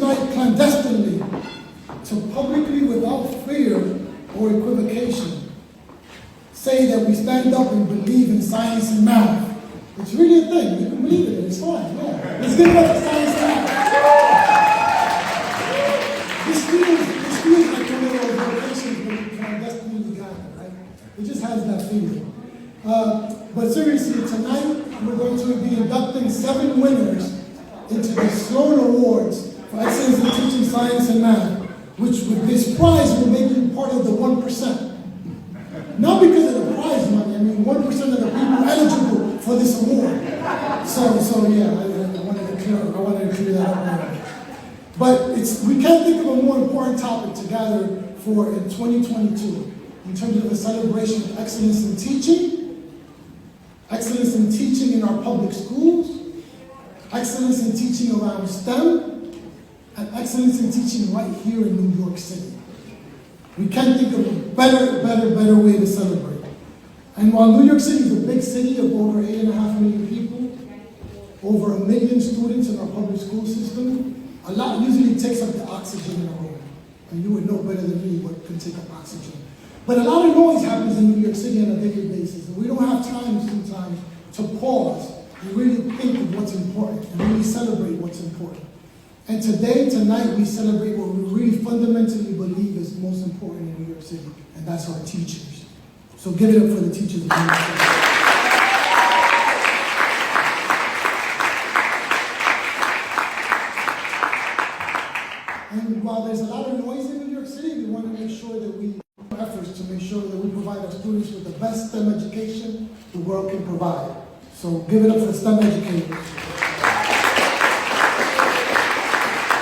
tonight clandestinely to publicly, without fear or equivocation, say that we stand up and believe in science and math. It's really a thing. You can believe it. It's fine. Yeah. Let's give it up for science and math. This feels like one of those vocations where you clandestinely gather, right? It just has that feeling. But seriously, tonight we're going to be inducting 7 winners into the Sloan Awards for excellence in teaching science and math, which with this prize will make you part of the 1%. Not because of the prize money, I mean 1% of the people eligible for this award. So yeah, I wanted to clear that up now. But we can't think of a more important topic to gather for in 2022 in terms of a celebration of excellence in teaching in our public schools, excellence in teaching around STEM, and excellence in teaching right here in New York City. We can't think of a better way to celebrate. And while New York City is a big city of over 8.5 million people, over 1 million students in our public school system, a lot usually takes up the oxygen in a room. And you would know better than me what can take up oxygen. But a lot of noise happens in New York City on a daily basis, and we don't have time sometimes to pause and really think of what's important and really celebrate what's important. And tonight, we celebrate what we really fundamentally believe is most important in New York City, and that's our teachers. So give it up for the teachers of New York City. And while there's a lot of noise in New York City, we want to make sure that we efforts to make sure that we provide our students with the best STEM education the world can provide. So give it up for the STEM educators.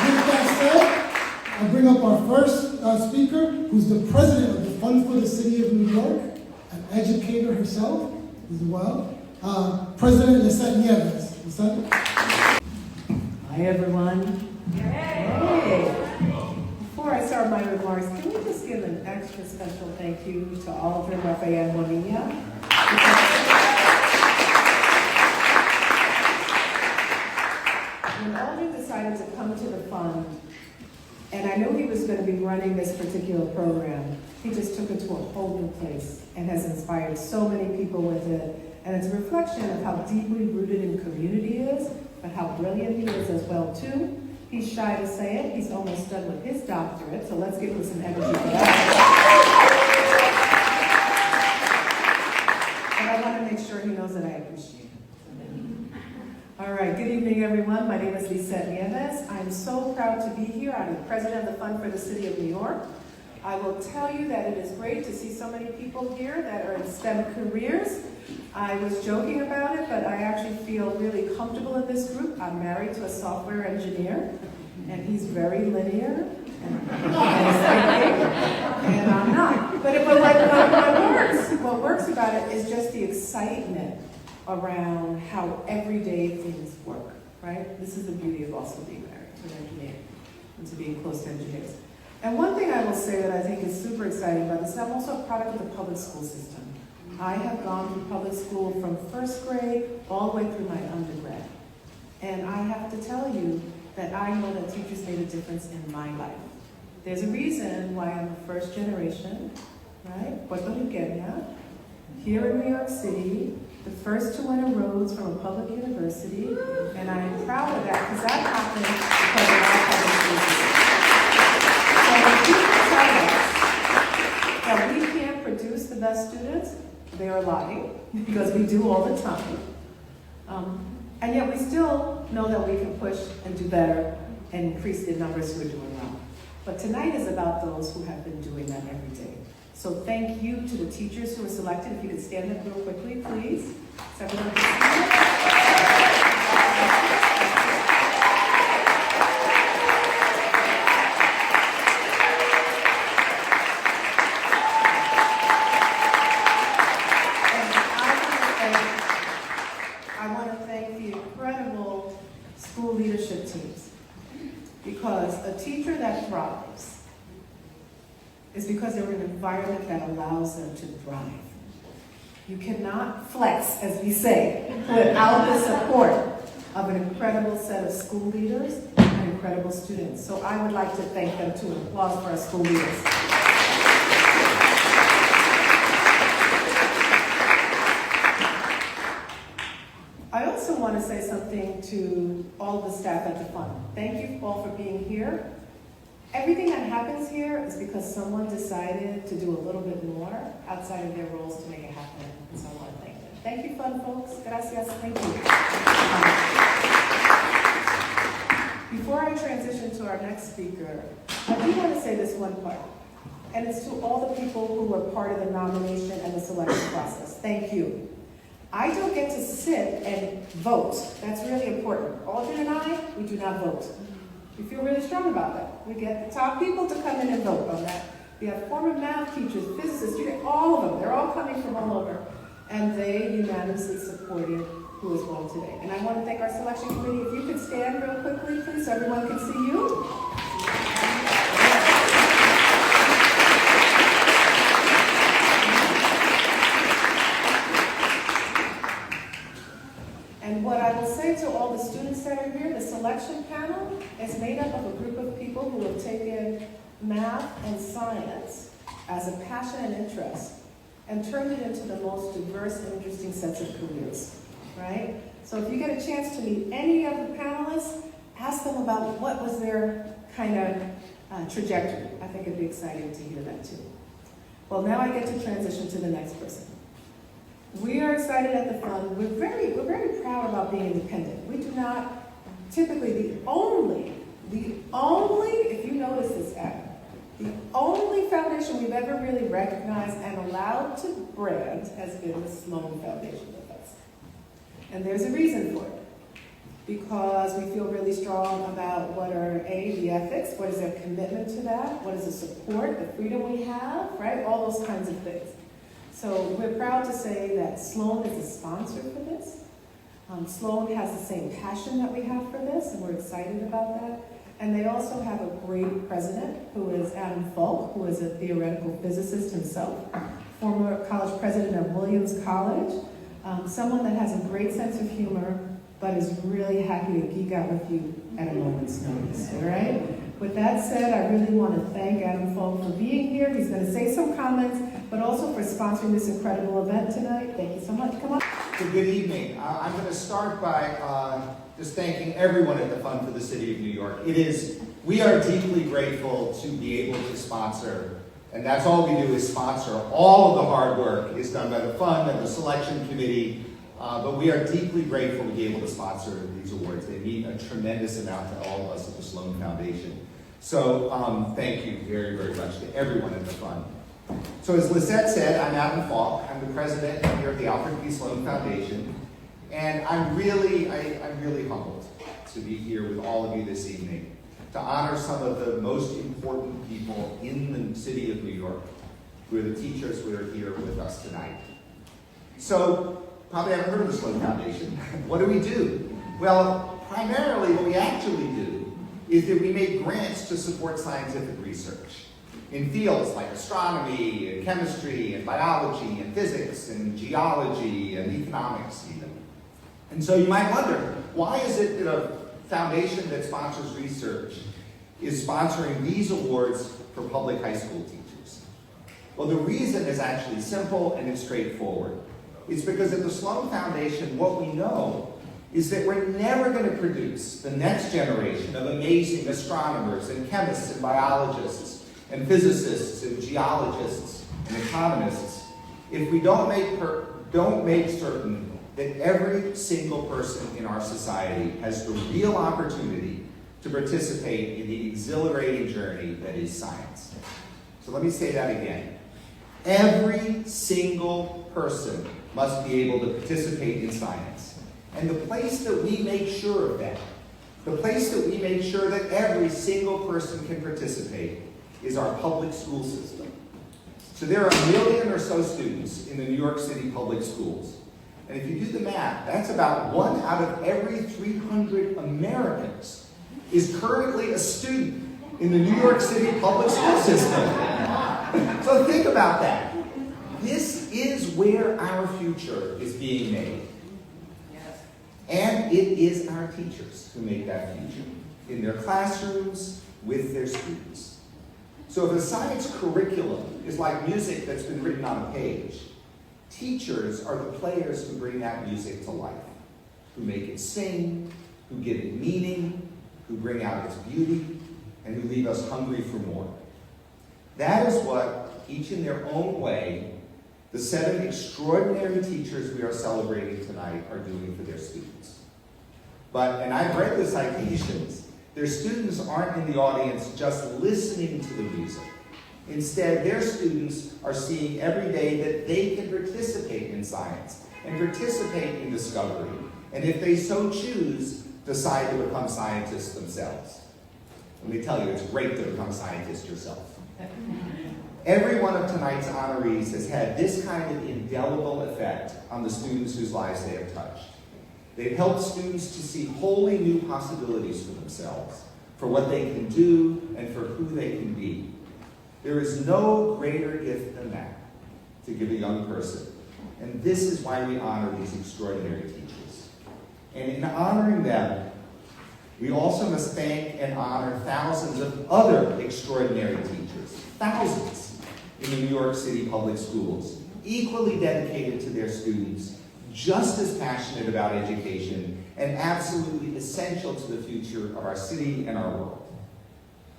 With that said, I bring up our first speaker, who's the president of the Fund for the City of New York, an educator herself as well, President Nienes. Hi, everyone. Hey. Before I start my remarks, can we just give an extra special thank you to Aldrin Rafael Bonilla? When Aldrin decided to come to the fund, and I knew he was going to be running this particular program, he just took it to a whole new place and has inspired so many people with it. And it's a reflection of how deeply rooted in community he is, but how brilliant he is as well, too. He's shy to say it. He's almost done with his doctorate, so let's give him some energy for that. And I want to make sure he knows that I appreciate it. All right, good evening, everyone. My name is Nienes. I'm so proud to be here. I'm the president of the Fund for the City of New York. I will tell you that it is great to see so many people here that are in STEM careers. I was joking about it, but I actually feel really comfortable in this group. I'm married to a software engineer, and he's very linear, and I'm not. But what works about it is just the excitement around how everyday things work, right? This is the beauty of also being married to an engineer and to being close to engineers. And one thing I will say that I think is super exciting about this is I'm also a product of the public school system. I have gone through public school from first grade all the way through my undergrad. And I have to tell you that I know that teachers made a difference in my life. There's a reason why I'm a first generation, right? Puertorriqueña, here in New York City, the first to win a Rhodes from a public university, and I am proud of that because that happened because of our public school system. So when people tell us that we can't produce the best students, they are lying, because we do all the time. And yet we still know that we can push and do better and increase the numbers who are doing well. But tonight is about those who have been doing that every day. So thank you to the teachers who were selected. If you could stand up real quickly, please. So everyone can stand. I want to thank the incredible school leadership teams, because a teacher that thrives is because they're in an environment that allows them to thrive. You cannot flex, as we say, without the support of an incredible set of school leaders, an incredible students. So I would like to thank them too. Applause for our school leaders. I also want to say something to all of the staff at the fund. Thank you all for being here. Everything that happens here is because someone decided to do a little bit more outside of their roles to make it happen. And so I want to thank them. Thank you, fun folks. Gracias. Thank you. Before I transition to our next speaker, I do want to say this one part. And it's to all the people who were part of the nomination and the selection process. Thank you. I don't get to sit and vote. That's really important. Aldrin and I, we do not vote. We feel really strong about that. We get the top people to come in and vote on that. We have former math teachers, physicists, you get all of them. They're all coming from all over. And they unanimously supported who is won today. And I want to thank our selection committee. If you could stand real quickly, please, so everyone can see you. And what I will say to all the students that are here, the selection panel is made up of a group of people who have taken math and science as a passion and interest and turned it into the most diverse and interesting sets of careers, right? So if you get a chance to meet any of the panelists, ask them about what was their kind of trajectory. I think it'd be exciting to hear that too. Well, now I get to transition to the next person. We are excited at the fund. We're very proud about being independent. We do not typically the only, if you notice this, Adam, the only foundation we've ever really recognized and allowed to brand has been the Sloan Foundation with us. And there's a reason for it. Because we feel really strong about what are, the ethics, what is their commitment to that, what is the support, the freedom we have, right? All those kinds of things. So we're proud to say that Sloan is a sponsor for this. Sloan has the same passion that we have for this, and we're excited about that. And they also have a great president, who is Adam Falk, who is a theoretical physicist himself, former college president of Williams College, someone that has a great sense of humor, but is really happy to geek out with you at a moment's notice, all right? With that said, I really want to thank Adam Falk for being here. He's going to say some comments, but also for sponsoring this incredible event tonight. Thank you so much. Come on. Good evening. I'm going to start by just thanking everyone at the Fund for the City of New York. We are deeply grateful to be able to sponsor, and that's all we do is sponsor. All of the hard work is done by the Fund and the Selection Committee, but we are deeply grateful to be able to sponsor these awards. They mean a tremendous amount to all of us at the Sloan Foundation. So thank you very, very much to everyone at the Fund. So as Lisette said, I'm Adam Falk. I'm the president here at the Alfred P. Sloan Foundation. And I'm really humbled to be here with all of you this evening to honor some of the most important people in the city of New York, who are the teachers who are here with us tonight. So, probably haven't heard of the Sloan Foundation. What do we do? Well, primarily what we actually do is that we make grants to support scientific research in fields like astronomy, and chemistry, and biology, and physics, and geology, and economics even. And so you might wonder, why is it that a foundation that sponsors research is sponsoring these awards for public high school teachers? Well, the reason is actually simple and it's straightforward. It's because at the Sloan Foundation, what we know is that we're never going to produce the next generation of amazing astronomers and chemists and biologists and physicists and geologists and economists if we don't make certain that every single person in our society has the real opportunity to participate in the exhilarating journey that is science. So let me say that again. Every single person must be able to participate in science. And the place that we make sure of that, the place that we make sure that every single person can participate, is our public school system. So there are 1 million or so students in the New York City public schools. And if you do the math, that's about 1 out of every 300 Americans is currently a student in the New York City public school system. So think about that. This is where our future is being made. And it is our teachers who make that future. in their classrooms, with their students. So if a science curriculum is like music that's been written on a page, teachers are the players who bring that music to life, who make it sing, who give it meaning, who bring out its beauty, and who leave us hungry for more. That is what, each in their own way, the 7 extraordinary teachers we are celebrating tonight are doing for their students. And I've read the citations. Their students aren't in the audience just listening to the music. Instead, their students are seeing every day that they can participate in science and participate in discovery, and if they so choose, decide to become scientists themselves. Let me tell you, it's great to become a scientist yourself. Every one of tonight's honorees has had this kind of indelible effect on the students whose lives they have touched. They've helped students to see wholly new possibilities for themselves, for what they can do, and for who they can be. There is no greater gift than that to give a young person. And this is why we honor these extraordinary teachers. And in honoring them, we also must thank and honor thousands of other extraordinary teachers, thousands in the New York City public schools, equally dedicated to their students, just as passionate about education, and absolutely essential to the future of our city and our world.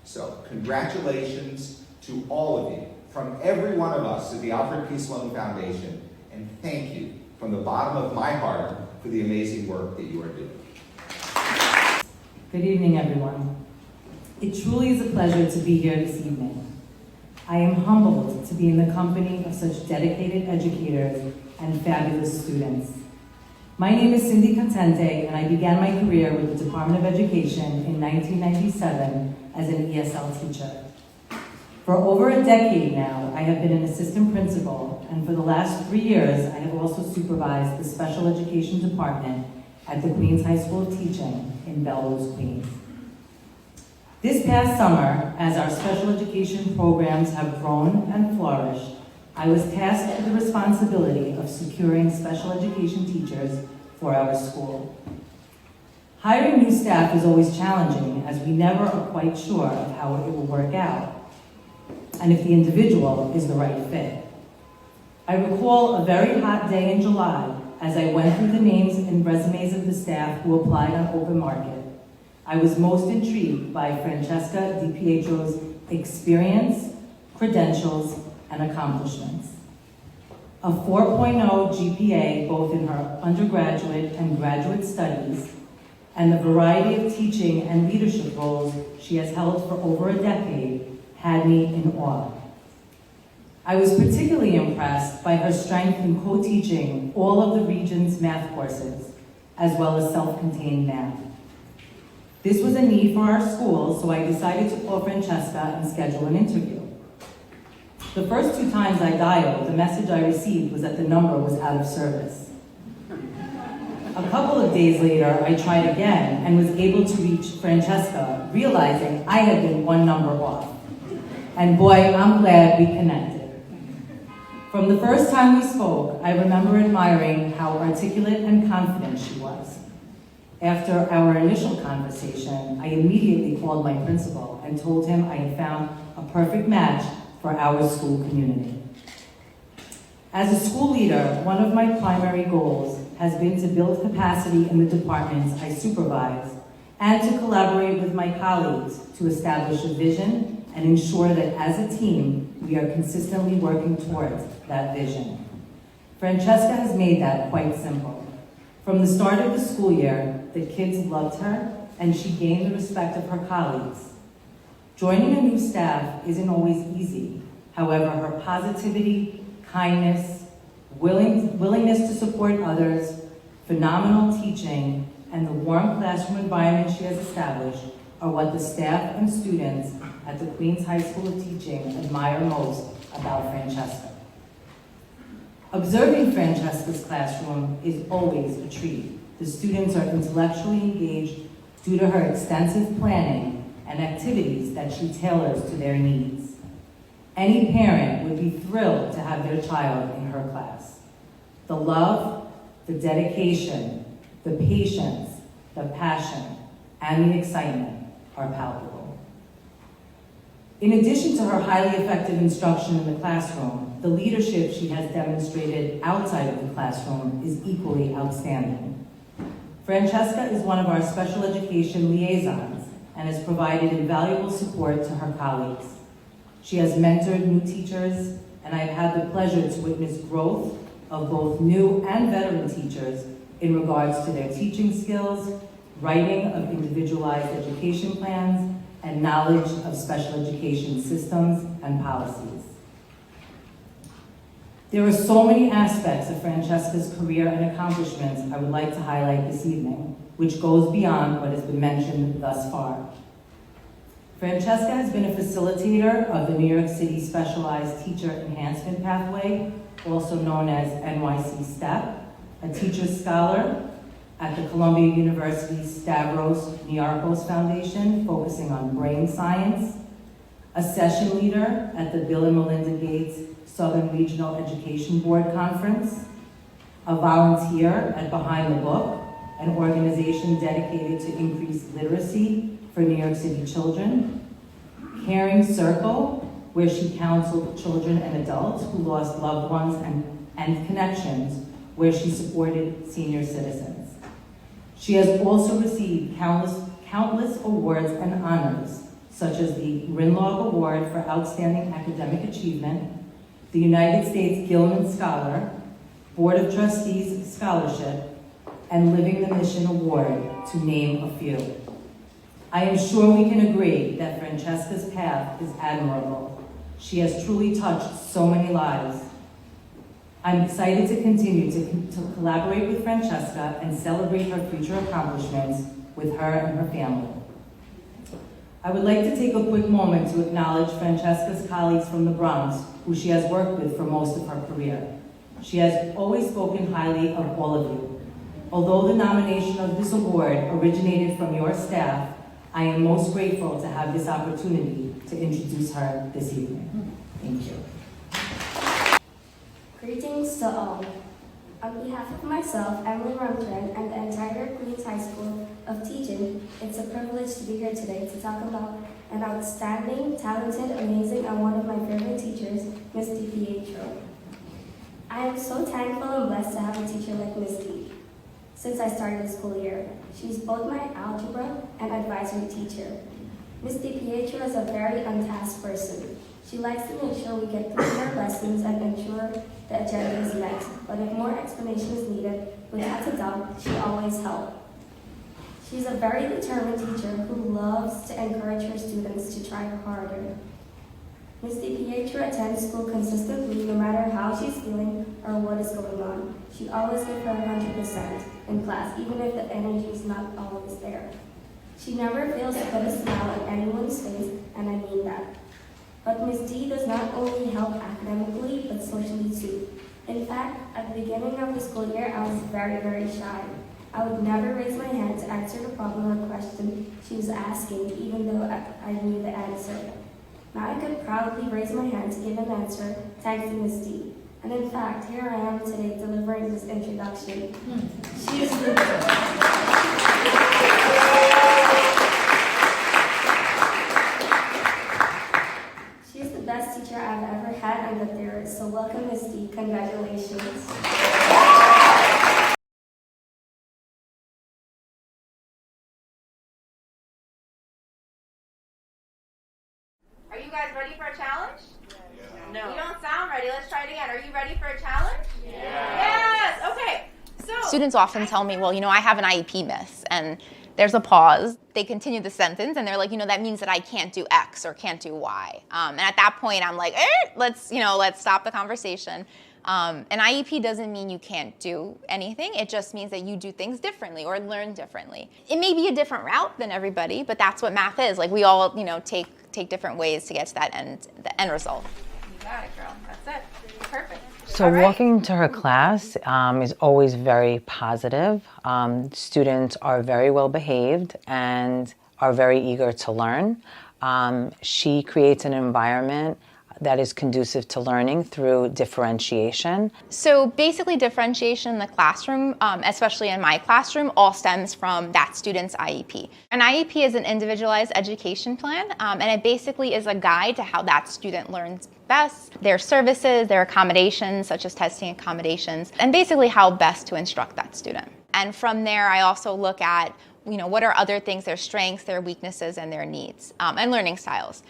So, congratulations to all of you, from every one of us at the Alfred P. Sloan Foundation, and thank you from the bottom of my heart for the amazing work that you are doing. Good evening, everyone. It truly is a pleasure to be here this evening. I am humbled to be in the company of such dedicated educators and fabulous students. My name is Contente, and I began my career with the Department of Education in 1997 as an ESL teacher. For over a decade now, I have been an assistant principal, and for the last 3 years, I have also supervised the special education department at the Queens High School of Teaching in Belrose, Queens. This past summer, as our special education programs have grown and flourished, I was tasked with the responsibility of securing special education teachers for our school. Hiring new staff is always challenging, as we never are quite sure of how it will work out, and if the individual is the right fit. I recall a very hot day in July as I went through the names and resumes of the staff who applied on open market. I was most intrigued by Francesca Di Pietro's experience, credentials, and accomplishments. A 4.0 GPA both in her undergraduate and graduate studies, and the variety of teaching and leadership roles she has held for over a decade had me in awe. I was particularly impressed by her strength in co-teaching all of the region's math courses, as well as self-contained math. This was a need for our school, so I decided to call Francesca and schedule an interview. The first 2 times I dialed, the message I received was that the number was out of service. A couple of days later, I tried again and was able to reach Francesca, realizing I had been 1 number off. And boy, I'm glad we connected. From the first time we spoke, I remember admiring how articulate and confident she was. After our initial conversation, I immediately called my principal and told him I had found a perfect match for our school community. As a school leader, one of my primary goals has been to build capacity in the departments I supervise and to collaborate with my colleagues to establish a vision and ensure that as a team, we are consistently working towards that vision. Francesca has made that quite simple. From the start of the school year, the kids loved her, and she gained the respect of her colleagues. Joining a new staff isn't always easy. However, her positivity, kindness, willingness to support others, phenomenal teaching, and the warm classroom environment she has established are what the staff and students at the Queens High School of Teaching admire most about Francesca. Observing Francesca's classroom is always a treat. The students are intellectually engaged due to her extensive planning and activities that she tailors to their needs. Any parent would be thrilled to have their child in her class. The love, the dedication, the patience, the passion, and the excitement are palpable. In addition to her highly effective instruction in the classroom, the leadership she has demonstrated outside of the classroom is equally outstanding. Francesca is one of our special education liaisons and has provided invaluable support to her colleagues. She has mentored new teachers, and I've had the pleasure to witness growth of both new and veteran teachers in regards to their teaching skills, writing of individualized education plans, and knowledge of special education systems and policies. There are so many aspects of Francesca's career and accomplishments I would like to highlight this evening, which goes beyond what has been mentioned thus far. Francesca has been a facilitator of the New York City Specialized Teacher Enhancement Pathway, also known as NYC STEP, a teacher scholar at the Columbia University Stavros Niarchos Foundation, focusing on brain science, a session leader at the Bill and Melinda Gates Southern Regional Education Board Conference, a volunteer at Behind the Book, an organization dedicated to increase literacy for New York City children, Caring Circle, where she counseled children and adults who lost loved ones, and Connections, where she supported senior citizens. She has also received countless awards and honors, such as the Rinlaug Award for Outstanding Academic Achievement, the United States Gilman Scholar, Board of Trustees Scholarship, and Living the Mission Award, to name a few. I am sure we can agree that Francesca's path is admirable. She has truly touched so many lives. I'm excited to continue to collaborate with Francesca and celebrate her future accomplishments with her and her family. I would like to take a quick moment to acknowledge Francesca's colleagues from the Bronx, who she has worked with for most of her career. She has always spoken highly of all of you. Although the nomination of this award originated from your staff, I am most grateful to have this opportunity to introduce her this evening. Thank you. Greetings to all. On behalf of myself, Emily Rumtren, and the entire Queens High School of Teaching, it's a privilege to be here today to talk about an outstanding, talented, amazing, and one of my favorite teachers, Misty Patro. I am so thankful and blessed to have a teacher like Misty. Since I started the school year, she's both my algebra and advisory teacher. Misty Patro is a very untasked person. She likes to make sure we get through our lessons and ensure the agenda is met, but if more explanation is needed, without a doubt, she always helps. She's a very determined teacher who loves to encourage her students to try harder. Misty Patro attends school consistently no matter how she's feeling or what is going on. She always gives her 100% in class, even if the energy is not always there. She never fails to put a smile on anyone's face, and I mean that. But Ms. D does not only help academically, but socially too. In fact, at the beginning of the school year, I was very, very shy. I would never raise my hand to answer the problem or question she was asking, even though I knew the answer. Now I could proudly raise my hand to give an answer, thanks to Ms. D. And in fact, here I am today delivering this introduction. She's the best teacher I've ever had and that there is. So welcome, Ms. D. Congratulations. Are you guys ready for a challenge? Yeah. No. You don't sound ready. Let's try it again. Are you ready for a challenge? Yeah. Yes. Okay. So students often tell me, well, I have an IEP, miss, and there's a pause. They continue the sentence, and they're like, that means that I can't do X or can't do Y. And at that point, I'm like, let's stop the conversation. An IEP doesn't mean you can't do anything. It just means that you do things differently or learn differently. It may be a different route than everybody, but that's what math is. Like, we all, take different ways to get to the end result. You got it, girl. That's it. Perfect. So walking to her class is always very positive. Students are very well behaved and are very eager to learn. She creates an environment that is conducive to learning through differentiation? So basically differentiation in the classroom, especially in my classroom, all stems from that student's IEP. An IEP is an individualized education plan, and it basically is a guide to how that student learns best, their services, their accommodations, such as testing accommodations, and basically how best to instruct that student. And from there, I also look at, what are other things, their strengths, their weaknesses, and their needs, and learning styles.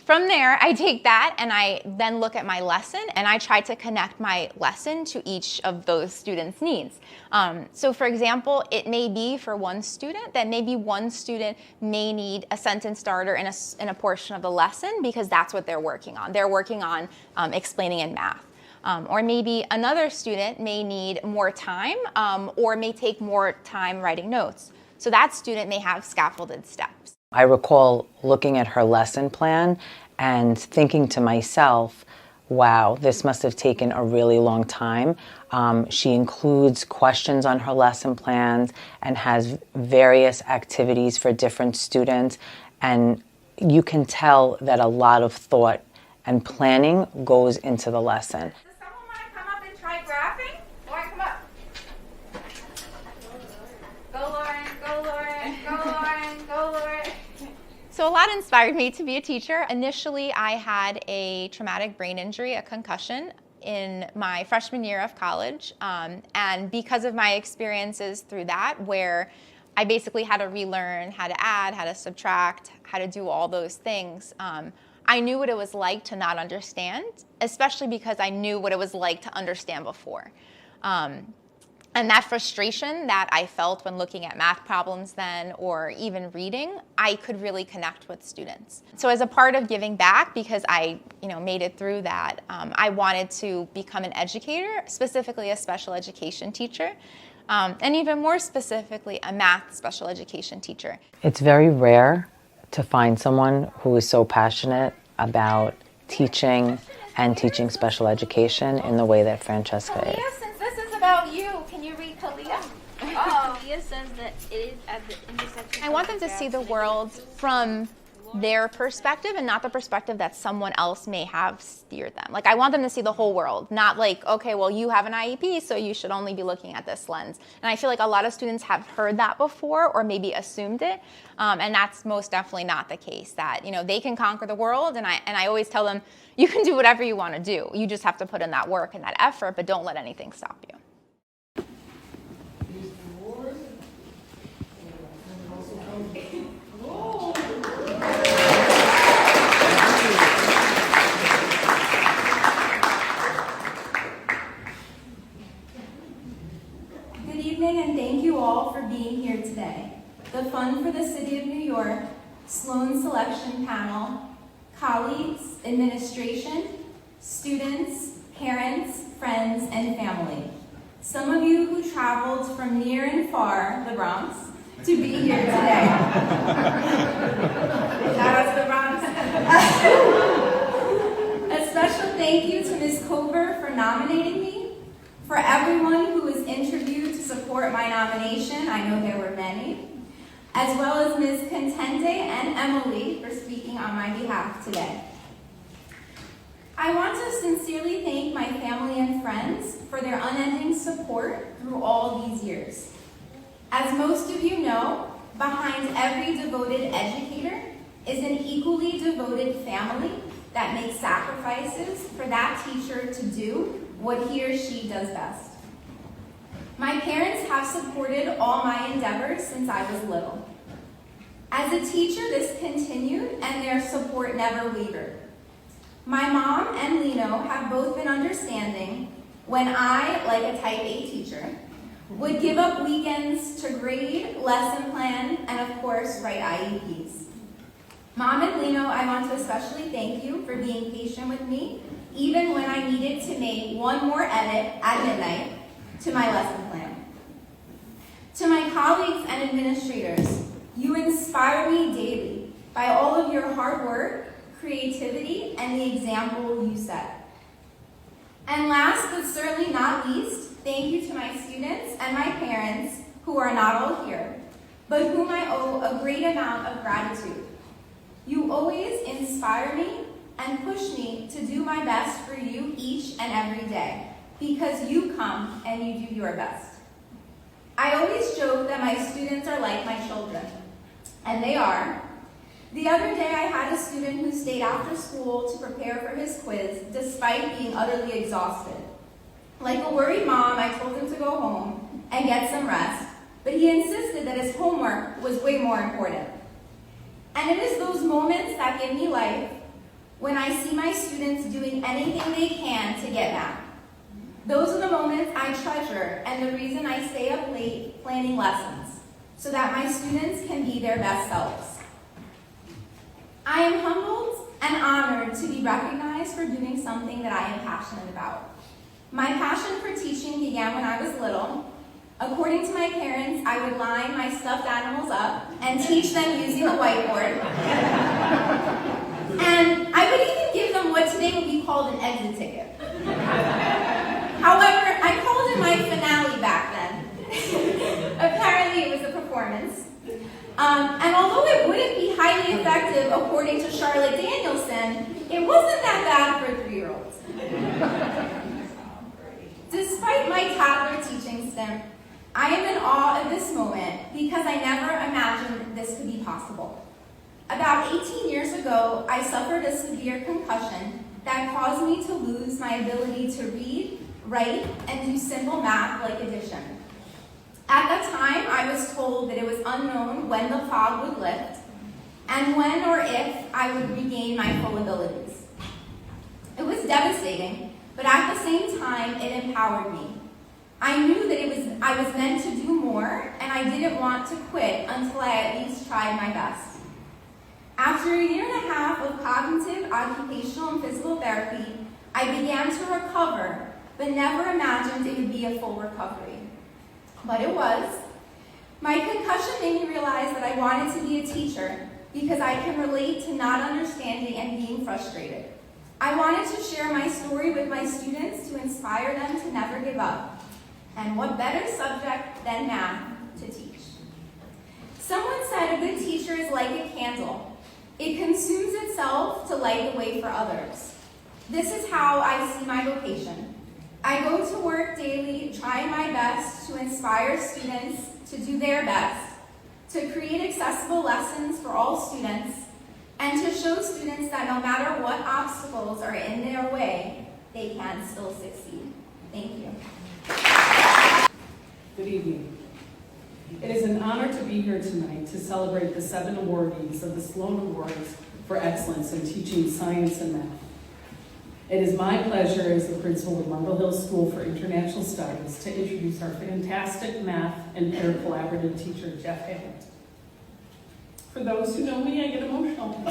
From there, I take that and I then look at my lesson and I try to connect my lesson to each of those students' needs. So for example, it may be for one student that maybe one student may need a sentence starter in a portion of the lesson because that's what they're working on. They're working on explaining in math. Or maybe another student may need more time or may take more time writing notes. So that student may have scaffolded steps. I recall looking at her lesson plan and thinking to myself, wow, this must have taken a really long time. She includes questions on her lesson plans and has various activities for different students. And you can tell that a lot of thought and planning goes into the lesson. Does someone want to come up and try graphing? Lauren, come up. Go, Lauren, go, Lauren, go, Lauren, go, Lauren. So a lot inspired me to be a teacher. Initially, I had a traumatic brain injury, a concussion, in my freshman year of college. And because of my experiences through that, where I basically had to relearn how to add, how to subtract, how to do all those things, I knew what it was like to not understand, especially because I knew what it was like to understand before. And that frustration that I felt when looking at math problems then, or even reading, I could really connect with students. So as a part of giving back, because I made it through that, I wanted to become an educator, specifically a special education teacher, and even more specifically, a math special education teacher. It's very rare to find someone who is so passionate about teaching and teaching special education in the way that Francesca is. Kalia, since this is about you, can you read Kalia? Kalia says that it is at the intersection. I want them to see the world from their perspective and not the perspective that someone else may have steered them. Like, I want them to see the whole world, not like, okay, well, you have an IEP, so you should only be looking at this lens. And I feel like a lot of students have heard that before or maybe assumed it, and that's most definitely not the case, that, they can conquer the world, and I always tell them, you can do whatever you want to do. You just have to put in that work and that effort, but don't let anything stop you. Good evening, and thank you all for being here today. The Fund for the City of New York, Sloan Selection Panel, colleagues, administration, students, parents, friends, and family. Some of you who traveled from near and far, the Bronx, to be here today. Shout out to the Bronx. A special thank you to Ms. Cover for nominating me, for everyone who was interviewed to support my nomination, I know there were many, as well as Ms. Contente and Emily for speaking on my behalf today. I want to sincerely thank my family and friends for their unending support through all these years. As most of you know, behind every devoted educator is an equally devoted family that makes sacrifices for that teacher to do what he or she does best. My parents have supported all my endeavors since I was little. As a teacher, this continued and their support never wavered. My mom and Lino have both been understanding when I, like a type A teacher, would give up weekends to grade, lesson plan, and of course, write IEPs. Mom and Lino, I want to especially thank you for being patient with me, even when I needed to make one more edit at midnight to my lesson plan. To my colleagues and administrators, you inspire me daily by all of your hard work, creativity, and the example you set. And last but certainly not least, thank you to my students and my parents who are not all here, but whom I owe a great amount of gratitude. You always inspire me and push me to do my best for you each and every day, because you come and you do your best. I always joke that my students are like my children, and they are. The other day I had a student who stayed after school to prepare for his quiz despite being utterly exhausted. Like a worried mom, I told him to go home and get some rest, but he insisted that his homework was way more important. And it is those moments that give me life when I see my students doing anything they can to get back. Those are the moments I treasure and the reason I stay up late planning lessons, so that my students can be their best selves. I am humbled and honored to be recognized for doing something that I am passionate about. My passion for teaching began when I was little. According to my parents, I would line my stuffed animals up and teach them using a whiteboard. And I would even give them what today would be called an exit ticket. However, I called it my finale back then. Apparently it was a performance. And although it wouldn't be highly effective according to Charlotte Danielson, it wasn't that bad for 3-year-olds. Despite my toddler teaching stint, I am in awe of this moment because I never imagined this could be possible. About 18 years ago, I suffered a severe concussion that caused me to lose my ability to read, write, and do simple math like addition. At that time, I was told that it was unknown when the fog would lift and when or if I would regain my full abilities. It was devastating, but at the same time, it empowered me. I knew that I was meant to do more, and I didn't want to quit until I at least tried my best. After a year and a half of cognitive, occupational, and physical therapy, I began to recover, but never imagined it would be a full recovery. But it was. My concussion made me realize that I wanted to be a teacher because I can relate to not understanding and being frustrated. I wanted to share my story with my students to inspire them to never give up. And what better subject than math to teach? Someone said a good teacher is like a candle. It consumes itself to light the way for others. This is how I see my vocation. I go to work daily trying my best to inspire students to do their best, to create accessible lessons for all students, and to show students that no matter what obstacles are in their way, they can still succeed. Thank you. Good evening. It is an honor to be here tonight to celebrate the 7 awardees of the Sloan Awards for excellence in teaching science and math. It is my pleasure as the principal of Marble Hill School for International Studies to introduce our fantastic math and peer collaborative teacher, Jeff Halen. For those who know me, I get emotional.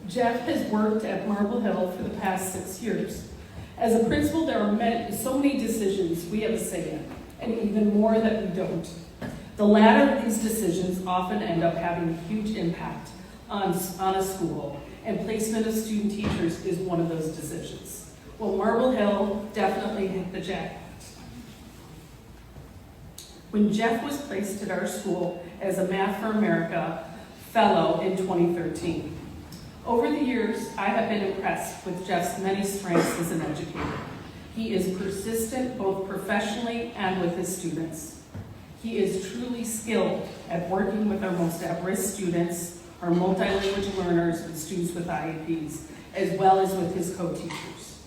Jeff has worked at Marble Hill for the past 6 years. As a principal, there are so many decisions we have a say in, and even more that we don't. The latter of these decisions often end up having a huge impact on a school, and placement of student teachers is one of those decisions. Well, Marble Hill definitely hit the jackpot. When Jeff was placed at our school as a Math for America Fellow in 2013. Over the years, I have been impressed with Jeff's many strengths as an educator. He is persistent both professionally and with his students. He is truly skilled at working with our most at-risk students, our multilingual learners, and students with IEPs, as well as with his co-teachers.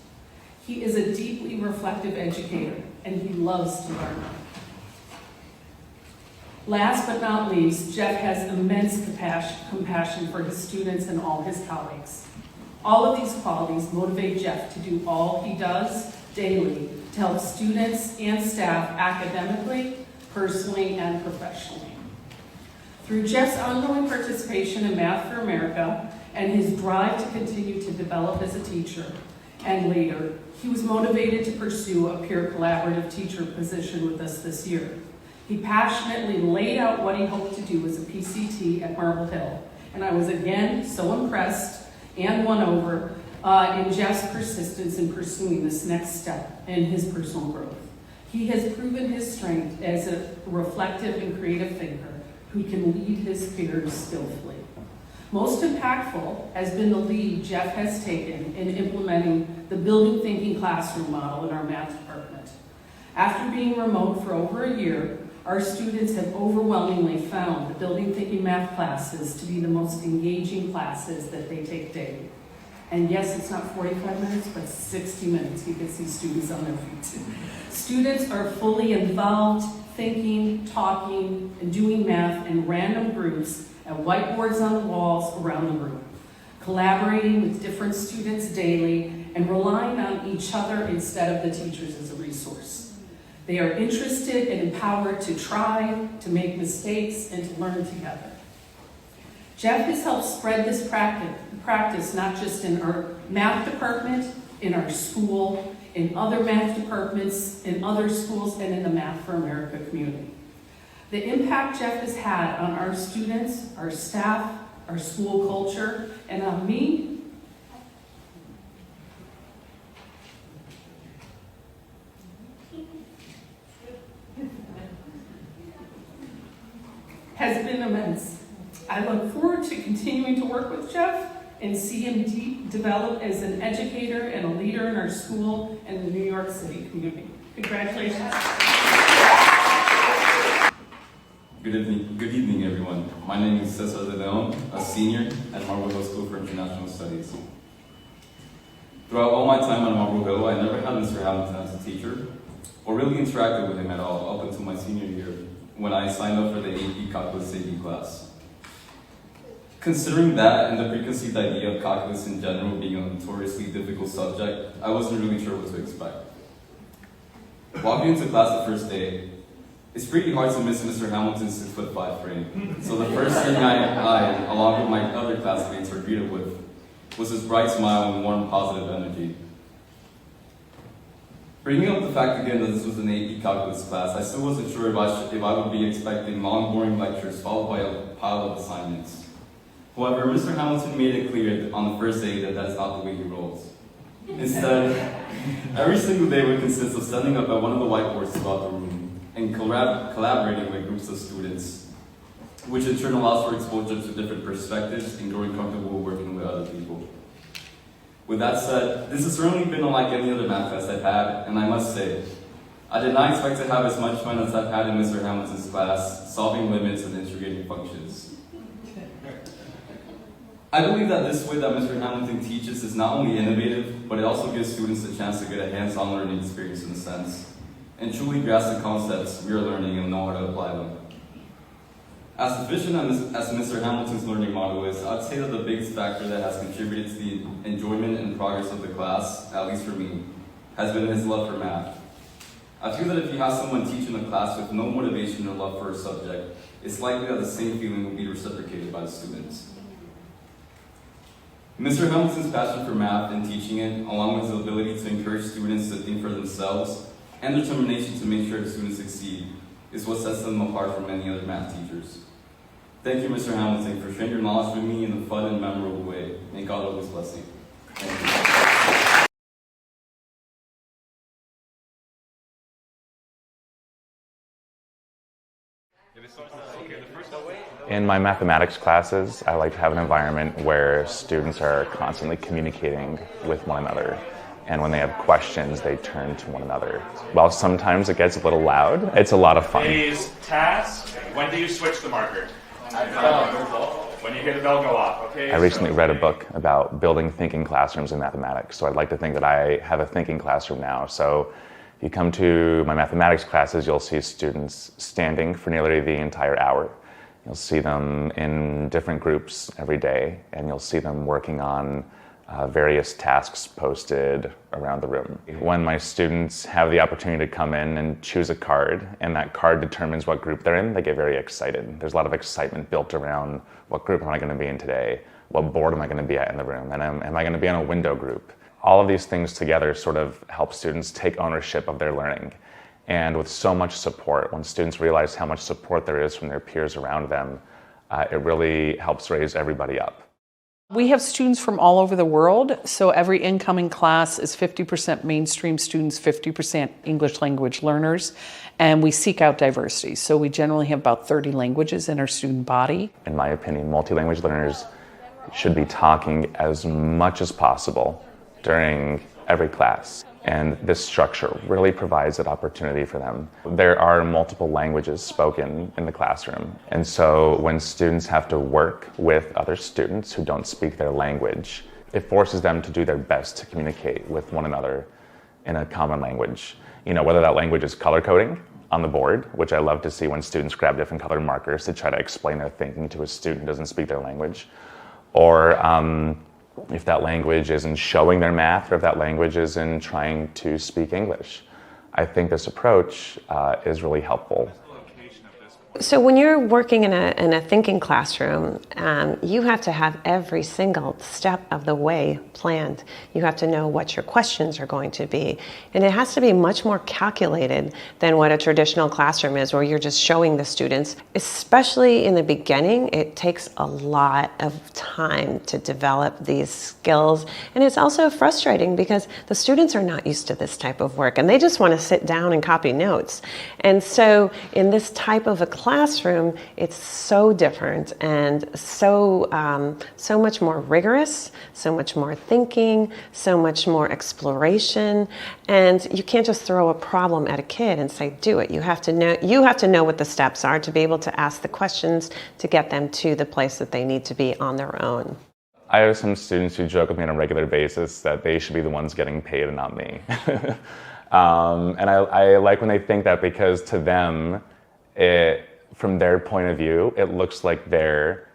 He is a deeply reflective educator, and he loves to learn. Last but not least, Jeff has immense compassion for his students and all his colleagues. All of these qualities motivate Jeff to do all he does daily to help students and staff academically, personally, and professionally. Through Jeff's ongoing participation in Math for America and his drive to continue to develop as a teacher and leader, he was motivated to pursue a peer collaborative teacher position with us this year. He passionately laid out what he hoped to do as a PCT at Marble Hill, and I was again so impressed and won over in Jeff's persistence in pursuing this next step in his personal growth. He has proven his strength as a reflective and creative thinker who can lead his peers skillfully. Most impactful has been the lead Jeff has taken in implementing the building thinking classroom model in our math department. After being remote for over a year, our students have overwhelmingly found the building thinking math classes to be the most engaging classes that they take daily. And yes, it's not 45 minutes, but 60 minutes. You can see students on their feet. Students are fully involved, thinking, talking, and doing math in random groups at whiteboards on the walls around the room, collaborating with different students daily and relying on each other instead of the teachers as a resource. They are interested and empowered to try, to make mistakes, and to learn together. Jeff has helped spread this practice not just in our math department, in our school, in other math departments, in other schools, and in the Math for America community. The impact Jeff has had on our students, our staff, our school culture, and on me has been immense. I look forward to continuing to work with Jeff and see him develop as an educator and a leader in our school and the New York City community. Congratulations. Good evening, everyone. My name is Cesar de Leon, a senior at Marble Hill School for International Studies. Throughout all my time at Marble Hill, I never had Mr. Hamilton as a teacher, or really interacted with him at all up until my senior year, when I signed up for the AP Calculus AB class. Considering that and the preconceived idea of calculus in general being a notoriously difficult subject, I wasn't really sure what to expect. Walking into class the first day, it's pretty hard to miss Mr. Hamilton's 6'5" frame. So the first thing I, along with my other classmates, were greeted with was his bright smile and warm, positive energy. Bringing up the fact again that this was an AP Calculus class, I still wasn't sure if I would be expecting long, boring lectures followed by a pile of assignments. However, Mr. Hamilton made it clear on the first day that that's not the way he rolls. Instead, every single day would consist of standing up at one of the whiteboards throughout the room and collaborating with groups of students, which in turn allows for exposure to different perspectives and growing comfortable working with other people. With that said, this has certainly been unlike any other math class I've had, and I must say, I did not expect to have as much fun as I've had in Mr. Hamilton's class, solving limits and integrating functions. I believe that this way that Mr. Hamilton teaches is not only innovative, but it also gives students a chance to get a hands-on learning experience in a sense, and truly grasp the concepts we are learning and know how to apply them. As efficient as Mr. Hamilton's learning model is, I'd say that the biggest factor that has contributed to the enjoyment and progress of the class, at least for me, has been his love for math. I feel that if you have someone teaching a class with no motivation or love for a subject, it's likely that the same feeling will be reciprocated by the students. Mr. Hamilton's passion for math and teaching it, along with his ability to encourage students to think for themselves and determination to make sure the students succeed, is what sets them apart from many other math teachers. Thank you, Mr. Hamilton, for sharing your knowledge with me in a fun and memorable way. May God always bless you. Thank you. In my mathematics classes, I like to have an environment where students are constantly communicating with one another. And when they have questions, they turn to one another. While sometimes it gets a little loud, it's a lot of fun. Today's task, when do you switch the marker? When you hear the bell go off, okay? I recently read a book about building thinking classrooms in mathematics. So I'd like to think that I have a thinking classroom now. So if you come to my mathematics classes, you'll see students standing for nearly the entire hour. You'll see them in different groups every day, and you'll see them working on various tasks posted around the room. When my students have the opportunity to come in and choose a card, and that card determines what group they're in, they get very excited. There's a lot of excitement built around what group am I going to be in today, what board am I going to be at in the room, and am I going to be on a window group? All of these things together sort of help students take ownership of their learning. And with so much support, when students realize how much support there is from their peers around them, it really helps raise everybody up. We have students from all over the world, so every incoming class is 50% mainstream students, 50% English language learners, and we seek out diversity. So we generally have about 30 languages in our student body. In my opinion, multi-language learners should be talking as much as possible during every class. And this structure really provides that opportunity for them. There are multiple languages spoken in the classroom. And so when students have to work with other students who don't speak their language, it forces them to do their best to communicate with one another in a common language. You know, whether that language is color coding on the board, which I love to see when students grab different colored markers to try to explain their thinking to a student who doesn't speak their language, or if that language is in showing their math, or if that language is in trying to speak English. I think this approach is really helpful. So when you're working in a thinking classroom, you have to have every single step of the way planned. You have to know what your questions are going to be. And it has to be much more calculated than what a traditional classroom is, where you're just showing the students. Especially in the beginning, it takes a lot of time to develop these skills. And it's also frustrating because the students are not used to this type of work and they just want to sit down and copy notes. And so in this type of a classroom, it's so different and so much more rigorous, so much more thinking, so much more exploration. And you can't just throw a problem at a kid and say, do it. You have to know what the steps are to be able to ask the questions to get them to the place that they need to be on their own. I have some students who joke with me on a regular basis that they should be the ones getting paid and not me. And I like when they think that, because to them, from their point of view, it looks like they're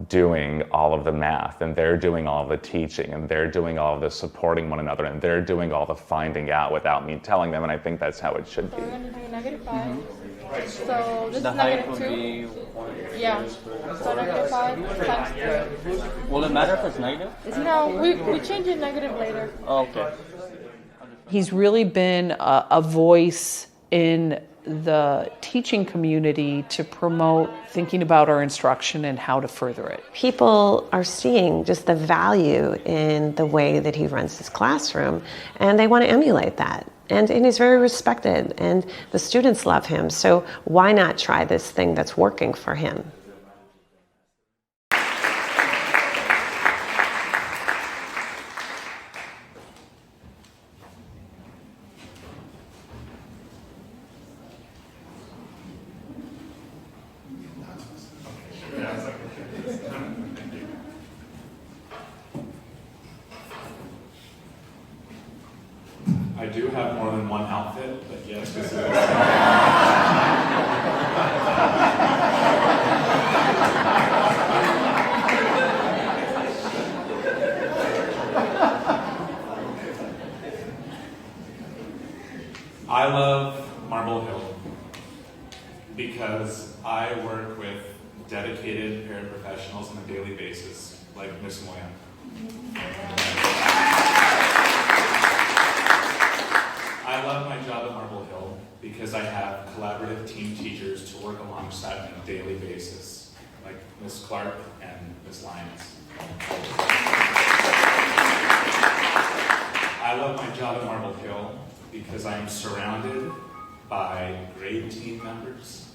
doing all of the math, and they're doing all of the teaching, and they're doing all of the supporting one another, and they're doing all the finding out without me telling them, and I think that's how it should be. So we're going to do -5. So this is -2. Yeah. So -5 times 3. Will it matter if it's negative? No, we change it negative later. Oh, okay. He's really been a voice in the teaching community to promote thinking about our instruction and how to further it. People are seeing just the value in the way that he runs his classroom, and they want to emulate that. And he's very respected, and the students love him, so why not try this thing that's working for him? I do have more than one outfit, but yes, this is. I love Marble Hill because I work with dedicated paraprofessionals on a daily basis, like Miss Moya. I love my job at Marble Hill because I have collaborative team teachers to work alongside on a daily basis, like Miss Clark and Miss Lyons. I love my job at Marble Hill because I am surrounded by great team members,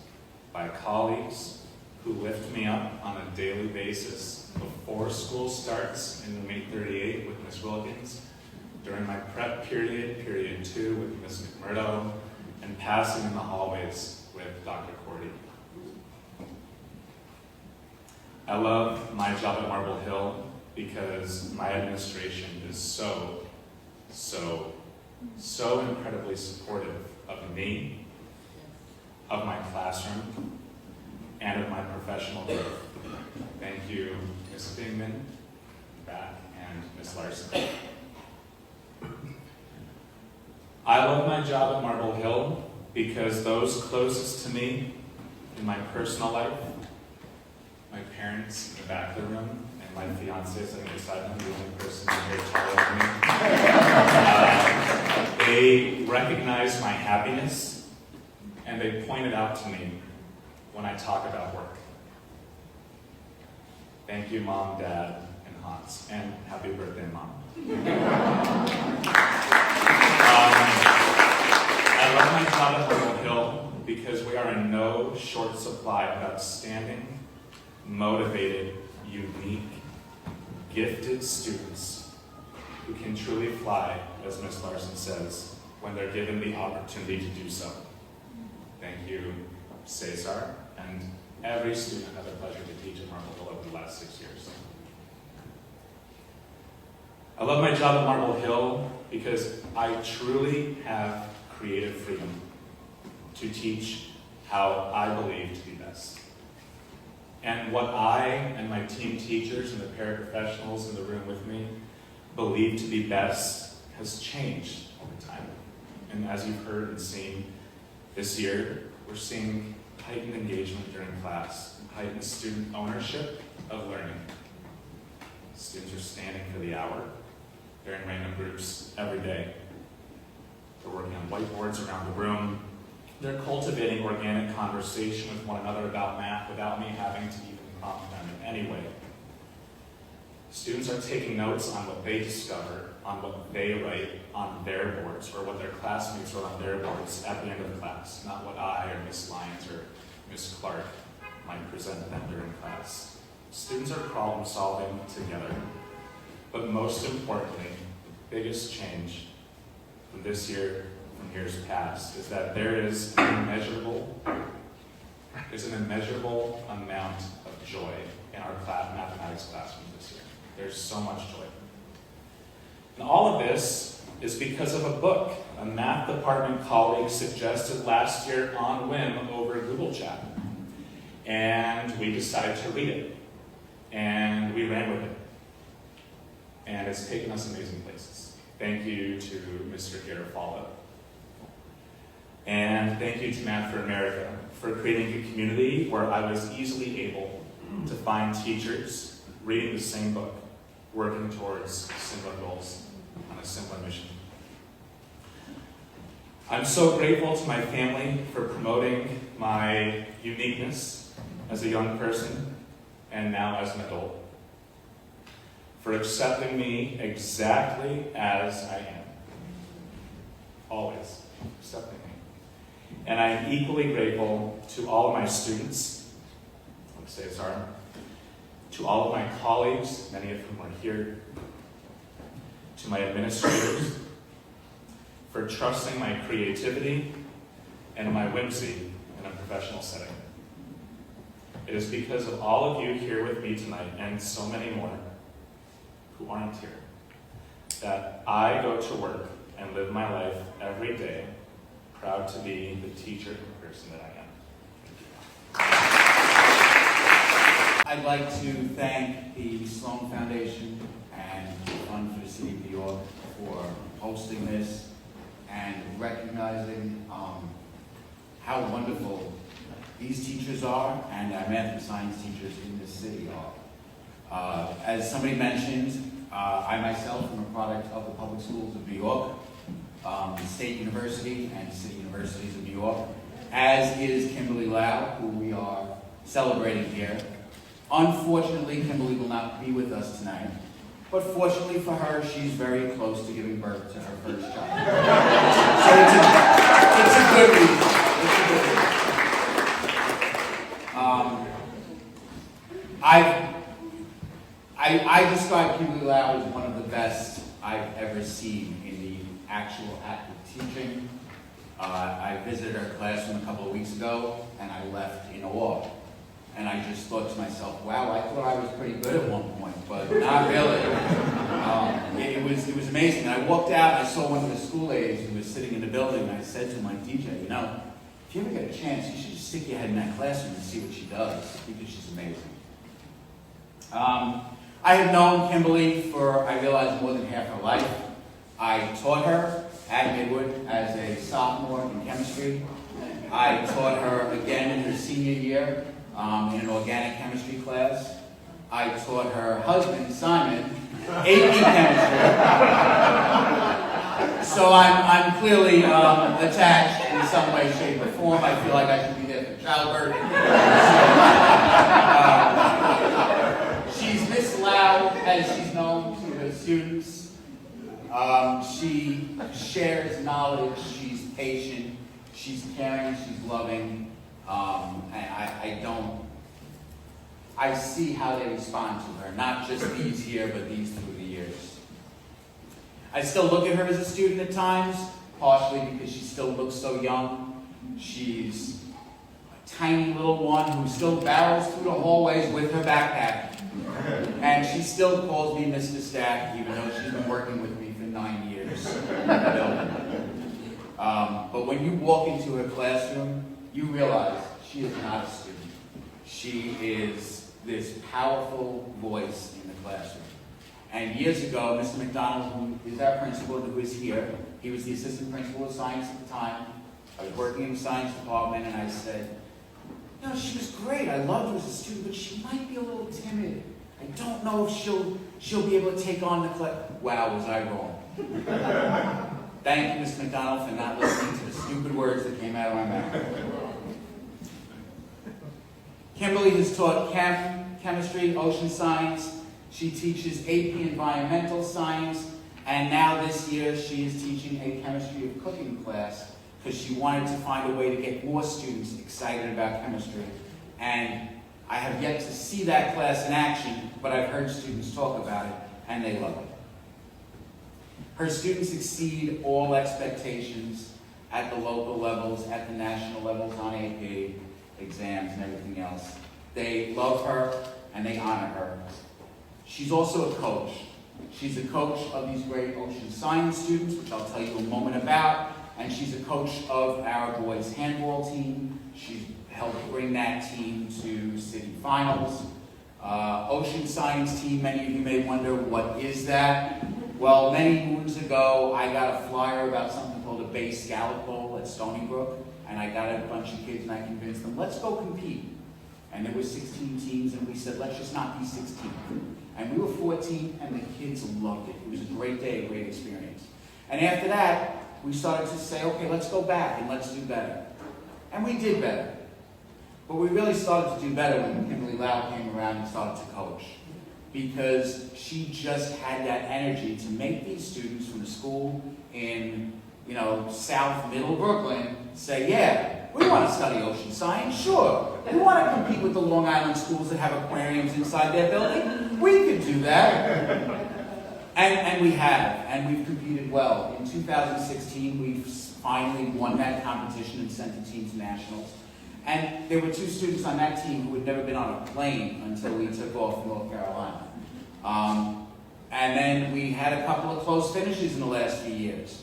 by colleagues who lift me up on a daily basis before school starts in room 838 with Miss Wilkins, during my prep period, period 2 with Ms. McMurdo, and passing in the hallways with Dr. Cordy. I love my job at Marble Hill because my administration is so incredibly supportive of me, of my classroom, and of my professional growth. Thank you, Ms. Bingman, back, and Ms. Larson. I love my job at Marble Hill because those closest to me in my personal life, my parents in the back of the room, and my fiance sitting beside them, the only person here taller than me, they recognize my happiness, and they point it out to me when I talk about work. Thank you, Mom, Dad, and Hans, and happy birthday, Mom. I love my job at Marble Hill because we are in no short supply of outstanding, motivated, unique, gifted students who can truly fly, as Ms. Larson says, when they're given the opportunity to do so. Thank you, Cesar, and every student I've had the pleasure to teach at Marble Hill over the last 6 years. I love my job at Marble Hill because I truly have creative freedom to teach how I believe to be best. And what I and my team teachers and the paraprofessionals in the room with me believe to be best has changed over time. And as you've heard and seen this year, we're seeing heightened engagement during class, heightened student ownership of learning. Students are standing for the hour. They're in random groups every day. They're working on whiteboards around the room. They're cultivating organic conversation with one another about math without me having to even prompt them in any way. Students are taking notes on what they discover, on what they write on their boards, or what their classmates wrote on their boards at the end of the class, not what I or Miss Lyons or Miss Clark might present them during class. Students are problem solving together. But most importantly, the biggest change from this year, from years past, is that there is an immeasurable amount of joy in our mathematics classrooms this year. There's so much joy. And all of this is because of a book a math department colleague suggested last year on whim over Google Chat. And we decided to read it. And we ran with it. And it's taken us amazing places. Thank you to Mr. Garofalo. And thank you to Math for America for creating a community where I was easily able to find teachers reading the same book, working towards similar goals on a similar mission. I'm so grateful to my family for promoting my uniqueness as a young person and now as an adult, for accepting me exactly as I am. Always accepting me. And I'm equally grateful to all of my students, let's say Cesar, to all of my colleagues, many of whom are here, to my administrators, for trusting my creativity and my whimsy in a professional setting. It is because of all of you here with me tonight, and so many more who aren't here, that I go to work and live my life every day, proud to be the teacher and person that I am. I'd like to thank the Sloan Foundation and the Fund for the City of New York for hosting this and recognizing how wonderful these teachers are and our math and science teachers in this city are. As somebody mentioned, I myself am a product of the public schools of New York, the State University and City Universities of New York, as is Kimberly Lau, who we are celebrating here. Unfortunately, Kimberly will not be with us tonight, but fortunately for her, she's very close to giving birth to her first child. So it's a good reason. I describe Kimberly Lau as one of the best I've ever seen in the actual act of teaching. I visited her classroom a couple of weeks ago, and I left in awe. And I just thought to myself, wow, I thought I was pretty good at one point, but not really. It was amazing. And I walked out, and I saw one of the school aides who was sitting in the building, and I said to my DJ, you know, if you ever get a chance, you should just stick your head in that classroom and see what she does, because she's amazing. I have known Kimberly for, I realize, more than half her life. I taught her at Midwood as a sophomore in chemistry. I taught her again in her senior year in an organic chemistry class. I taught her husband, Simon, AP chemistry. So I'm clearly attached in some way, shape, or form. I feel like I should be there for childbirth. She's Miss Lau, as she's known to her students. She shares knowledge. She's patient. I see how they respond to her, not just these here, but these through the years. I still look at her as a student at times, partially because she still looks so young. She's a tiny little one who still barrels through the hallways with her backpack. And she still calls me Mr. Stack, even though she's been working with me for 9 years in the building. But when you walk into her classroom, you realize she is not a student. She is this powerful voice in the classroom. And years ago, Mr. McDonald, who is our principal and who is here, he was the assistant principal of science at the time. I was working in the science department, and I said, you know, she was great. I loved her as a student, but she might be a little timid. I don't know if she'll be able to take on the class. Wow, was I wrong. Thank you, Mr. McDonald, for not listening to the stupid words that came out of my mouth. Kimberly has taught chemistry, ocean science. She teaches AP environmental science. And now this year, she is teaching a chemistry of cooking class because she wanted to find a way to get more students excited about chemistry. And I have yet to see that class in action, but I've heard students talk about it, and they love it. Her students exceed all expectations at the local levels, at the national levels on AP, exams, and everything else. They love her, and they honor her. She's also a coach. She's a coach of these great ocean science students, which I'll tell you a moment about, and she's a coach of our boys handball team. She's helped bring that team to city finals. Ocean science team, many of you may wonder, what is that? Well, many moons ago, I got a flyer about something called a Bay Scallop Bowl at Stony Brook, and I got a bunch of kids and I convinced them, let's go compete. And there were 16 teams, and we said, let's just not be 16. And we were 14, and the kids loved it. It was a great day, a great experience. And after that, we started to say, okay, let's go back and let's do better. And we did better. But we really started to do better when Kimberly Lau came around and started to coach. Because she just had that energy to make these students from the school in, South Middle Brooklyn say, yeah, we want to study ocean science, sure. We want to compete with the Long Island schools that have aquariums inside their building. We could do that. And we have, and we've competed well. In 2016, we finally won that competition and sent the team to nationals. And there were 2 students on that team who had never been on a plane until we took off North Carolina. And then we had a couple of close finishes in the last few years.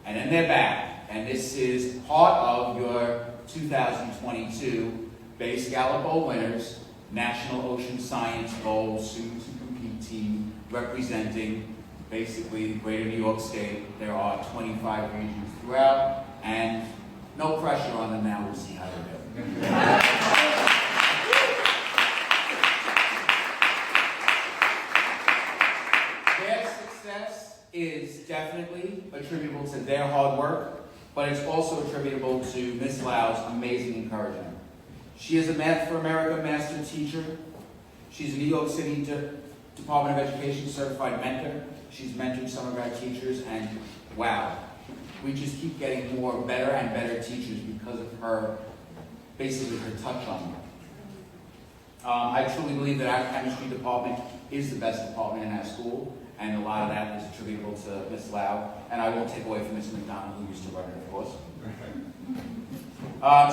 And then they're back. And this is part of your 2022 Bay Scallop Bowl winners, National Ocean Science Bowl Student to Compete team, representing basically Greater New York State. There are 25 regions throughout, and no pressure on them now. We'll see how they do. Their success is definitely attributable to their hard work, but it's also attributable to Ms. Lau's amazing encouragement. She is a Math for America master teacher. She's a New York City Department of Education certified mentor. She's mentored some of our teachers, and wow, we just keep getting more better and better teachers because of her, basically her touch on them. I truly believe that our chemistry department is the best department in our school, and a lot of that is attributable to Ms. Lau, and I won't take away from Mr. McDonald, who used to run it, of course.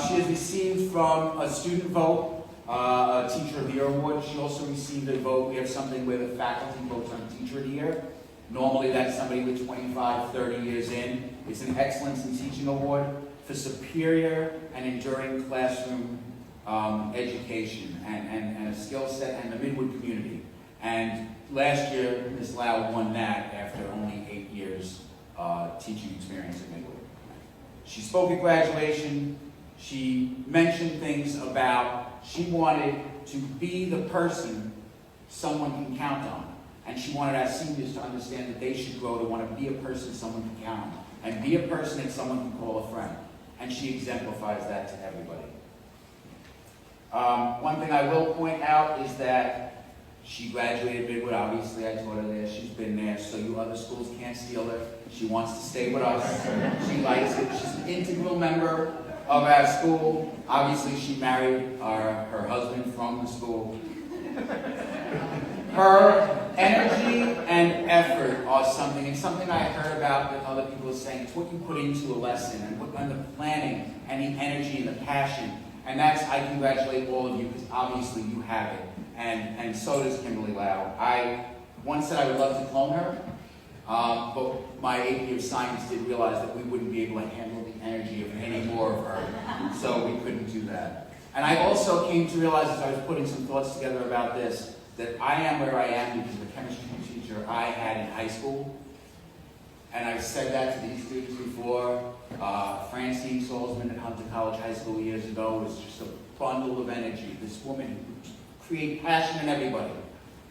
She has received from a student vote, a Teacher of the Year award. She also received a vote. We have something where the faculty votes on Teacher of the Year. Normally that's somebody with 25, 30 years in. It's an Excellence in Teaching Award for superior and enduring classroom education and a skill set and the Midwood community. And last year, Ms. Lau won that after only 8 years teaching experience at Midwood. She spoke at graduation. She mentioned things about she wanted to be the person someone can count on. And she wanted our seniors to understand that they should grow to want to be a person someone can count on. And be a person that someone can call a friend. And she exemplifies that to everybody. One thing I will point out is that she graduated Midwood. Obviously, I taught her there. She's been there, so you other schools can't steal her. She wants to stay with us. She likes it. She's an integral member of our school. Obviously, she married her husband from the school. Her energy and effort are something, and something I heard about that other people are saying, it's what you put into a lesson, and the planning, and the energy, and the passion. And that's, I congratulate all of you, because obviously you have it. And so does Kimberly Lau. I once said I would love to clone her, but my AP of Science did realize that we wouldn't be able to handle the energy of any more of her, so we couldn't do that. And I also came to realize as I was putting some thoughts together about this, that I am where I am because of the chemistry teacher I had in high school. And I've said that to these students before. Francine Salzman at Hunter College High School years ago was just a bundle of energy. This woman who created passion in everybody.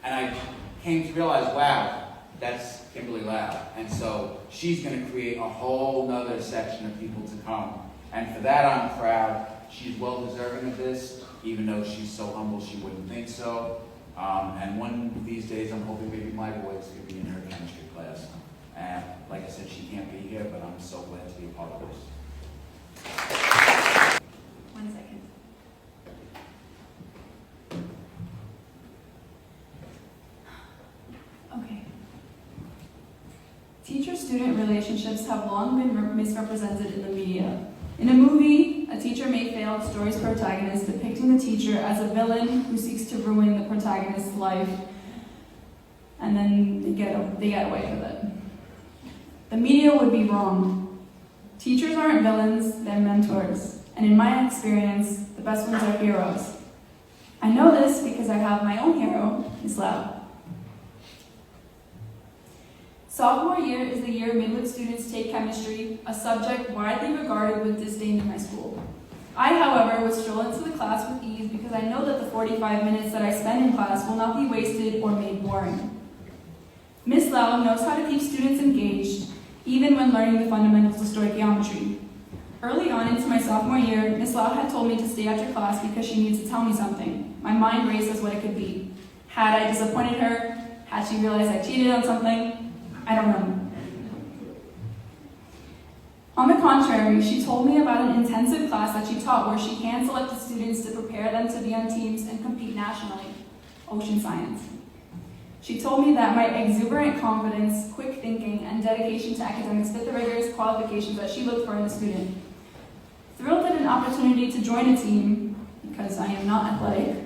And I came to realize, wow, that's Kimberly Lau. And so she's going to create a whole nother section of people to come. And for that I'm proud. She's well deserving of this, even though she's so humble she wouldn't think so. And one of these days I'm hoping maybe my boys could be in her chemistry class. And like I said, she can't be here, but I'm so glad to be a part of this. 1 second. Okay. Teacher-student relationships have long been misrepresented in the media. In a movie, a teacher may fail the story's protagonist, depicting the teacher as a villain who seeks to ruin the protagonist's life, and then they get away with it. The media would be wrong. Teachers aren't villains, they're mentors. And in my experience, the best ones are heroes. I know this because I have my own hero, Ms. Lau. Sophomore year is the year midwood students take chemistry, a subject widely regarded with disdain in my school. I, however, would stroll into the class with ease because I know that the 45 minutes that I spend in class will not be wasted or made boring. Ms. Lau knows how to keep students engaged, even when learning the fundamentals of stoichiometry. Early on into my sophomore year, Ms. Lau had told me to stay after class because she needed to tell me something. My mind raced as what it could be. Had I disappointed her? Had she realized I cheated on something? I don't know. On the contrary, she told me about an intensive class that she taught where she hand-selected students to prepare them to be on teams and compete nationally, ocean science. She told me that my exuberant confidence, quick thinking, and dedication to academics fit the rigorous qualifications that she looked for in a student. Thrilled at an opportunity to join a team, because I am not athletic,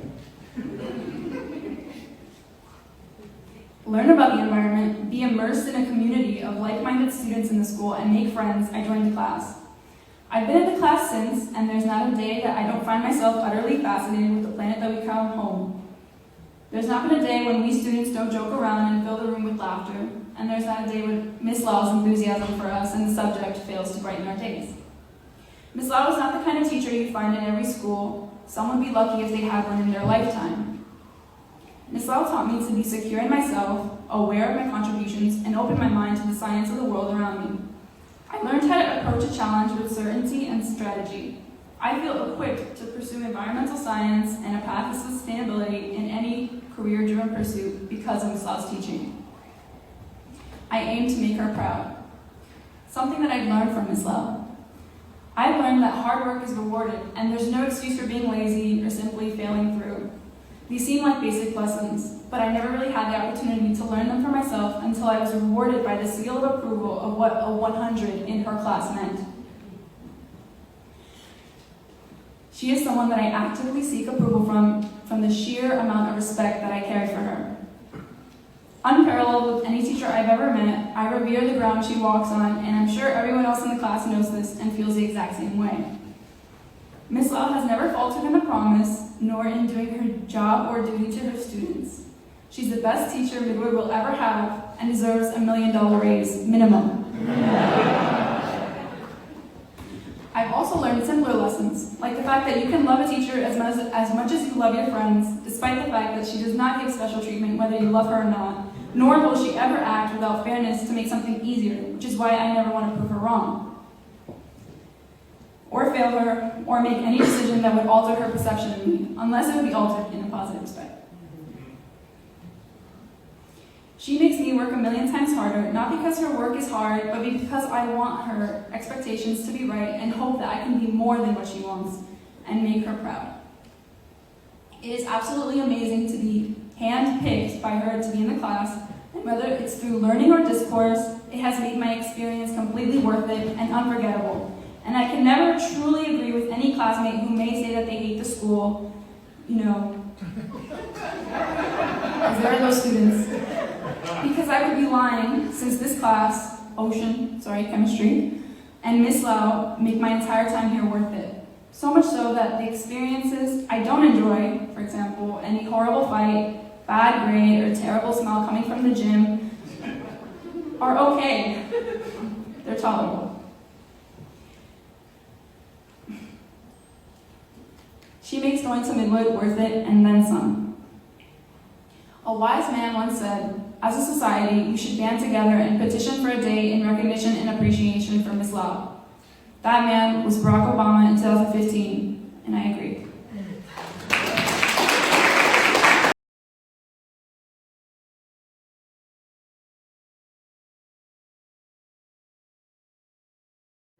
learn about the environment, be immersed in a community of like-minded students in the school, and make friends, I joined the class. I've been in the class since, and there's not a day that I don't find myself utterly fascinated with the planet that we call home. There's not been a day when we students don't joke around and fill the room with laughter, and there's not a day when Ms. Lau's enthusiasm for us and the subject fails to brighten our days. Ms. Lau is not the kind of teacher you find in every school. Some would be lucky if they had one in their lifetime. Ms. Lau taught me to be secure in myself, aware of my contributions, and open my mind to the science of the world around me. I learned how to approach a challenge with certainty and strategy. I feel equipped to pursue environmental science and a path to sustainability in any career-driven pursuit because of Ms. Lau's teaching. I aim to make her proud. Something that I've learned from Ms. Lau. I've learned that hard work is rewarded, and there's no excuse for being lazy or simply failing through. These seem like basic lessons, but I never really had the opportunity to learn them for myself until I was rewarded by the seal of approval of what a 100 in her class meant. She is someone that I actively seek approval from the sheer amount of respect that I carry for her. Unparalleled with any teacher I've ever met, I revere the ground she walks on, and I'm sure everyone else in the class knows this and feels the exact same way. Ms. Lau has never faltered in a promise, nor in doing her job or duty to her students. She's the best teacher Midwood will ever have and deserves $1 million raise, minimum. I've also learned simpler lessons, like the fact that you can love a teacher as much as you love your friends, despite the fact that she does not give special treatment whether you love her or not, nor will she ever act without fairness to make something easier, which is why I never want to prove her wrong, or fail her, or make any decision that would alter her perception of me, unless it would be altered in a positive respect. She makes me work a million times harder, not because her work is hard, but because I want her expectations to be right and hope that I can be more than what she wants and make her proud. It is absolutely amazing to be hand-picked by her to be in the class, and whether it's through learning or discourse, it has made my experience completely worth it and unforgettable. And I can never truly agree with any classmate who may say that they hate the school, as there are those students. Because I would be lying, since this class, chemistry, and Miss Lau make my entire time here worth it. So much so that the experiences I don't enjoy, for example, any horrible fight, bad grade, or terrible smell coming from the gym, are okay. They're tolerable. She makes going to Midwood worth it, and then some. A wise man once said, as a society, we should band together and petition for a day in recognition and appreciation for Miss Lau. That man was Barack Obama in 2015, and I agree.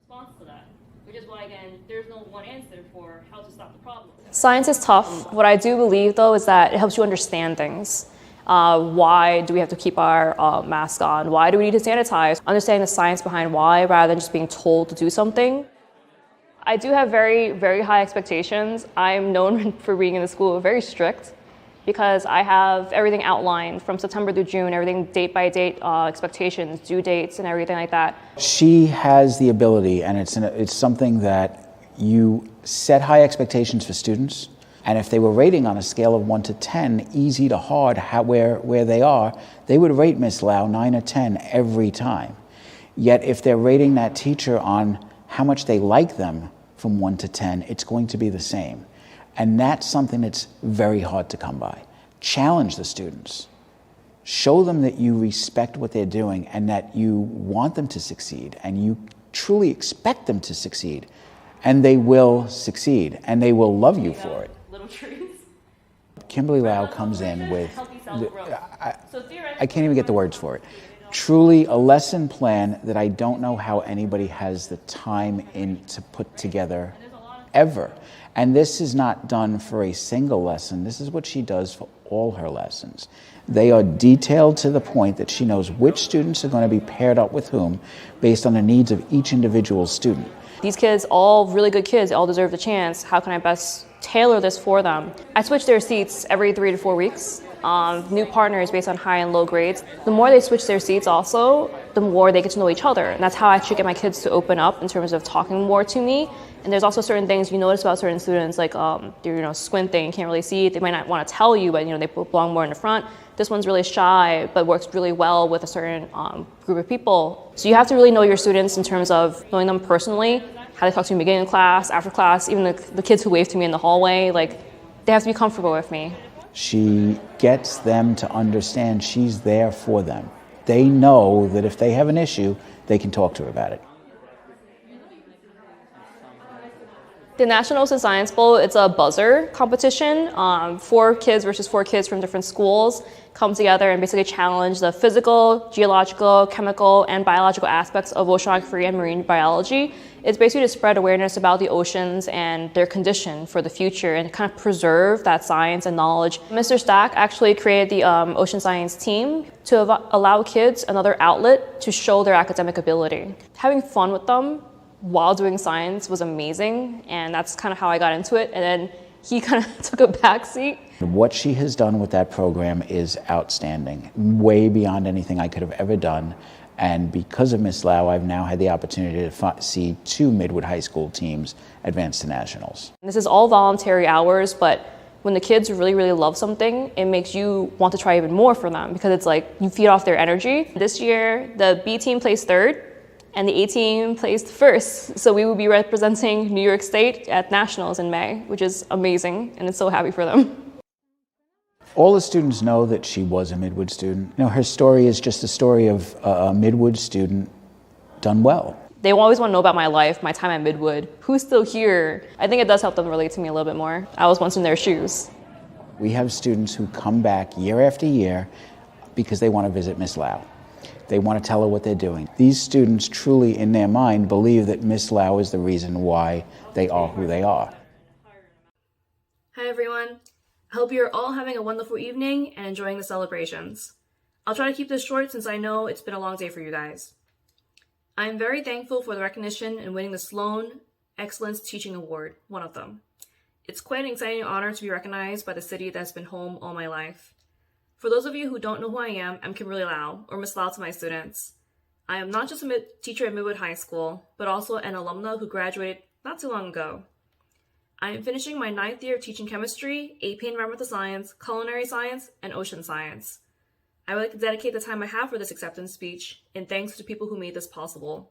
Response to that, which is why, again, there's no one answer for how to stop the problem. Science is tough. What I do believe, though, is that it helps you understand things. Why do we have to keep our mask on? Why do we need to sanitize? Understanding the science behind why, rather than just being told to do something. I do have very, very high expectations. I'm known for being in the school very strict because I have everything outlined from September through June, everything date by date, expectations, due dates, and everything like that. She has the ability, and it's something that you set high expectations for students. And if they were rating on a scale of 1 to 10, easy to hard, where they are, they would rate Miss Lau 9 or 10 every time. Yet if they're rating that teacher on how much they like them from 1 to 10, it's going to be the same. And that's something that's very hard to come by. Challenge the students. Show them that you respect what they're doing and that you want them to succeed and you truly expect them to succeed. And they will succeed and they will love you for it. Kimberly Lau comes in with, I can't even get the words for it, truly a lesson plan that I don't know how anybody has the time in to put together ever. And this is not done for a single lesson. This is what she does for all her lessons. They are detailed to the point that she knows which students are going to be paired up with whom based on the needs of each individual student. These kids, all really good kids, all deserve the chance. How can I best tailor this for them? I switch their seats every 3 to 4 weeks. New partners based on high and low grades. The more they switch their seats also, the more they get to know each other. And that's how I actually get my kids to open up in terms of talking more to me. And there's also certain things you notice about certain students, like they're squinting, can't really see. They might not want to tell you, but they belong more in the front. This one's really shy, but works really well with a certain group of people. So you have to really know your students in terms of knowing them personally, how they talk to me in the beginning of class, after class, even the kids who wave to me in the hallway, they have to be comfortable with me. She gets them to understand she's there for them. They know that if they have an issue, they can talk to her about it. The National Ocean Science Bowl, it's a buzzer competition. 4 kids versus 4 kids from different schools come together and basically challenge the physical, geological, chemical, and biological aspects of oceanography and marine biology. It's basically to spread awareness about the oceans and their condition for the future and kind of preserve that science and knowledge. Mr. Stack actually created the ocean science team to allow kids another outlet to show their academic ability. Having fun with them while doing science was amazing, and that's kind of how I got into it. And then he kind of took a backseat. What she has done with that program is outstanding, way beyond anything I could have ever done. And because of Miss Lau, I've now had the opportunity to see 2 Midwood High School teams advance to nationals. This is all voluntary hours, but when the kids really, really love something, it makes you want to try even more for them because it's like you feed off their energy. This year, the B team placed 3rd. And the A team placed 1st. So we will be representing New York State at nationals in May, which is amazing, and it's so happy for them. All the students know that she was a Midwood student. Her story is just a story of a Midwood student done well. They always want to know about my life, my time at Midwood. Who's still here? I think it does help them relate to me a little bit more. I was once in their shoes. We have students who come back year after year because they want to visit Miss Lau. They want to tell her what they're doing. These students truly, in their mind, believe that Miss Lau is the reason why they are who they are. Hi everyone. I hope you're all having a wonderful evening and enjoying the celebrations. I'll try to keep this short since I know it's been a long day for you guys. I am very thankful for the recognition in winning the Sloan Excellence Teaching Award, one of them. It's quite an exciting honor to be recognized by the city that's been home all my life. For those of you who don't know who I am, I'm Kimberly Lau, or Miss Lau to my students. I am not just a teacher at Midwood High School, but also an alumna who graduated not too long ago. I am finishing my 9th year of teaching chemistry, AP Environmental Science, Culinary Science, and Ocean Science. I would like to dedicate the time I have for this acceptance speech in thanks to the people who made this possible.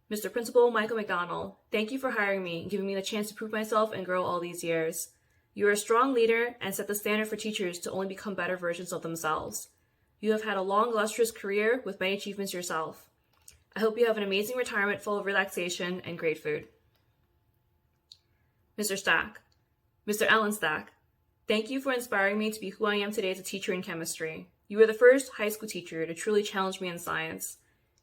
Mr. Principal Michael McDonald, thank you for hiring me and giving me the chance to prove myself and grow all these years. You are a strong leader and set the standard for teachers to only become better versions of themselves. You have had a long, illustrious career with many achievements yourself. I hope you have an amazing retirement full of relaxation and great food. Mr. Stack, Mr. Allen Stack, thank you for inspiring me to be who I am today as a teacher in chemistry. You were the first high school teacher to truly challenge me in science.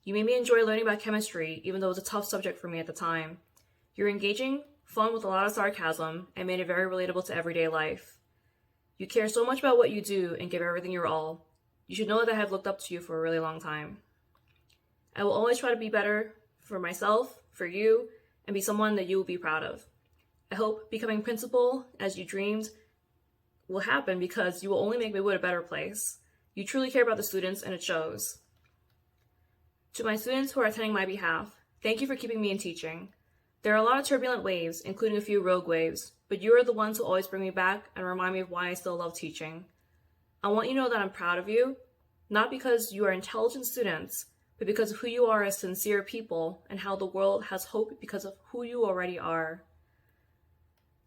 You made me enjoy learning about chemistry, even though it was a tough subject for me at the time. You're engaging, fun with a lot of sarcasm, and made it very relatable to everyday life. You care so much about what you do and give everything your all. You should know that I have looked up to you for a really long time. I will always try to be better for myself, for you, and be someone that you will be proud of. I hope becoming principal, as you dreamed, will happen because you will only make Midwood a better place. You truly care about the students, and it shows. To my students who are attending my behalf, thank you for keeping me in teaching. There are a lot of turbulent waves, including a few rogue waves, but you are the ones who always bring me back and remind me of why I still love teaching. I want you to know that I'm proud of you, not because you are intelligent students, but because of who you are as sincere people and how the world has hope because of who you already are.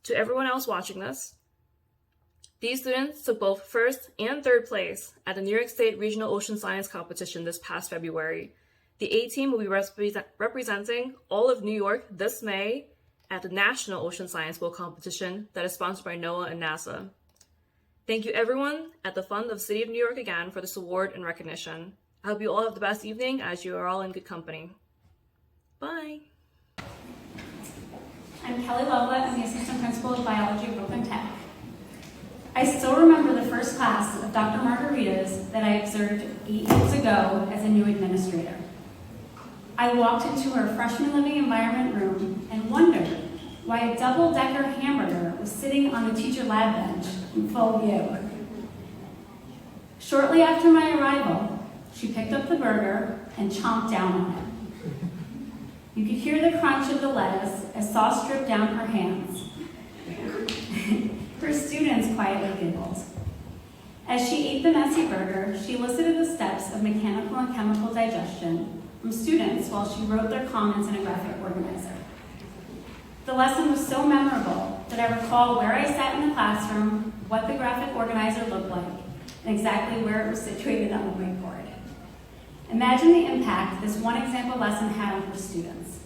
To everyone else watching this, these students took both first and third place at the New York State Regional Ocean Science Competition this past February. The A team will be representing all of New York this May at the National Ocean Science Bowl competition that is sponsored by NOAA and NASA. Thank you everyone at the Fund of the City of New York again for this award and recognition. I hope you all have the best evening as you are all in good company. Bye. I'm Kelly Lovett. I'm the Assistant Principal of Biology at Brooklyn Tech. I still remember the first class of Dr. Margarita's that I observed 8 years ago as a new administrator. I walked into her freshman living environment room and wondered why a double-decker hamburger was sitting on the teacher lab bench in full view. Shortly after my arrival, she picked up the burger and chomped down on it. You could hear the crunch of the lettuce as sauce dripped down her hands. Her students quietly giggled. As she ate the messy burger, she elicited the steps of mechanical and chemical digestion from students while she wrote their comments in a graphic organizer. The lesson was so memorable that I recall where I sat in the classroom, what the graphic organizer looked like, and exactly where it was situated on the whiteboard. Imagine the impact this one example lesson had on her students.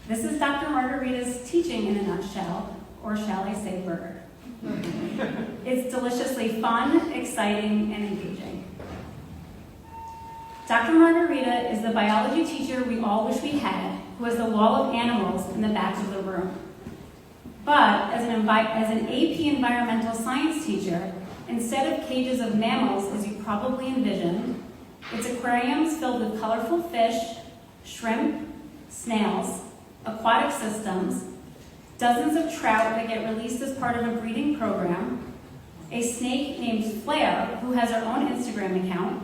This is Dr. Margarita's teaching in a nutshell, or shall I say burger. It's deliciously fun, exciting, and engaging. Dr. Margarita is the biology teacher we all wish we had, who has the wall of animals in the back of the room. But as an AP environmental science teacher, instead of cages of mammals as you probably envisioned, it's aquariums filled with colorful fish, shrimp, snails, aquatic systems, dozens of trout that get released as part of a breeding program, a snake named Flair, who has her own Instagram account,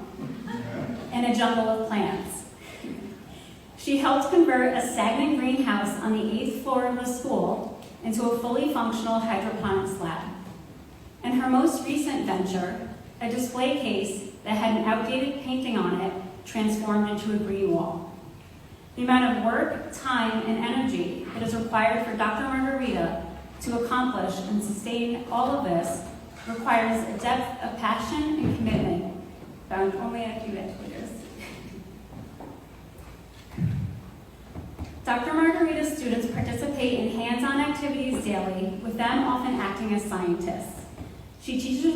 and a jungle of plants. She helped convert a stagnant greenhouse on the 8th floor of the school into a fully functional hydroponics lab. And her most recent venture, a display case that had an outdated painting on it, transformed into a green wall. The amount of work, time, and energy that is required for Dr. Margarita to accomplish and sustain all of this requires a depth of passion and commitment found only at a few educators. Dr. Margarita's students participate in hands-on activities daily, with them often acting as scientists. She teaches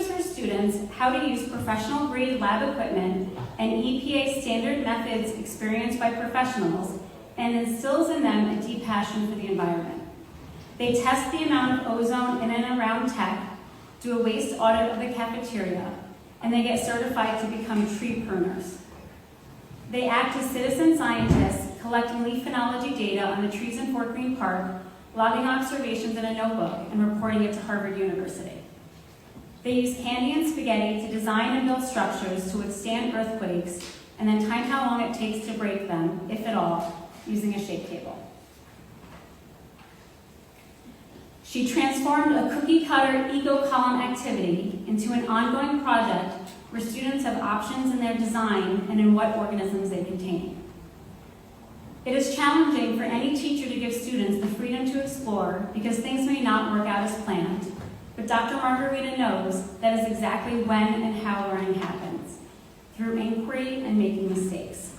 her students students how to use professional grade lab equipment and EPA standard methods experienced by professionals and instills in them a deep passion for the environment. They test the amount of ozone in and around tech, do a waste audit of the cafeteria, and they get certified to become tree pruners. They act as citizen scientists, collecting leaf phenology data on the trees in Fort Greene Park, logging observations in a notebook, and reporting it to Harvard University. They use candy and spaghetti to design and build structures to withstand earthquakes, and then time how long it takes to break them, if at all, using a shake table. She transformed a cookie-cutter eco-column activity into an ongoing project where students have options in their design and in what organisms they contain. It is challenging for any teacher to give students the freedom to explore because things may not work out as planned, but Dr. Margarita knows that is exactly when and how learning happens, through inquiry and making mistakes.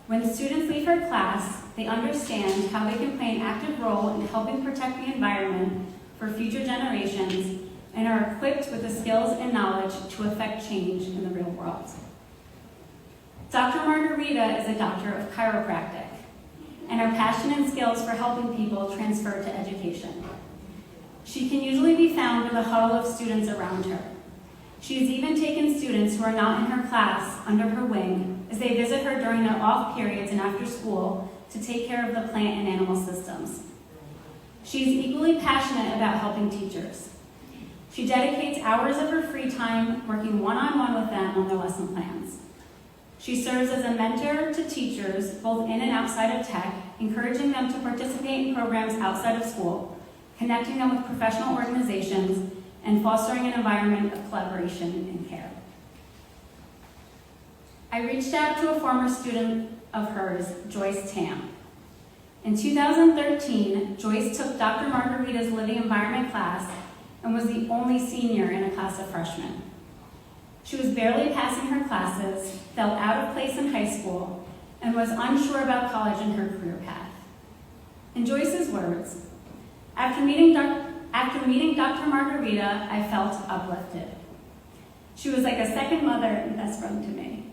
When students leave her class, they understand how they can play an active role in helping protect the environment for future generations and are equipped with the skills and knowledge to affect change in the real world. Dr. Margarita is a doctor of chiropractic, and her passion and skills for helping people transfer to education. She can usually be found with a huddle of students around her. She has even taken students who are not in her class under her wing as they visit her during their off periods and after school to take care of the plant and animal systems. She is equally passionate about helping teachers. She dedicates hours of her free time working one-on-one with them on their lesson plans. She serves as a mentor to teachers both in and outside of tech, encouraging them to participate in programs outside of school, connecting them with professional organizations, and fostering an environment of collaboration and care. I reached out to a former student of hers, Joyce Tam. In 2013, Joyce took Dr. Margarita's Living Environment class and was the only senior in a class of freshmen. She was barely passing her classes, felt out of place in high school, and was unsure about college and her career path. In Joyce's words, after meeting Dr. Margarita, I felt uplifted. She was like a second mother and best friend to me.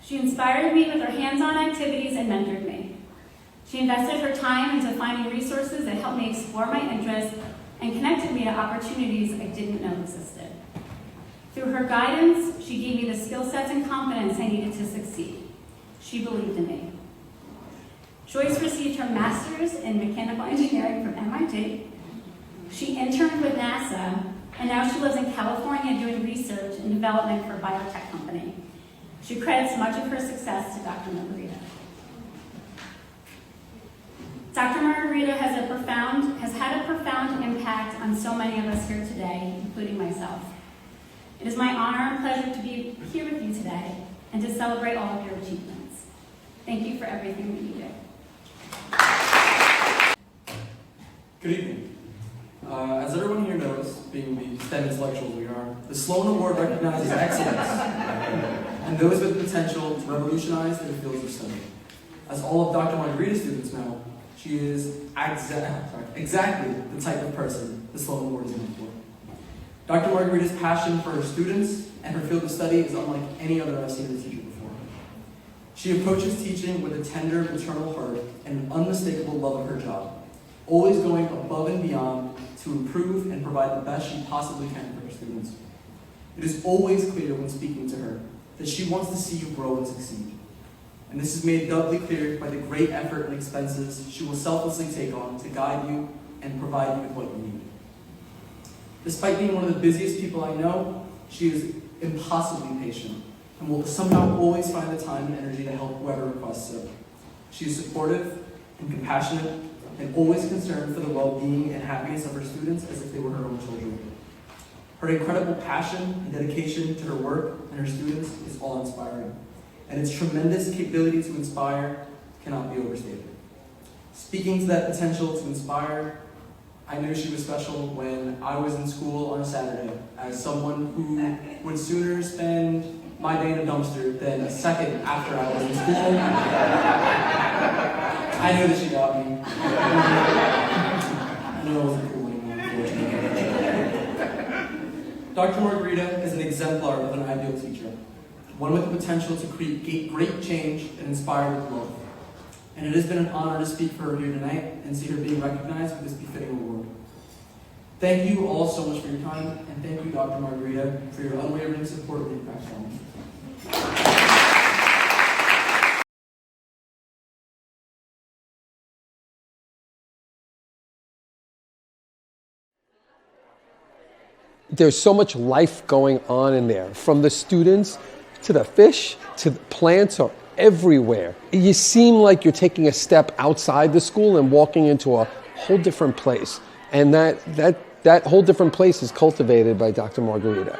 She inspired me with her hands-on activities and mentored me. She invested her time into finding resources that helped me explore my interests and connected me to opportunities I didn't know existed. Through her guidance, she gave me the skill sets and confidence I needed to succeed. She believed in me. Joyce received her master's in mechanical engineering from MIT. She interned with NASA, and now she lives in California doing research and development for a biotech company. She credits much of her success to Dr. Margarita. Dr. Margarita has had a profound impact on so many of us here today, including myself. It is my honor and pleasure to be here with you today and to celebrate all of your achievements. Thank you for everything that you do. Good evening. As everyone here knows, being the STEM intellectuals we are, the Sloan Award recognizes excellence and those with potential to revolutionize their fields of study. As all of Dr. Margarita's students know, she is exactly the type of person the Sloan Award is meant for. Dr. Margarita's passion for her students and her field of study is unlike any other I've seen as a teacher before. She approaches teaching with a tender maternal heart and an unmistakable love of her job, always going above and beyond to improve and provide the best she possibly can for her students. It is always clear when speaking to her that she wants to see you grow and succeed. And this is made doubly clear by the great effort and expenses she will selflessly take on to guide you and provide you with what you need. Despite being one of the busiest people I know, she is impossibly patient and will somehow always find the time and energy to help whoever requests it. She is supportive and compassionate and always concerned for the well-being and happiness of her students as if they were her own children. Her incredible passion and dedication to her work and her students is awe-inspiring, and its tremendous ability to inspire cannot be overstated. Speaking to that potential to inspire, I knew she was special when I was in school on a Saturday, as someone who would sooner spend my day in a dumpster than a second after I was in school. I knew that she got me. I knew I wasn't cool anymore, unfortunately. Dr. Margarita is an exemplar of an ideal teacher, one with the potential to create great change and inspire with growth. And it has been an honor to speak for her here tonight and see her being recognized with this befitting award. Thank you all so much for your time, and thank you, Dr. Margarita, for your unwavering support of the Impact Challenge. There's so much life going on in there, from the students to the fish to the plants are everywhere. You seem like you're taking a step outside the school and walking into a whole different place. And that whole different place is cultivated by Dr. Margarita.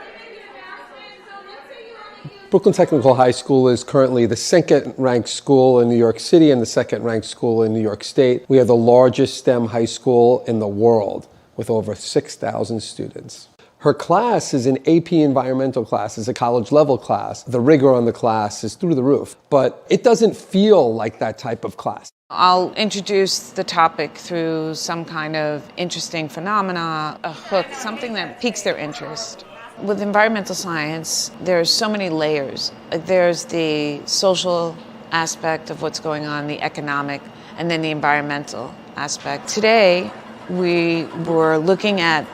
Brooklyn Technical High School is currently the second-ranked school in New York City and the second-ranked school in New York State. We are the largest STEM high school in the world with over 6,000 students. Her class is an AP environmental class. It's a college-level class. The rigor on the class is through the roof, but it doesn't feel like that type of class. I'll introduce the topic through some kind of interesting phenomena, a hook, something that piques their interest. With environmental science, there's so many layers. There's the social aspect of what's going on, the economic, and then the environmental aspect. Today, we were looking at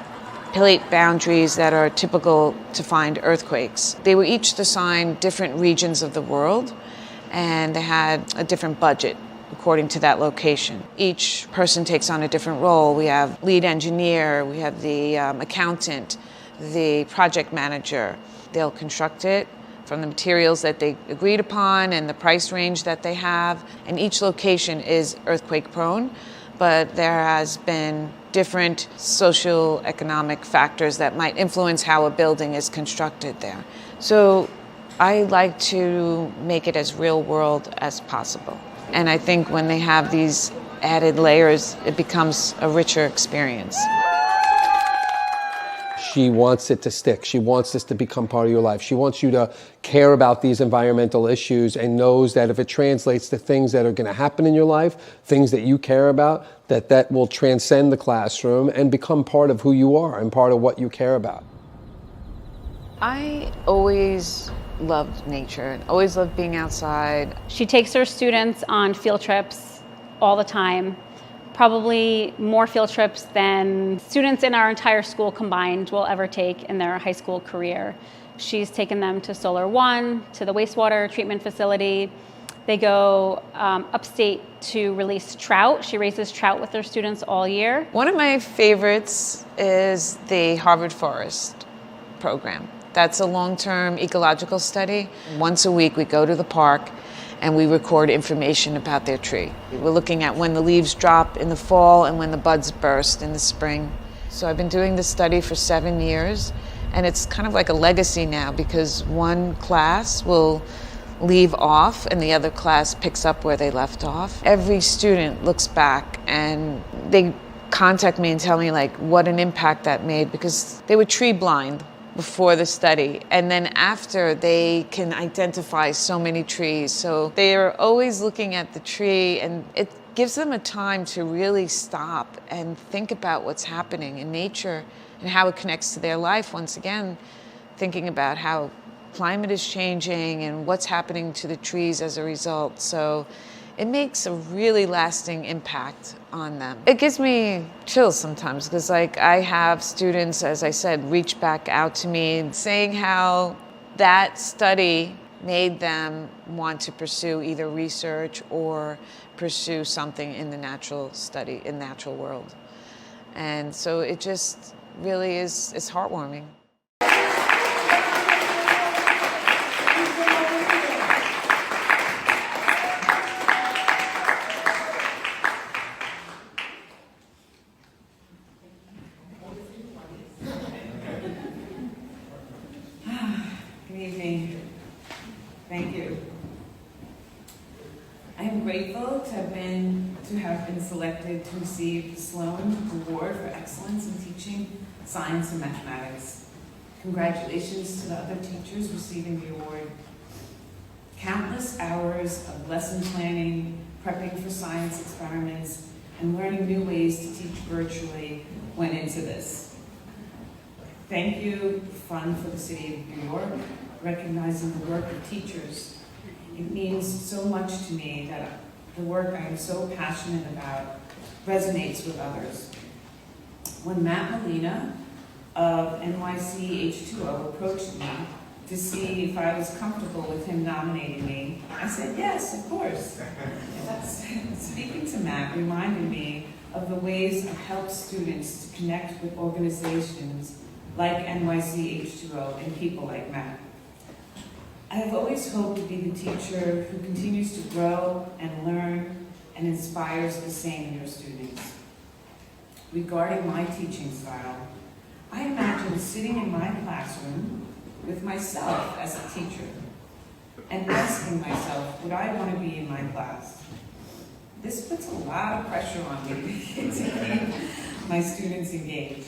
plate boundaries that are typical to find earthquakes. They were each assigned different regions of the world, and they had a different budget according to that location. Each person takes on a different role. We have lead engineer, we have the accountant, the project manager. They'll construct it from the materials that they agreed upon and the price range that they have. And each location is earthquake prone, but there has been different socio-economic factors that might influence how a building is constructed there. So I like to make it as real world as possible. And I think when they have these added layers, it becomes a richer experience. She wants it to stick. She wants this to become part of your life. She wants you to care about these environmental issues and knows that if it translates to things that are going to happen in your life, things that you care about, that will transcend the classroom and become part of who you are and part of what you care about. I always loved nature and always loved being outside. She takes her students on field trips all the time. Probably more field trips than students in our entire school combined will ever take in their high school career. She's taken them to Solar One, to the wastewater treatment facility. They go upstate to release trout. She raises trout with her students all year. One of my favorites is the Harvard Forest program. That's a long-term ecological study. Once a week we go to the park and we record information about their tree. We're looking at when the leaves drop in the fall and when the buds burst in the spring. So I've been doing this study for 7 years, and it's kind of like a legacy now because one class will leave off and the other class picks up where they left off. Every student looks back and they contact me and tell me like what an impact that made because they were tree blind before the study, and then after they can identify so many trees. So they are always looking at the tree, and it gives them a time to really stop and think about what's happening in nature and how it connects to their life. Once again, thinking about how climate is changing and what's happening to the trees as a result. So it makes a really lasting impact on them. It gives me chills sometimes because like I have students, as I said, reach back out to me saying how that study made them want to pursue either research or pursue something in the natural study, in natural world. And so it just really is heartwarming. Thank you. I am grateful to have been selected to receive the Sloan Award for Excellence in Teaching Science and Mathematics. Congratulations to the other teachers receiving the award. Countless hours of lesson planning, prepping for science experiments, and learning new ways to teach virtually went into this. Thank you, Fund for the City of New York, recognizing the work of teachers. It means so much to me that the work I am so passionate about resonates with others. When Matt Molina of NYC H2O approached me to see if I was comfortable with him nominating me, I said, yes, of course. Speaking to Matt reminded me of the ways I've helped students to connect with organizations like NYC H2O and people like Matt. I have always hoped to be the teacher who continues to grow and learn and inspires the same in your students. Regarding my teaching style, I imagine sitting in my classroom with myself as a teacher and asking myself, would I want to be in my class? This puts a lot of pressure on me to keep my students engaged.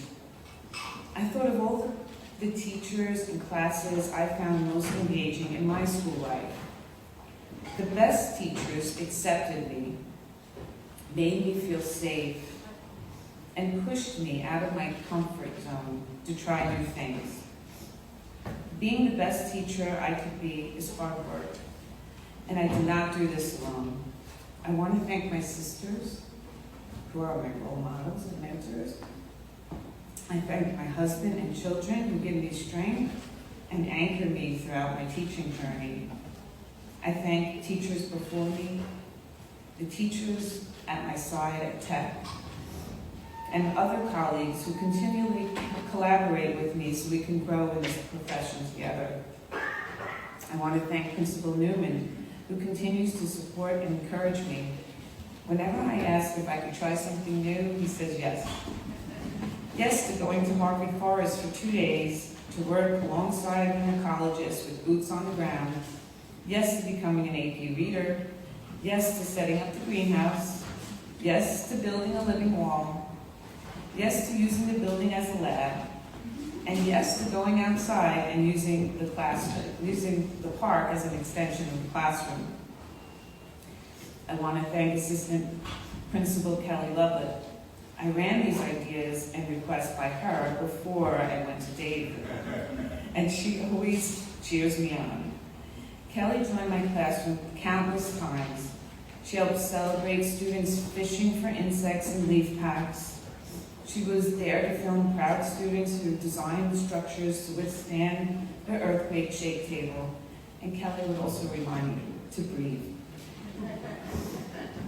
I thought of all the teachers and classes I found most engaging in my school life. The best teachers accepted me, made me feel safe, and pushed me out of my comfort zone to try new things. Being the best teacher I could be is hard work, and I do not do this alone. I want to thank my sisters, who are my role models and mentors. I thank my husband and children who give me strength and anchor me throughout my teaching journey. I thank teachers before me, the teachers at my side at Tech, and other colleagues who continually collaborate with me so we can grow in this profession together. I want to thank Principal Newman, who continues to support and encourage me. Whenever I ask if I could try something new, he says yes. Yes to going to Harvard Forest for 2 days to work alongside an ecologist with boots on the ground. Yes to becoming an AP reader. Yes to setting up the greenhouse. Yes to building a living wall. Yes to using the building as a lab. And yes to going outside and using the park as an extension of the classroom. I want to thank Assistant Principal Kelly Lovett. I ran these ideas and requests by her before I went to Dave, and she always cheers me on. Kelly joined my classroom countless times. She helped celebrate students fishing for insects in leaf packs. She was there to film proud students who designed the structures to withstand the earthquake shake table, and Kelly would also remind me to breathe.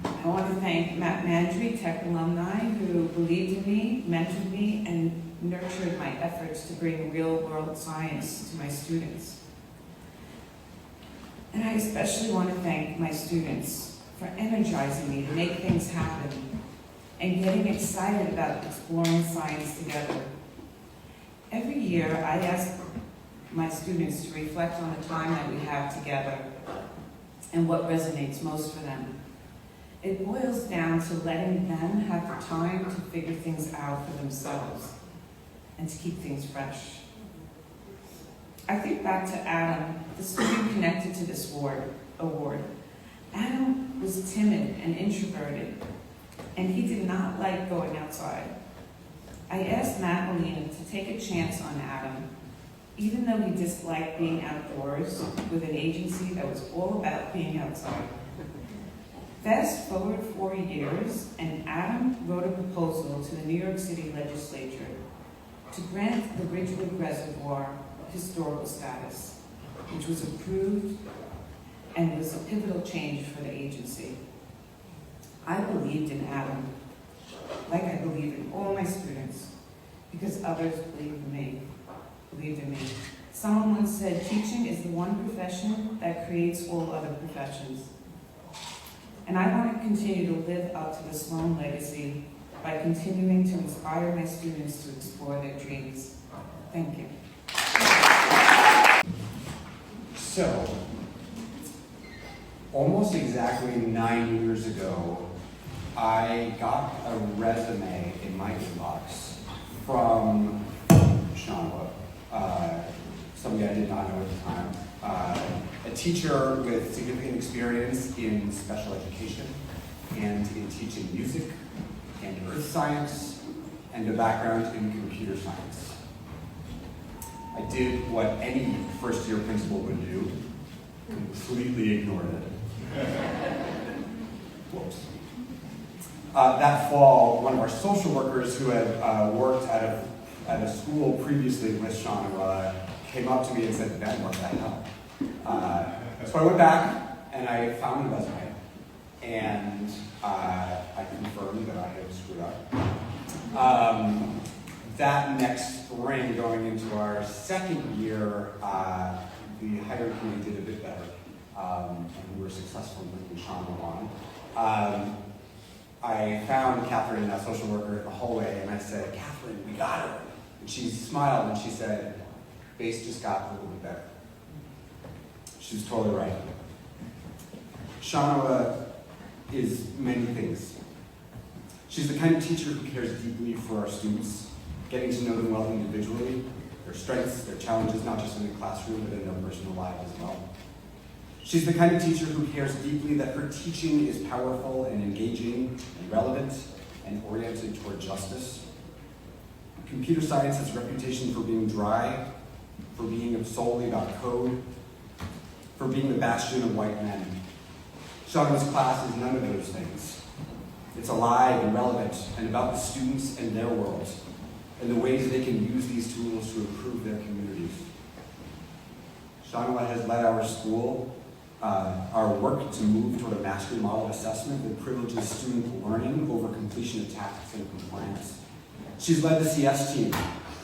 I want to thank Matt Mandry, Tech alumni, who believed in me, mentored me, and nurtured my efforts to bring real-world science to my students. And I especially want to thank my students for energizing me to make things happen and getting excited about exploring science together. Every year, I ask my students to reflect on the time that we have together and what resonates most for them. It boils down to letting them have the time to figure things out for themselves and to keep things fresh. I think back to Adam, the student connected to this award. Adam was timid and introverted, and he did not like going outside. I asked Matt Molina to take a chance on Adam, even though he disliked being outdoors with an agency that was all about being outside. Fast forward 4 years, and Adam wrote a proposal to the New York City legislature to grant the Ridgewood Reservoir historical status, which was approved and was a pivotal change for the agency. I believed in Adam, like I believe in all my students, because others believed in me. Someone once said, teaching is the one profession that creates all other professions. And I want to continue to live up to the Sloan legacy by continuing to inspire my students to explore their dreams. Thank you. So, almost exactly 9 years ago, I got a resume in my inbox from Shonwa, somebody I did not know at the time, a teacher with significant experience in special education and in teaching music and earth science and a background in computer science. I did what any first-year principal would do, completely ignored it. Whoops. That fall, one of our social workers who had worked at a school previously with Shauna came up to me and said, "Ben, what the hell?" So I went back and I found the resume, and I confirmed that I had screwed up. That next spring, going into our second year, the hiring committee did a bit better, and we were successful in bringing Shauna on. I found Catherine, a social worker, in the hallway, and I said, "Catherine, we got her." And she smiled and she said, "Base just got a little bit better." She was totally right. Shauna is many things. She's the kind of teacher who cares deeply for our students, getting to know them well individually, their strengths, their challenges, not just in the classroom, but in their personal lives as well. She's the kind of teacher who cares deeply that her teaching is powerful and engaging and relevant and oriented toward justice. Computer science has a reputation for being dry, for being solely about code, for being the bastion of white men. Shauna's class is none of those things. It's alive and relevant and about the students and their worlds and the ways they can use these tools to improve their communities. Shauna has led our school, our work to move toward a mastery model assessment that privileges student learning over completion of tasks and compliance. She's led the CS team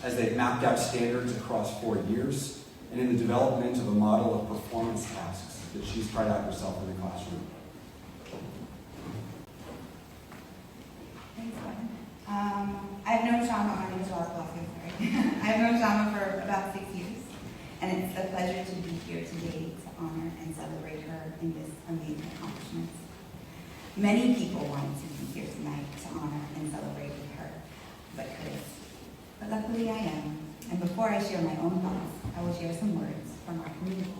as they've mapped out standards across 4 years and in the development of a model of performance tasks that she's tried out herself in the classroom. Thanks, Glenn. I've known Shauna, my name is Laura Bluffing, sorry. I've known Shauna for about 6 years, and it's a pleasure to be here today to honor and celebrate her in this amazing accomplishment. Many people wanted to be here tonight to honor and celebrate with her, but luckily I am. And before I share my own thoughts, I will share some words from our community.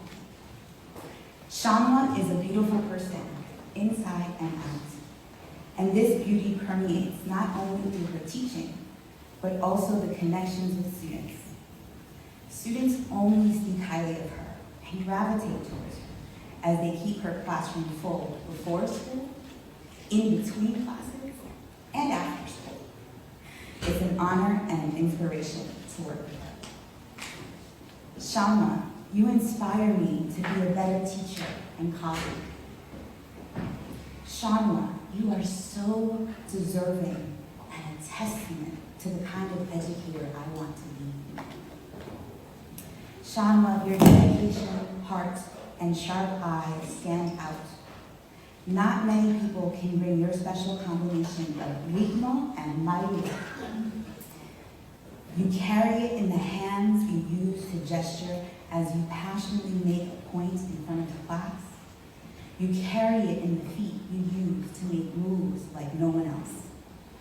Shauna is a beautiful person, inside and out. And this beauty permeates not only through her teaching, but also the connections with students. Students only speak highly of her and gravitate towards her as they keep her classroom full before school, in between classes, and after school. It's an honor and an inspiration to work with her. Shauna, you inspire me to be a better teacher and colleague. Shauna, you are so deserving and a testament to the kind of educator I want to be. Shauna, your dedication, heart, and sharp eyes stand out. Not many people can bring your special combination of ritmo and maria. You carry it in the hands you use to gesture as you passionately make a point in front of the class. You carry it in the feet you use to make moves like no one else.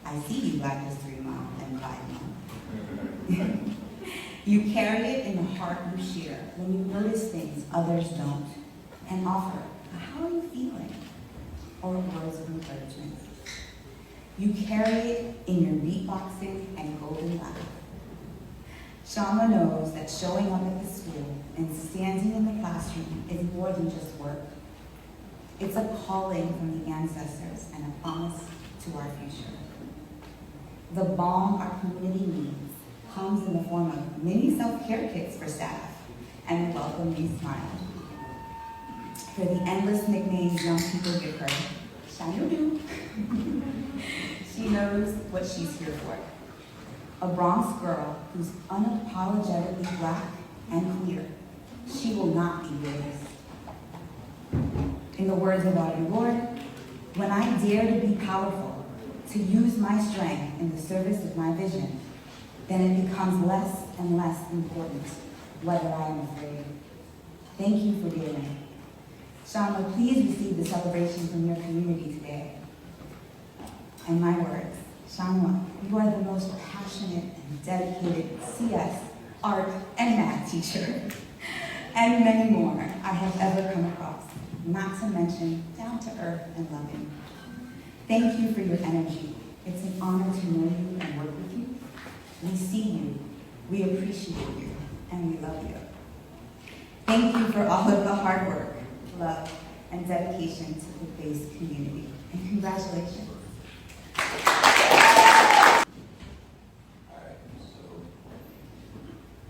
I see you, Black History Month and Pride Month. You carry it in the heart you share when you notice things others don't and offer a "how are you feeling?" or words of encouragement. You carry it in your beatboxing and golden laugh. Shauna knows that showing up at the school and standing in the classroom is more than just work. It's a calling from the ancestors and a promise to our future. The balm our community needs comes in the form of many self-care kits for staff and a welcoming smile. For the endless nicknames young people give her, Shanu-doo. She knows what she's here for. A Bronx girl who's unapologetically Black and queer. She will not be erased. In the words of Audre Lorde, when I dare to be powerful, to use my strength in the service of my vision, then it becomes less and less important whether I am afraid. Thank you for daring. Shauna, please receive the celebration from your community today. And my words, Shauna, you are the most passionate and dedicated CS, art, and math teacher, and many more I have ever come across, not to mention down to earth and loving. Thank you for your energy. It's an honor to know you and work with you. We see you, we appreciate you, and we love you. Thank you for all of the hard work, love, and dedication to the BASE community, and congratulations.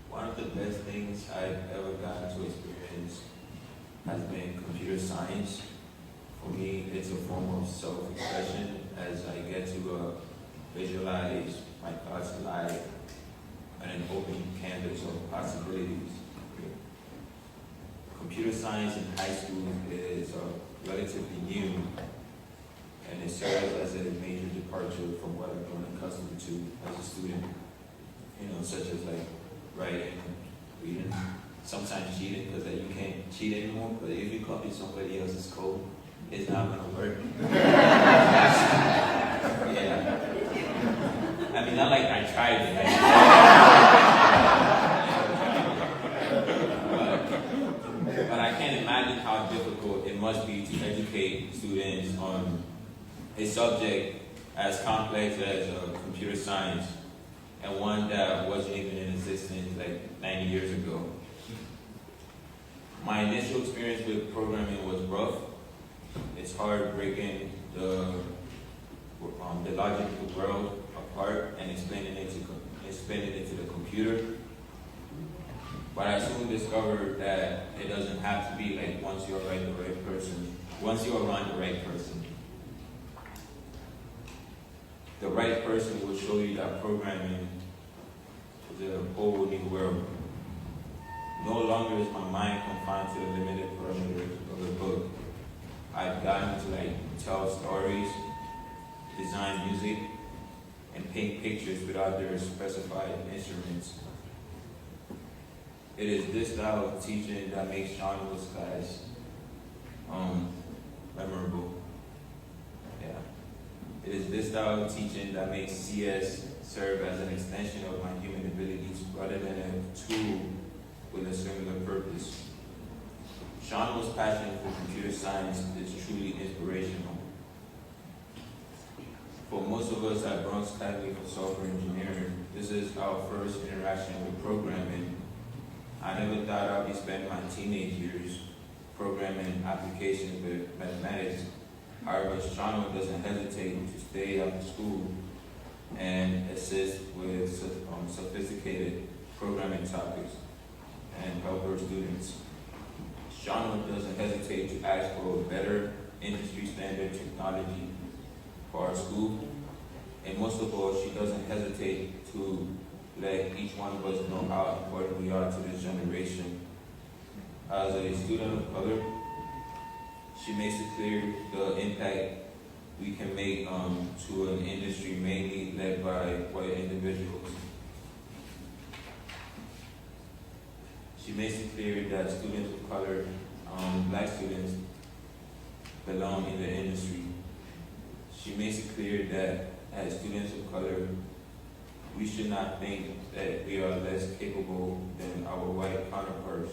One of the best things I've ever gotten to experience has been computer science. For me, it's a form of self-expression as I get to visualize my thoughts live on an open canvas of possibilities. Computer science in high school is relatively new, and it serves as a major departure from what I've grown accustomed to as a student. You know, such as like writing, reading, sometimes cheating, because you can't cheat anymore, but if you copy somebody else's code, it's not going to work. Yeah. I mean, not like I tried it. But I can't imagine how difficult it must be to educate students on a subject as complex as computer science, and one that wasn't even in existence like 90 years ago. My initial experience with programming was rough. It's hard breaking the logic of the world apart and explaining it to the computer. But I soon discovered that it doesn't have to be like once you're around the right person. The right person will show you that programming is a whole new world. No longer is my mind confined to the limited parameters of the book. I've gotten to tell stories, design music, and paint pictures without their specified instruments. It is this style of teaching that makes Sean's class memorable. Yeah. It is this style of teaching that makes CS serve as an extension of my human abilities rather than a tool with a similar purpose. Sean's passion for computer science is truly inspirational. For most of us at Bronx Academy for Software Engineering, this is our first interaction with programming. I never thought I'd be spending my teenage years programming applications with mathematics. However, Sean doesn't hesitate to stay after school and assist with sophisticated programming topics and help her students. Sean doesn't hesitate to ask for better industry standard technology for our school. And most of all, she doesn't hesitate to let each one of us know how important we are to this generation. As a student of color, she makes it clear the impact we can make to an industry mainly led by white individuals. She makes it clear that students of color, black students, belong in the industry. She makes it clear that as students of color, we should not think that we are less capable than our white counterparts.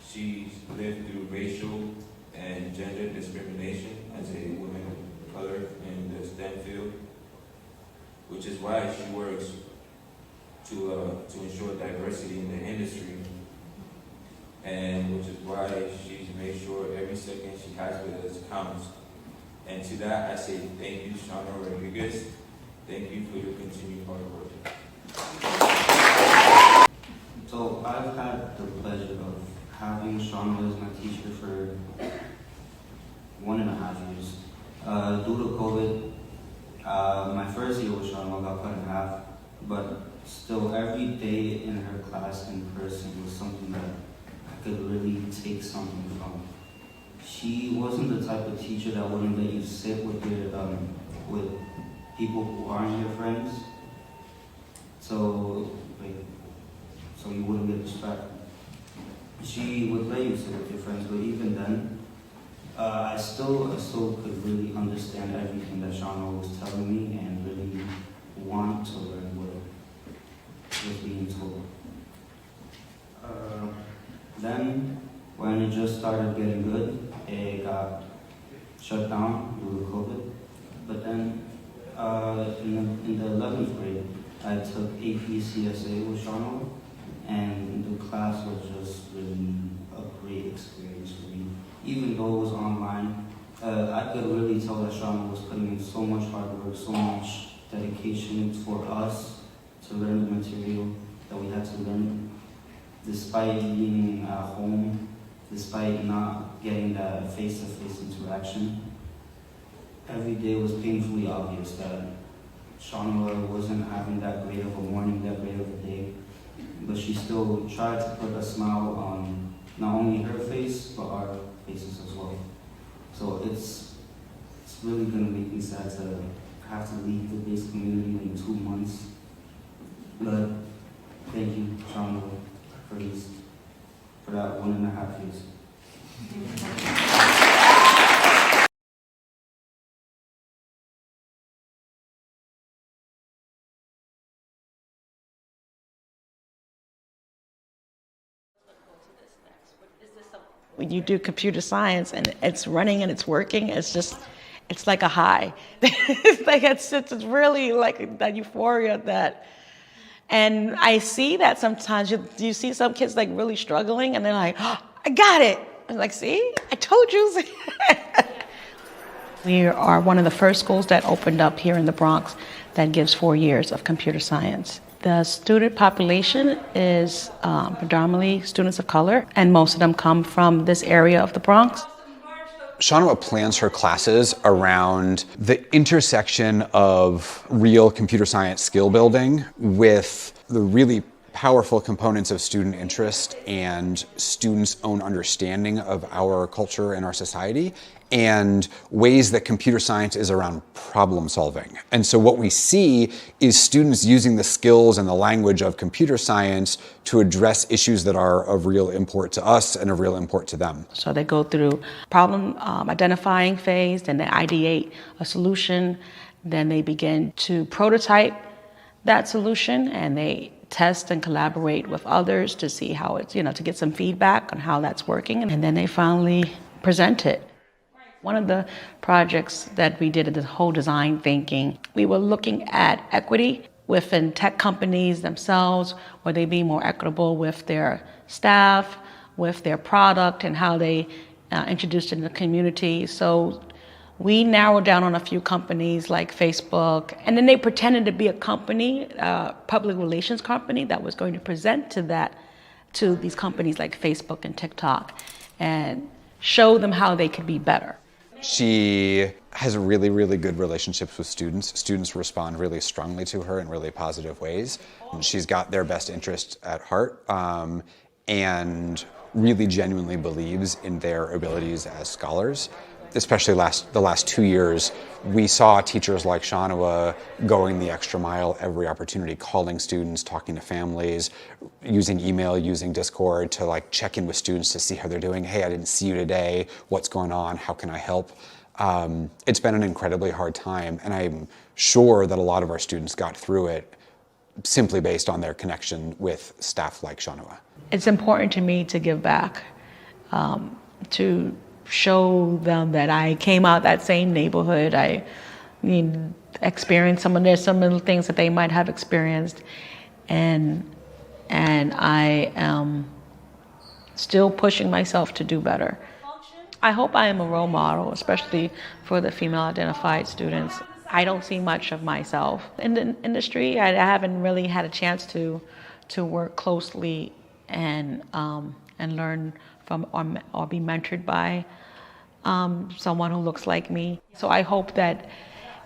She's lived through racial and gender discrimination as a woman of color in the STEM field, which is why she works to ensure diversity in the industry, and which is why she's made sure every second she has with us counts. And to that, I say thank you, Shauna Rodriguez. Thank you for your continued hard work. So I've had the pleasure of having Shauna as my teacher for 1.5 years. Due to COVID, my first year with Shauna got cut in half, but still every day in her class in person was something that I could really take something from. She wasn't the type of teacher that wouldn't let you sit with your with people who aren't your friends, so you wouldn't get distracted. She would let you sit with your friends, but even then, I still could really understand everything that Shauna was telling me and really want to learn what was being told. Then, when it just started getting good, it got shut down due to COVID. But then, in the 11th grade, I took AP CSA with Shauna, and the class was just really a great experience for me. Even though it was online, I could really tell that Shauna was putting in so much hard work, so much dedication for us to learn the material that we had to learn, despite being at home, despite not getting that face-to-face interaction. Every day was painfully obvious that Shauna wasn't having that great of a morning, that great of a day, but she still tried to put a smile on not only her face, but our faces as well. So it's really gonna make me sad to have to leave the base community in 2 months. But thank you, Shauna, for that 1.5 years. When you do computer science and it's running and it's working, it's like a high. it's really like that euphoria that, and I see that sometimes you see some kids like really struggling and they're like, oh, I got it. I'm like, see, I told you. We are one of the first schools that opened up here in the Bronx that gives 4 years of computer science. The student population is predominantly students of color, and most of them come from this area of the Bronx. Shauna plans her classes around the intersection of real computer science skill building with the really powerful components of student interest and students' own understanding of our culture and our society, and ways that computer science is around problem solving. And so what we see is students using the skills and the language of computer science to address issues that are of real import to us and of real import to them. So they go through problem identifying phase, then they ideate a solution, then they begin to prototype that solution, and they test and collaborate with others to see how it's, to get some feedback on how that's working, and then they finally present it. One of the projects that we did, the whole design thinking, we were looking at equity within tech companies themselves, where they be more equitable with their staff, with their product, and how they introduced it in the community. So we narrowed down on a few companies like Facebook, and then they pretended to be a company, a public relations company that was going to present to these companies like Facebook and TikTok and show them how they could be better. She has really, really good relationships with students. Students respond really strongly to her in really positive ways. She's got their best interest at heart and really genuinely believes in their abilities as scholars. Especially the last 2 years, we saw teachers like Shauna going the extra mile every opportunity, calling students, talking to families, using email, using Discord to check in with students to see how they're doing. Hey, I didn't see you today. What's going on? How can I help? It's been an incredibly hard time, and I'm sure that a lot of our students got through it simply based on their connection with staff like Shauna. It's important to me to give back, to show them that I came out that same neighborhood. I experienced some of the things that they might have experienced, and I am still pushing myself to do better. I hope I am a role model, especially for the female identified students. I don't see much of myself in the industry. I haven't really had a chance to work closely and learn from or be mentored by someone who looks like me. So I hope that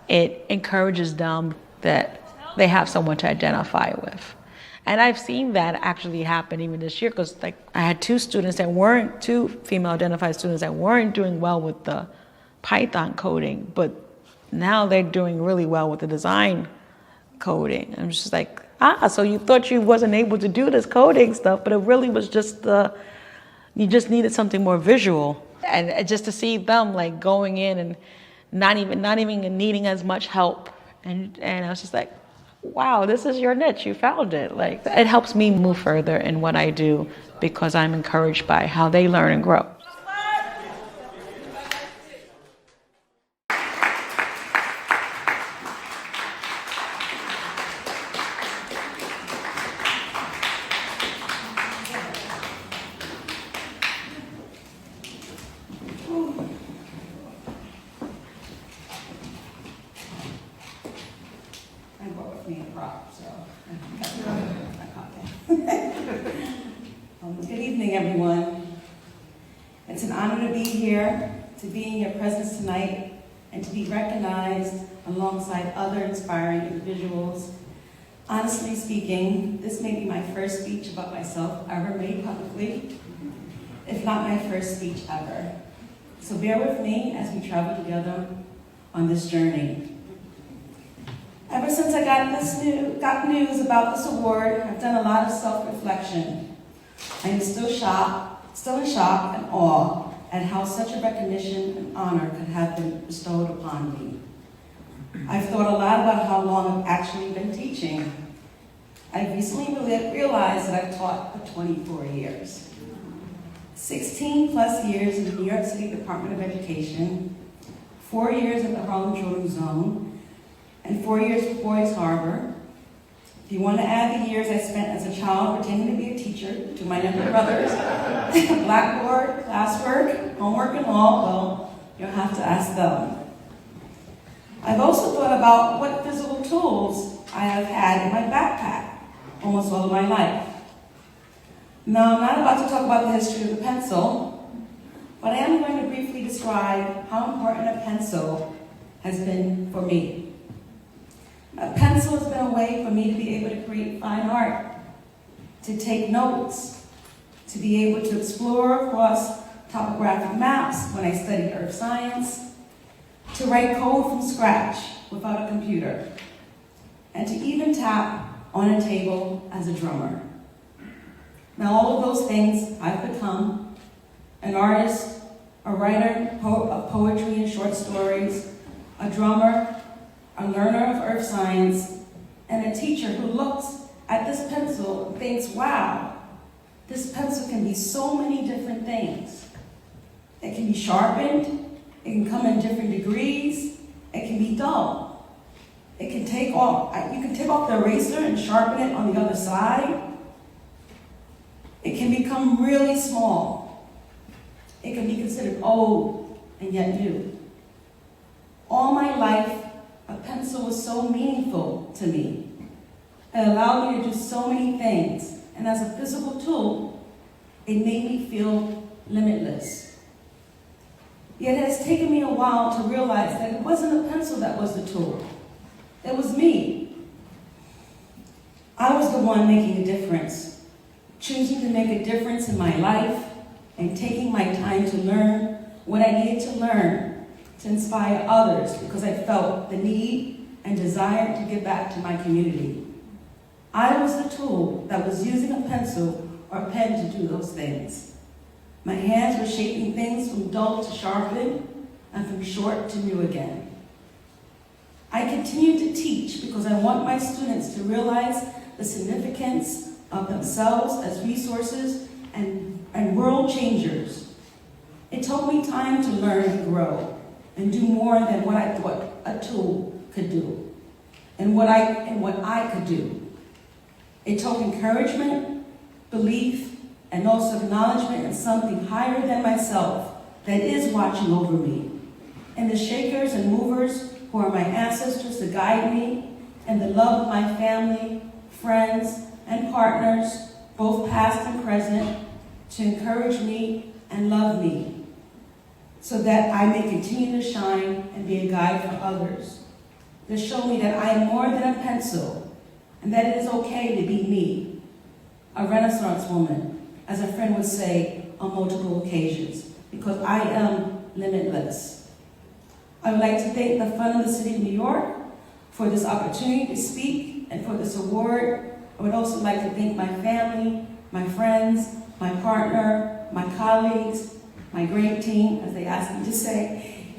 it encourages them that they have someone to identify with. And I've seen that actually happen even this year, because I had two female identified students that weren't doing well with the Python coding, but now they're doing really well with the design coding. I'm just like, so you thought you wasn't able to do this coding stuff, but it really was just you just needed something more visual. And just to see them going in and not even needing as much help. And I was just like, wow, this is your niche, you found it. It helps me move further in what I do because I'm encouraged by how they learn and grow. evening, everyone. It's an honor to be here, to be in your presence tonight, and to be recognized alongside other inspiring individuals. Honestly speaking, this may be my first speech about myself ever made publicly, if not my first speech ever. So bear with me as we travel together on this journey. Ever since I got news about this award, I've done a lot of self-reflection. I am still in shock and awe at how such a recognition and honor could have been bestowed upon me. I've thought a lot about how long I've actually been teaching. I recently realized that I've taught for 24 years. 16 plus years in the New York City Department of Education, 4 years at the Harlem Children's Zone, and 4 years at Boys Harbor. If you want to add the years I spent as a child pretending to be a teacher to my younger brothers, blackboard, classwork, homework, and all, well, you'll have to ask them. I've also thought about what physical tools I have had in my backpack almost all of my life. Now, I'm not about to talk about the history of the pencil, but I am going to briefly describe how important a pencil has been for me. A pencil has been a way for me to be able to create fine art, to take notes, to be able to explore across topographic maps when I studied earth science, to write code from scratch without a computer, and to even tap on a table as a drummer. Now, all of those things I've become: an artist, a writer of poetry and short stories, a drummer, a learner of earth science, and a teacher who looks at this pencil and thinks, wow, this pencil can be so many different things. It can be sharpened, it can come in different degrees, it can be dull. You can take off the eraser and sharpen it on the other side. It can become really small. It can be considered old and yet new. All my life, a pencil was so meaningful to me. It allowed me to do so many things. And as a physical tool, it made me feel limitless. Yet it has taken me a while to realize that it wasn't a pencil that was the tool. It was me. I was the one making a difference, choosing to make a difference in my life and taking my time to learn what I needed to learn to inspire others because I felt the need and desire to give back to my community. I was the tool that was using a pencil or a pen to do those things. My hands were shaping things from dull to sharpen and from short to new again. I continue to teach because I want my students to realize the significance of themselves as resources and world changers. It took me time to learn and grow and do more than what I thought a tool could do and what I could do. It took encouragement, belief, and also acknowledgement in something higher than myself that is watching over me, and the shakers and movers who are my ancestors to guide me, and the love of my family, friends, and partners, both past and present, to encourage me and love me, so that I may continue to shine and be a guide for others. To show me that I am more than a pencil, and that it is okay to be me, a Renaissance woman, as a friend would say on multiple occasions, because I am limitless. I would like to thank the Fund of the City of New York for this opportunity to speak and for this award. I would also like to thank my family, my friends, my partner, my colleagues, my great team, as they asked me to say,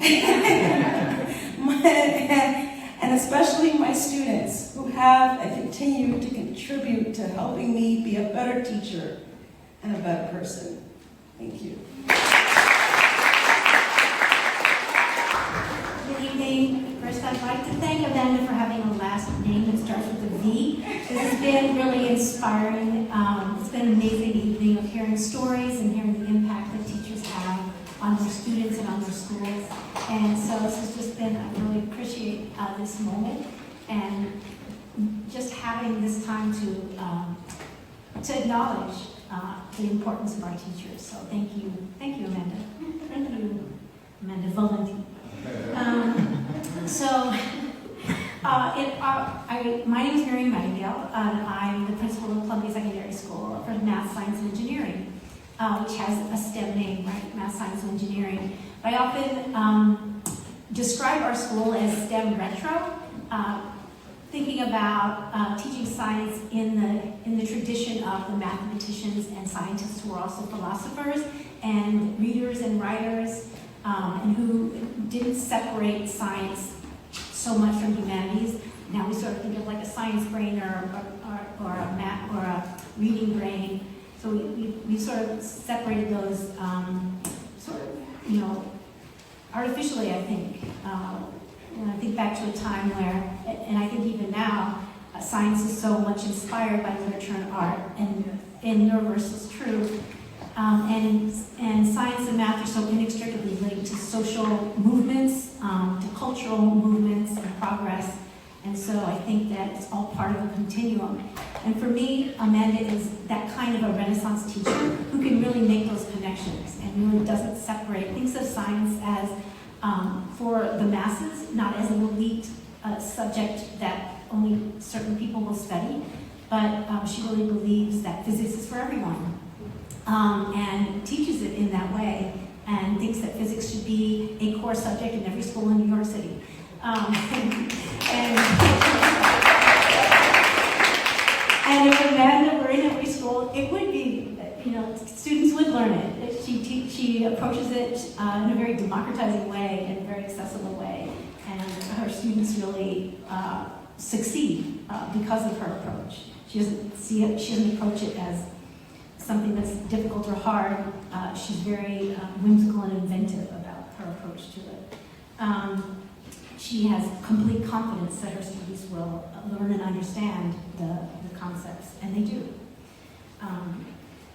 and especially my students who have and continue to contribute to helping me be a better teacher and a better person. Thank you. Good evening. First, I'd like to thank Amanda for having a last name that starts with a V. This has been really inspiring. It's been an amazing evening of hearing stories and hearing the impact that teachers have on their students and on their schools. And so this has just been, I really appreciate this moment and just having this time to acknowledge the importance of our teachers. So thank you, Amanda. Thank you, Amanda Valenti. My name is Mary Nightingale, and I'm the principal of Columbia Secondary School for Math, Science, and Engineering, which has a STEM name, right? Math, Science, and Engineering. I often describe our school as STEM retro, thinking about teaching science in the tradition of the mathematicians and scientists who are also philosophers and readers and writers, and who didn't separate science so much from humanities. Now we sort of think of like a science brain or a math or a reading brain. So we sort of separated those artificially, I think. When I think back to a time where, and I think even now, science is so much inspired by literature and art, and universal truth. And science and math are so inextricably linked to social movements, to cultural movements and progress. And so I think that it's all part of a continuum. And for me, Amanda is that kind of a Renaissance teacher who can really make those connections and really doesn't separate, thinks of science as for the masses, not as an elite subject that only certain people will study, but she really believes that physics is for everyone. And teaches it in that way, and thinks that physics should be a core subject in every school in New York City. And if Amanda were in every school, it would be, students would learn it. She approaches it in a very democratizing way and a very accessible way, and her students really succeed because of her approach. She doesn't approach it as something that's difficult or hard. She's very whimsical and inventive about her approach to it. She has complete confidence that her students will learn and understand the concepts, and they do.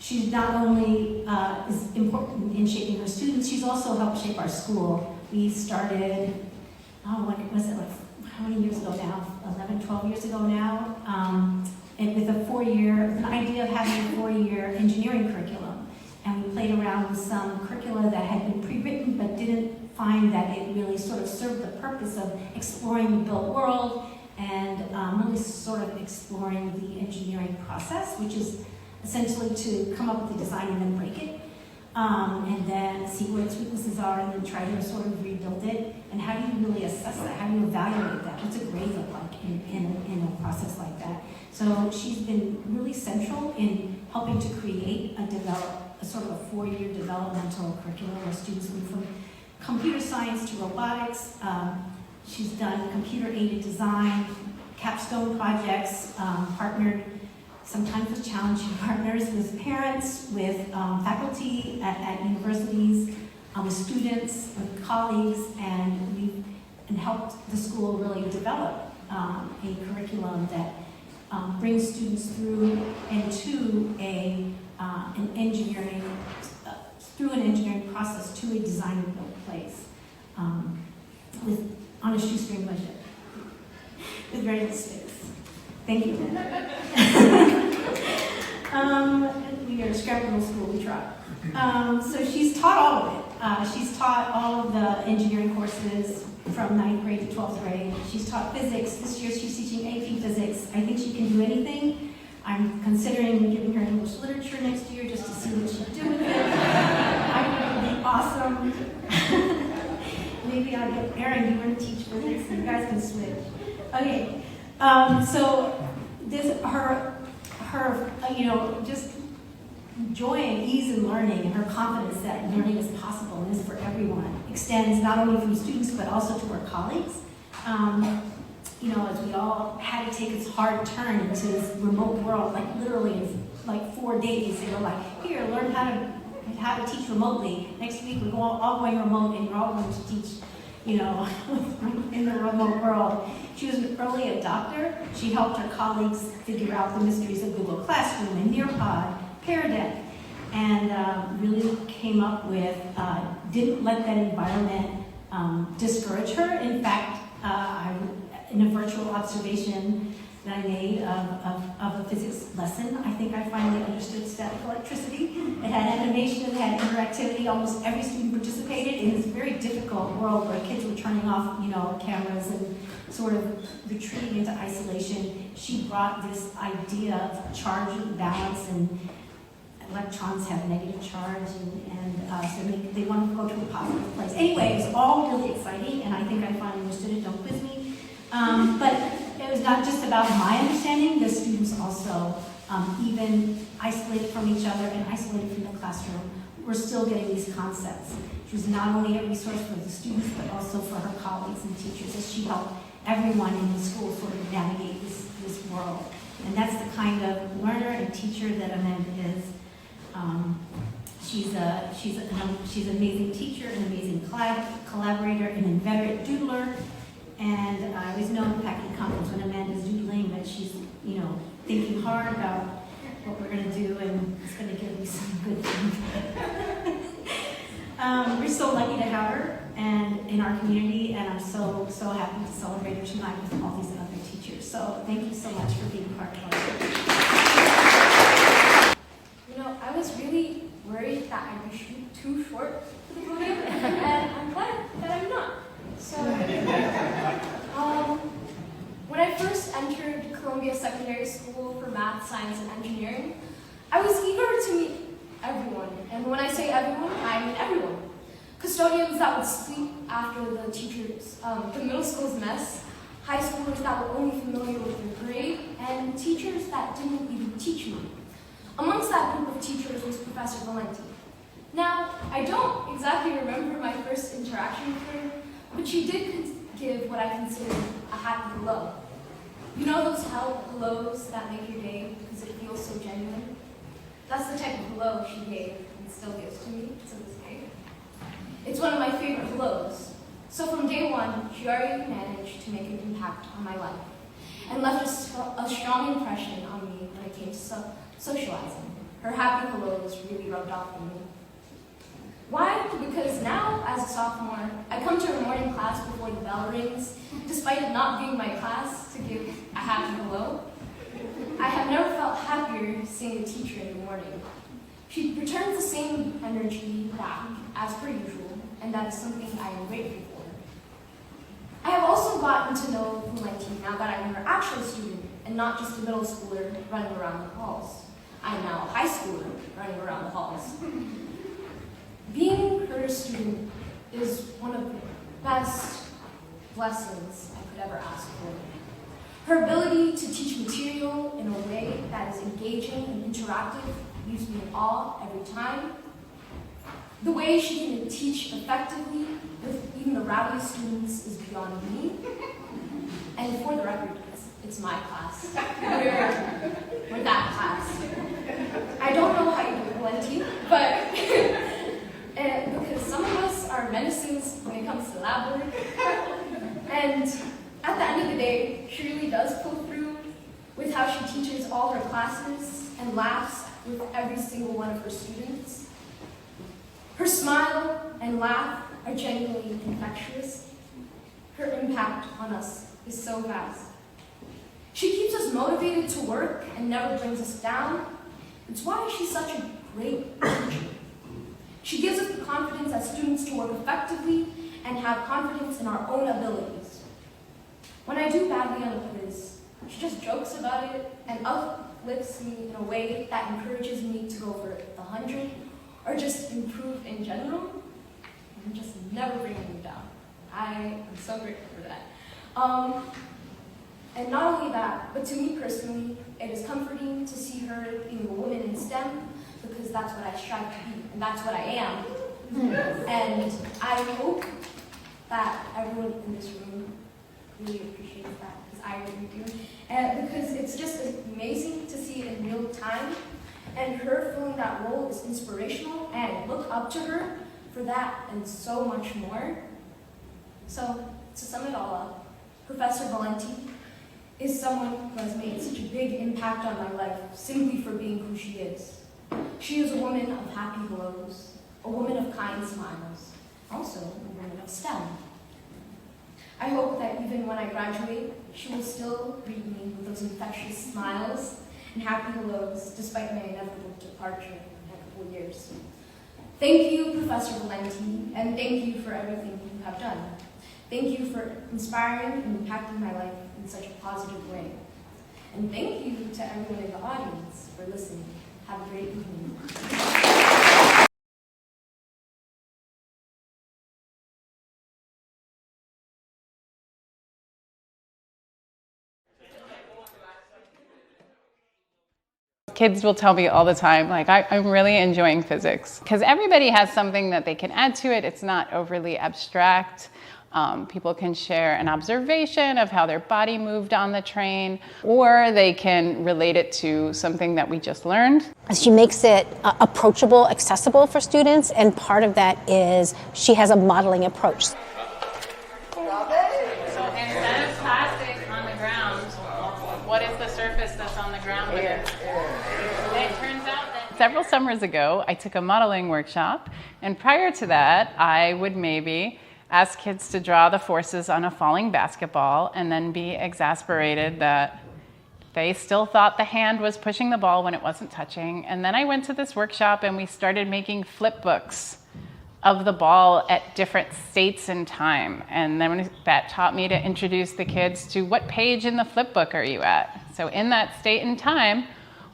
She's not only is important in shaping her students, she's also helped shape our school. We started, what was it, like how many years ago now? 11, 12 years ago now? And with an idea of having a 4-year engineering curriculum. And we played around with some curricula that had been pre-written but didn't find that it really sort of served the purpose of exploring the built world and really sort of exploring the engineering process, which is essentially to come up with a design and then break it. And then see where its weaknesses are and then try to sort of rebuild it. And how do you really assess that? How do you evaluate that? What's a grade look like in a process like that? So she's been really central in helping to create a sort of a 4-year developmental curriculum where students move from computer science to robotics. She's done computer-aided design, capstone projects, partnered sometimes with challenging partners, with parents, with faculty at universities, with students, with colleagues, and helped the school really develop a curriculum that brings students through and to an engineering process to a design and build place on a shoestring budget with very little space. Thank you. We are a scrap little school, we try. So she's taught all of it. She's taught all of the engineering courses from 9th grade to 12th grade. She's taught physics. This year she's teaching AP physics. I think she can do anything. I'm considering giving her English literature next year just to see what she'll do with it. I think it would be awesome. Maybe I'll get Erin, you want to teach physics, and you guys can switch. Okay, so this, her, just joy and ease in learning and her confidence that learning is possible and is for everyone extends not only from students but also to her colleagues. As we all had to take this hard turn into this remote world, like literally in like 4 days, they were like, here, learn how to teach remotely. Next week we're all going remote and you're all going to teach, in the remote world. She was an early adopter. She helped her colleagues figure out the mysteries of Google Classroom and Nearpod, Pear Deck, and really came up with, didn't let that environment discourage her. In fact, in a virtual observation that I made of a physics lesson. I think I finally understood static electricity. It had animation, it had interactivity. Almost every student participated in this very difficult world where kids were turning off, cameras and sort of retreating into isolation. She brought this idea of charge and balance, and electrons have negative charge, so they want to go to a positive place. Anyway, it was all really exciting, and I think I finally understood it. Don't quiz me. But it was not just about my understanding. The students also, even isolated from each other and isolated from the classroom, were still getting these concepts. She was not only a resource for the students, but also for her colleagues and teachers, as she helped everyone in the school sort of navigate this world. And that's the kind of learner and teacher that Amanda is. She's an amazing teacher, an amazing collaborator, an inveterate doodler, and I always know back at the conference when Amanda's doodling that she's, thinking hard about what we're going to do, and it's going to give me some good things. We're so lucky to have her and in our community, and I'm so happy to celebrate her tonight with all these other teachers. So thank you so much for being part of our I was really worried that I'd be too short for the podium, and I'm glad that I'm not. So, when I first entered Columbia Secondary School for Math, Science, and Engineering, I was eager to meet everyone. And when I say everyone, I mean everyone. Custodians that would sleep after the teachers, the middle school's mess, high schoolers that were only familiar with their grade, and teachers that didn't even teach me. Amongst that group of teachers was Professor Valenti. Now, I don't exactly remember my first interaction with her, but she did give what I consider a happy hello. You know those hellos that make your day because it feels so genuine? That's the type of hello she gave and still gives to me to this day. It's one of my favorite hellos. So from day one, she already managed to make an impact on my life and left a strong impression on me when it came to socializing. Her happy hellos really rubbed off on me. Why? Because now, as a sophomore, I come to her morning class before the bell rings, despite it not being my class, to give a happy hello. I have never felt happier seeing a teacher in the morning. She returns the same energy back, as per usual, and that is something I am grateful for. I have also gotten to know Valenti now that I'm her actual student, and not just a middle schooler running around the halls. I am now a high schooler running around the halls. Being her student is one of the best blessings I could ever ask for. Her ability to teach material in a way that is engaging and interactive leaves me in awe every time. The way she can teach effectively with even the rowdiest students is beyond me. And for the record, it's my class. We're that class. I don't know how you do Valenti, but because some of us are menaces when it comes to lab work. And at the end of the day, she really does pull through with how she teaches all her classes and laughs with every single one of her students. Her smile and laugh are genuinely infectious. Her impact on us is so vast. She keeps us motivated to work and never brings us down. It's why she's such a great teacher. She gives us the confidence as students to work effectively and have confidence in our own abilities. When I do badly on a quiz, she just jokes about it and uplifts me in a way that encourages me to go for the 100 or just improve in general and just never bringing me down. I am so grateful for that. And not only that, but to me personally, it is comforting to see her being a woman in STEM because that's what I strive to be, and that's what I am. And I hope that everyone in this room really appreciates that, because I really do. And because it's just amazing to see it in real time, and her filling that role is inspirational, and look up to her for that and so much more. So, to sum it all up, Professor Valenti is someone who has made such a big impact on my life simply for being who she is. She is a woman of happy hellos, a woman of kind smiles, also a woman of STEM. I hope that even when I graduate, she will still greet me with those infectious smiles and happy hellos despite my inevitable departure in a couple years. Thank you, Professor Valenti, and thank you for everything you have done. Thank you for inspiring and impacting my life in such a positive way. And thank you to everyone in the audience for listening. Have a great evening. Kids will tell me all the time, like, I'm really enjoying physics. Because everybody has something that they can add to it. It's not overly abstract. People can share an observation of how their body moved on the train, or they can relate it to something that we just learned. She makes it approachable, accessible for students, and part of that is she has a modeling approach. So instead of plastic on the ground, what is the surface that's on the ground with it? It turns out that several summers ago, I took a modeling workshop, and prior to that, I would maybe ask kids to draw the forces on a falling basketball and then be exasperated that they still thought the hand was pushing the ball when it wasn't touching. And then I went to this workshop and we started making flip books of the ball at different states in time. And then that taught me to introduce the kids to what page in the flip book are you at? So in that state and time,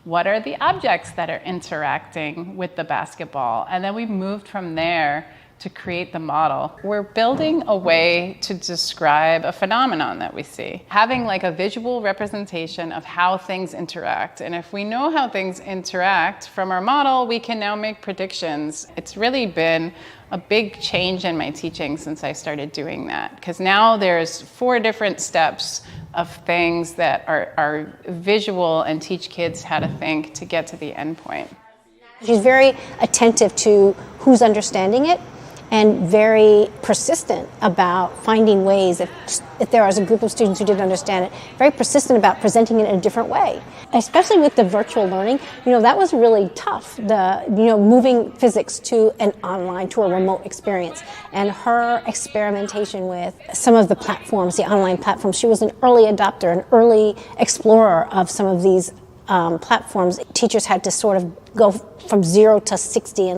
what are the objects that are interacting with the basketball? And then we moved from there to create the model. We're building a way to describe a phenomenon that we see, having like a visual representation of how things interact. And if we know how things interact from our model, we can now make predictions. It's really been a big change in my teaching since I started doing that, because now there's 4 different steps of things that are visual and teach kids how to think to get to the end point. She's very attentive to who's understanding it, and very persistent about finding ways, if there is a group of students who didn't understand it, very persistent about presenting it in a different way. Especially with the virtual learning, that was really tough, moving physics to an online, to a remote experience. And her experimentation with some of the platforms, the online platforms, she was an early adopter, an early explorer of some of these platforms. Teachers had to sort of go from 0 to 60 in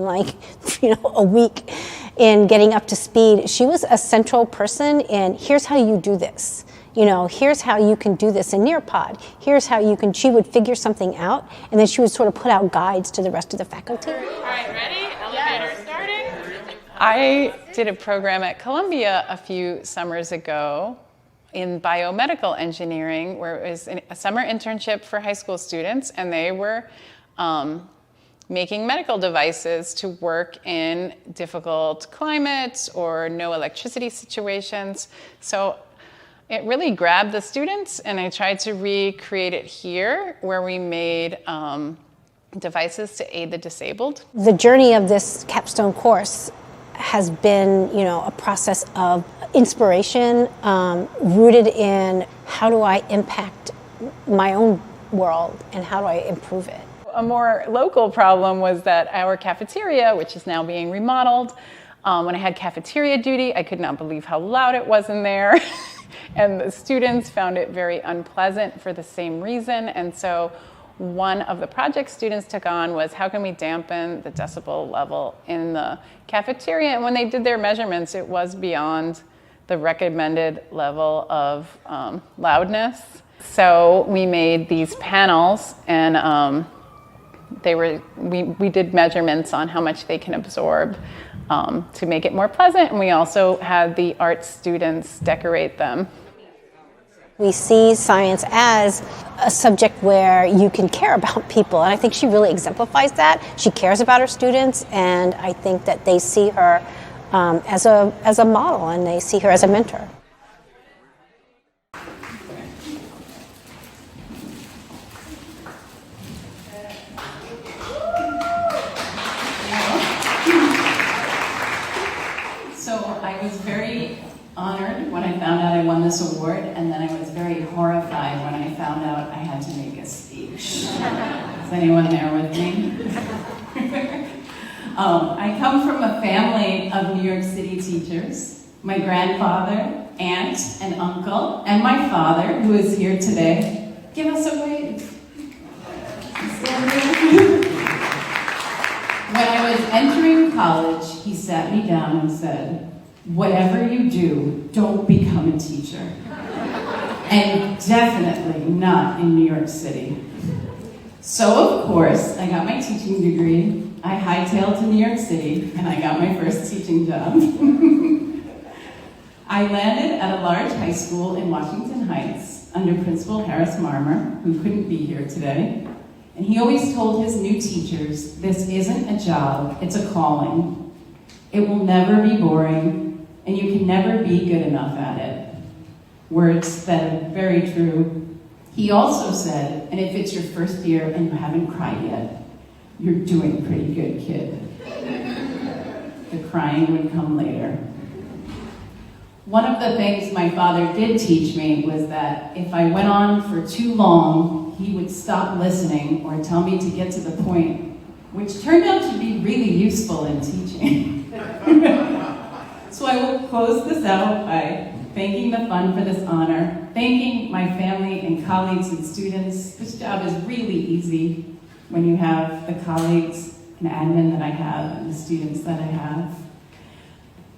a week in getting up to speed. She was a central person in, here's how you do this. Here's how you can do this in Nearpod. Here's how you can, she would figure something out, and then she would sort of put out guides to the rest of the faculty. All right, ready? Elevator starting. I did a program at Columbia a few summers ago in biomedical engineering, where it was a summer internship for high school students, and they were making medical devices to work in difficult climates or no electricity situations. So it really grabbed the students, and I tried to recreate it here, where we made devices to aid the disabled. The journey of this capstone course has been, a process of inspiration rooted in how do I impact my own world and how do I improve it. A more local problem was that our cafeteria, which is now being remodeled, when I had cafeteria duty, I could not believe how loud it was in there. And the students found it very unpleasant for the same reason. And so one of the project students took on was, how can we dampen the decibel level in the cafeteria? And when they did their measurements, it was beyond the recommended level of loudness. So we made these panels, and we did measurements on how much they can absorb to make it more pleasant. And we also had the art students decorate them. We see science as a subject where you can care about people, and I think she really exemplifies that. She cares about her students, and I think that they see her as a model, and they see her as a mentor. So I was very honored when I found out I won this award, and then I was very horrified when I found out I had to make a speech. Is anyone there with me? I come from a family of New York City teachers. My grandfather aunt, and uncle, and my father, who is here today. Give us a wave. When I was entering college, he sat me down and said, "Whatever you do, don't become a teacher. And definitely not in New York City." So of course, I got my teaching degree, I hightailed to New York City, and I got my first teaching job. I landed at a large high school in Washington Heights under Principal Harris Marmer, who couldn't be here today. And he always told his new teachers, this isn't a job, it's a calling. It will never be boring, and you can never be good enough at it. Words that are very true. He also said, and if it's your first year and you haven't cried yet, you're doing pretty good, kid. The crying would come later. One of the things my father did teach me was that if I went on for too long, he would stop listening or tell me to get to the point, which turned out to be really useful in teaching. So I will close this out by thanking the fund for this honor, thanking my family and colleagues and students. This job is really easy when you have the colleagues and admin that I have and the students that I have.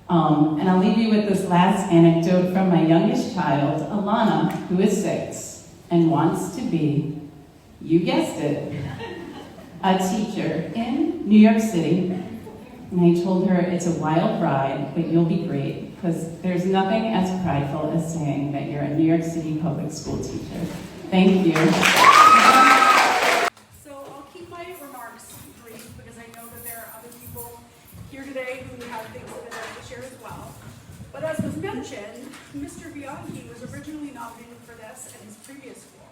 And I'll leave you with this last anecdote from my youngest child, Alana, who is 6 and wants to be, you guessed it, a teacher in New York City. And I told her it's a wild ride, but you'll be great, because there's nothing as prideful as saying that you're a New York City public school teacher. Thank you. So I'll keep my remarks brief, because I know that there are other people here today who have things that they'd like to share as well. But as was mentioned, Mr. Bianchi was originally nominated for this at his previous school.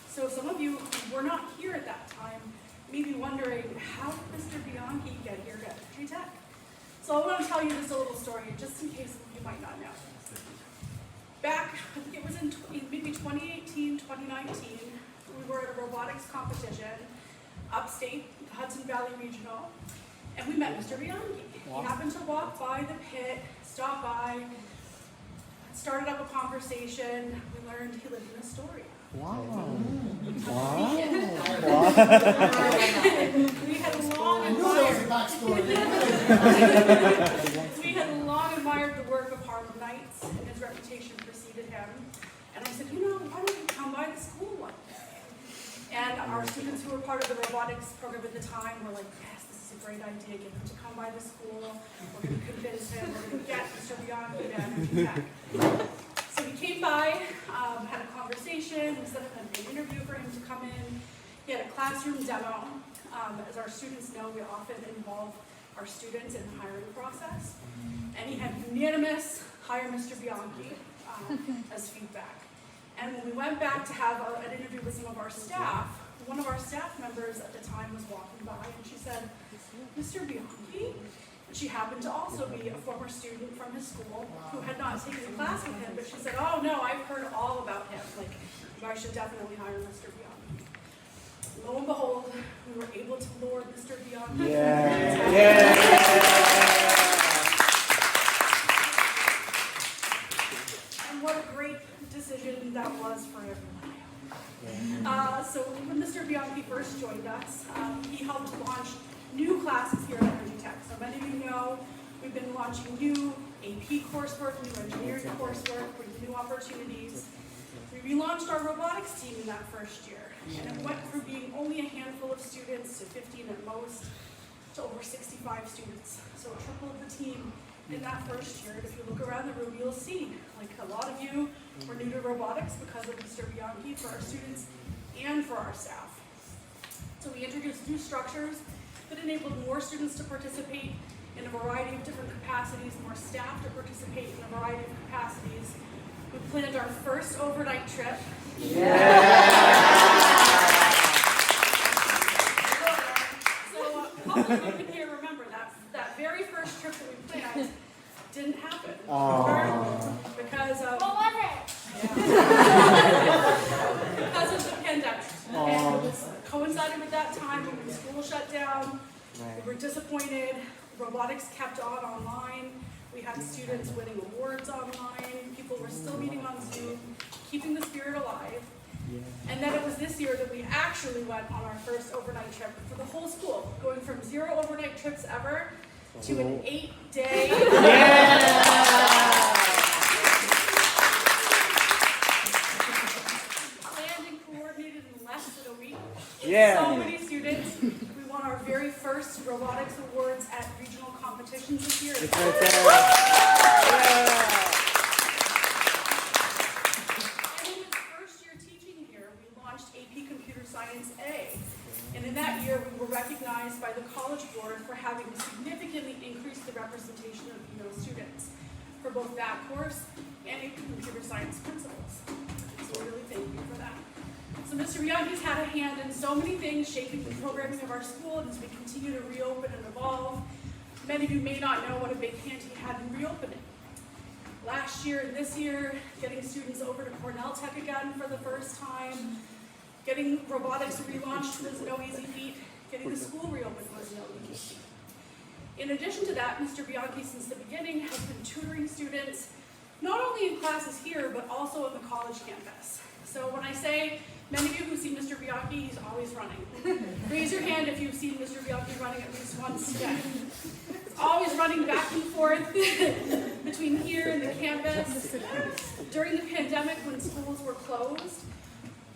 So some of you who were not here at that time may be wondering, how did Mr. Bianchi get here at Virginia Tech? So I want to tell you just a little story, just in case you might not know. Back, I think it was in maybe 2018, 2019, we were at a robotics competition, upstate, Hudson Valley Regional, and we met Mr. Bianchi. Wow. He happened to walk by the pit, stop by, started up a conversation. We learned he lived in Astoria. Wow. Wow. We had long admired the work of Harlem Nights, and his reputation preceded him. And I said, why don't you come by the school one day? And our students who were part of the robotics program at the time were like, yes, this is a great idea, get him to come by the school. We're going to convince him, we're going to get Mr. Bianchi down here. So we came by, had a conversation, we set up an interview for him to come in. He had a classroom demo. As our students know, we often involve our students in the hiring process. And he had unanimous hire Mr. Bianchi as feedback. And when we went back to have an interview with some of our staff, one of our staff members at the time was walking by and she said, Mr. Bianchi? And she happened to also be a former student from his school who had not taken a class with him, but she said, oh no, I've heard all about him. Like, you guys should definitely hire Mr. Bianchi. Lo and behold, we were able to lure Mr. Bianchi. And what a great decision that was for everyone. So when Mr. Bianchi first joined us, he helped launch new classes here at Virginia Tech. So many of you know we've been launching new AP coursework, new engineering coursework, with new opportunities. We relaunched our robotics team in that first year, and it went from being only a handful of students to 15 at most to over 65 students. So it tripled the team in that first year. And if you look around the room, you'll see, like, a lot of you were new to robotics because of Mr. Bianchi for our students and for our staff. So we introduced new structures that enabled more students to participate in a variety of different capacities, more staff to participate in a variety of capacities. We planned our first overnight trip. So a couple of you here remember that very first trip that we planned didn't happen. Because of, what was it? Because of the pandemic. And it was coincided with that time when the school shut down. We were disappointed, robotics kept on online. We had students winning awards online. People were still meeting on Zoom, keeping the spirit alive. And then it was this year that we actually went on our first overnight trip for the whole school, going from 0 overnight trips ever to an 8-day. Planned and coordinated in less than a week. So many students. We won our very first robotics awards at regional competitions this year. It's right there. Science A. And in that year, we were recognized by the College Board for having significantly increased the representation of female students for both that course and AP Computer Science principles. So we really thank you for that. So Mr. Bianchi's had a hand in so many things shaping the programming of our school, and as we continue to reopen and evolve, many of you may not know what a big hand he had in reopening. Last year and this year, getting students over to Cornell Tech again for the first time, getting robotics relaunched was no easy feat. Getting the school reopened was no easy feat. In addition to that, Mr. Bianchi, since the beginning, has been tutoring students, not only in classes here, but also on the college campus. So when I say, many of you who see Mr. Bianchi, he's always running. Raise your hand if you've seen Mr. Bianchi running at least once today. He's always running back and forth between here and the campus. During the pandemic, when schools were closed,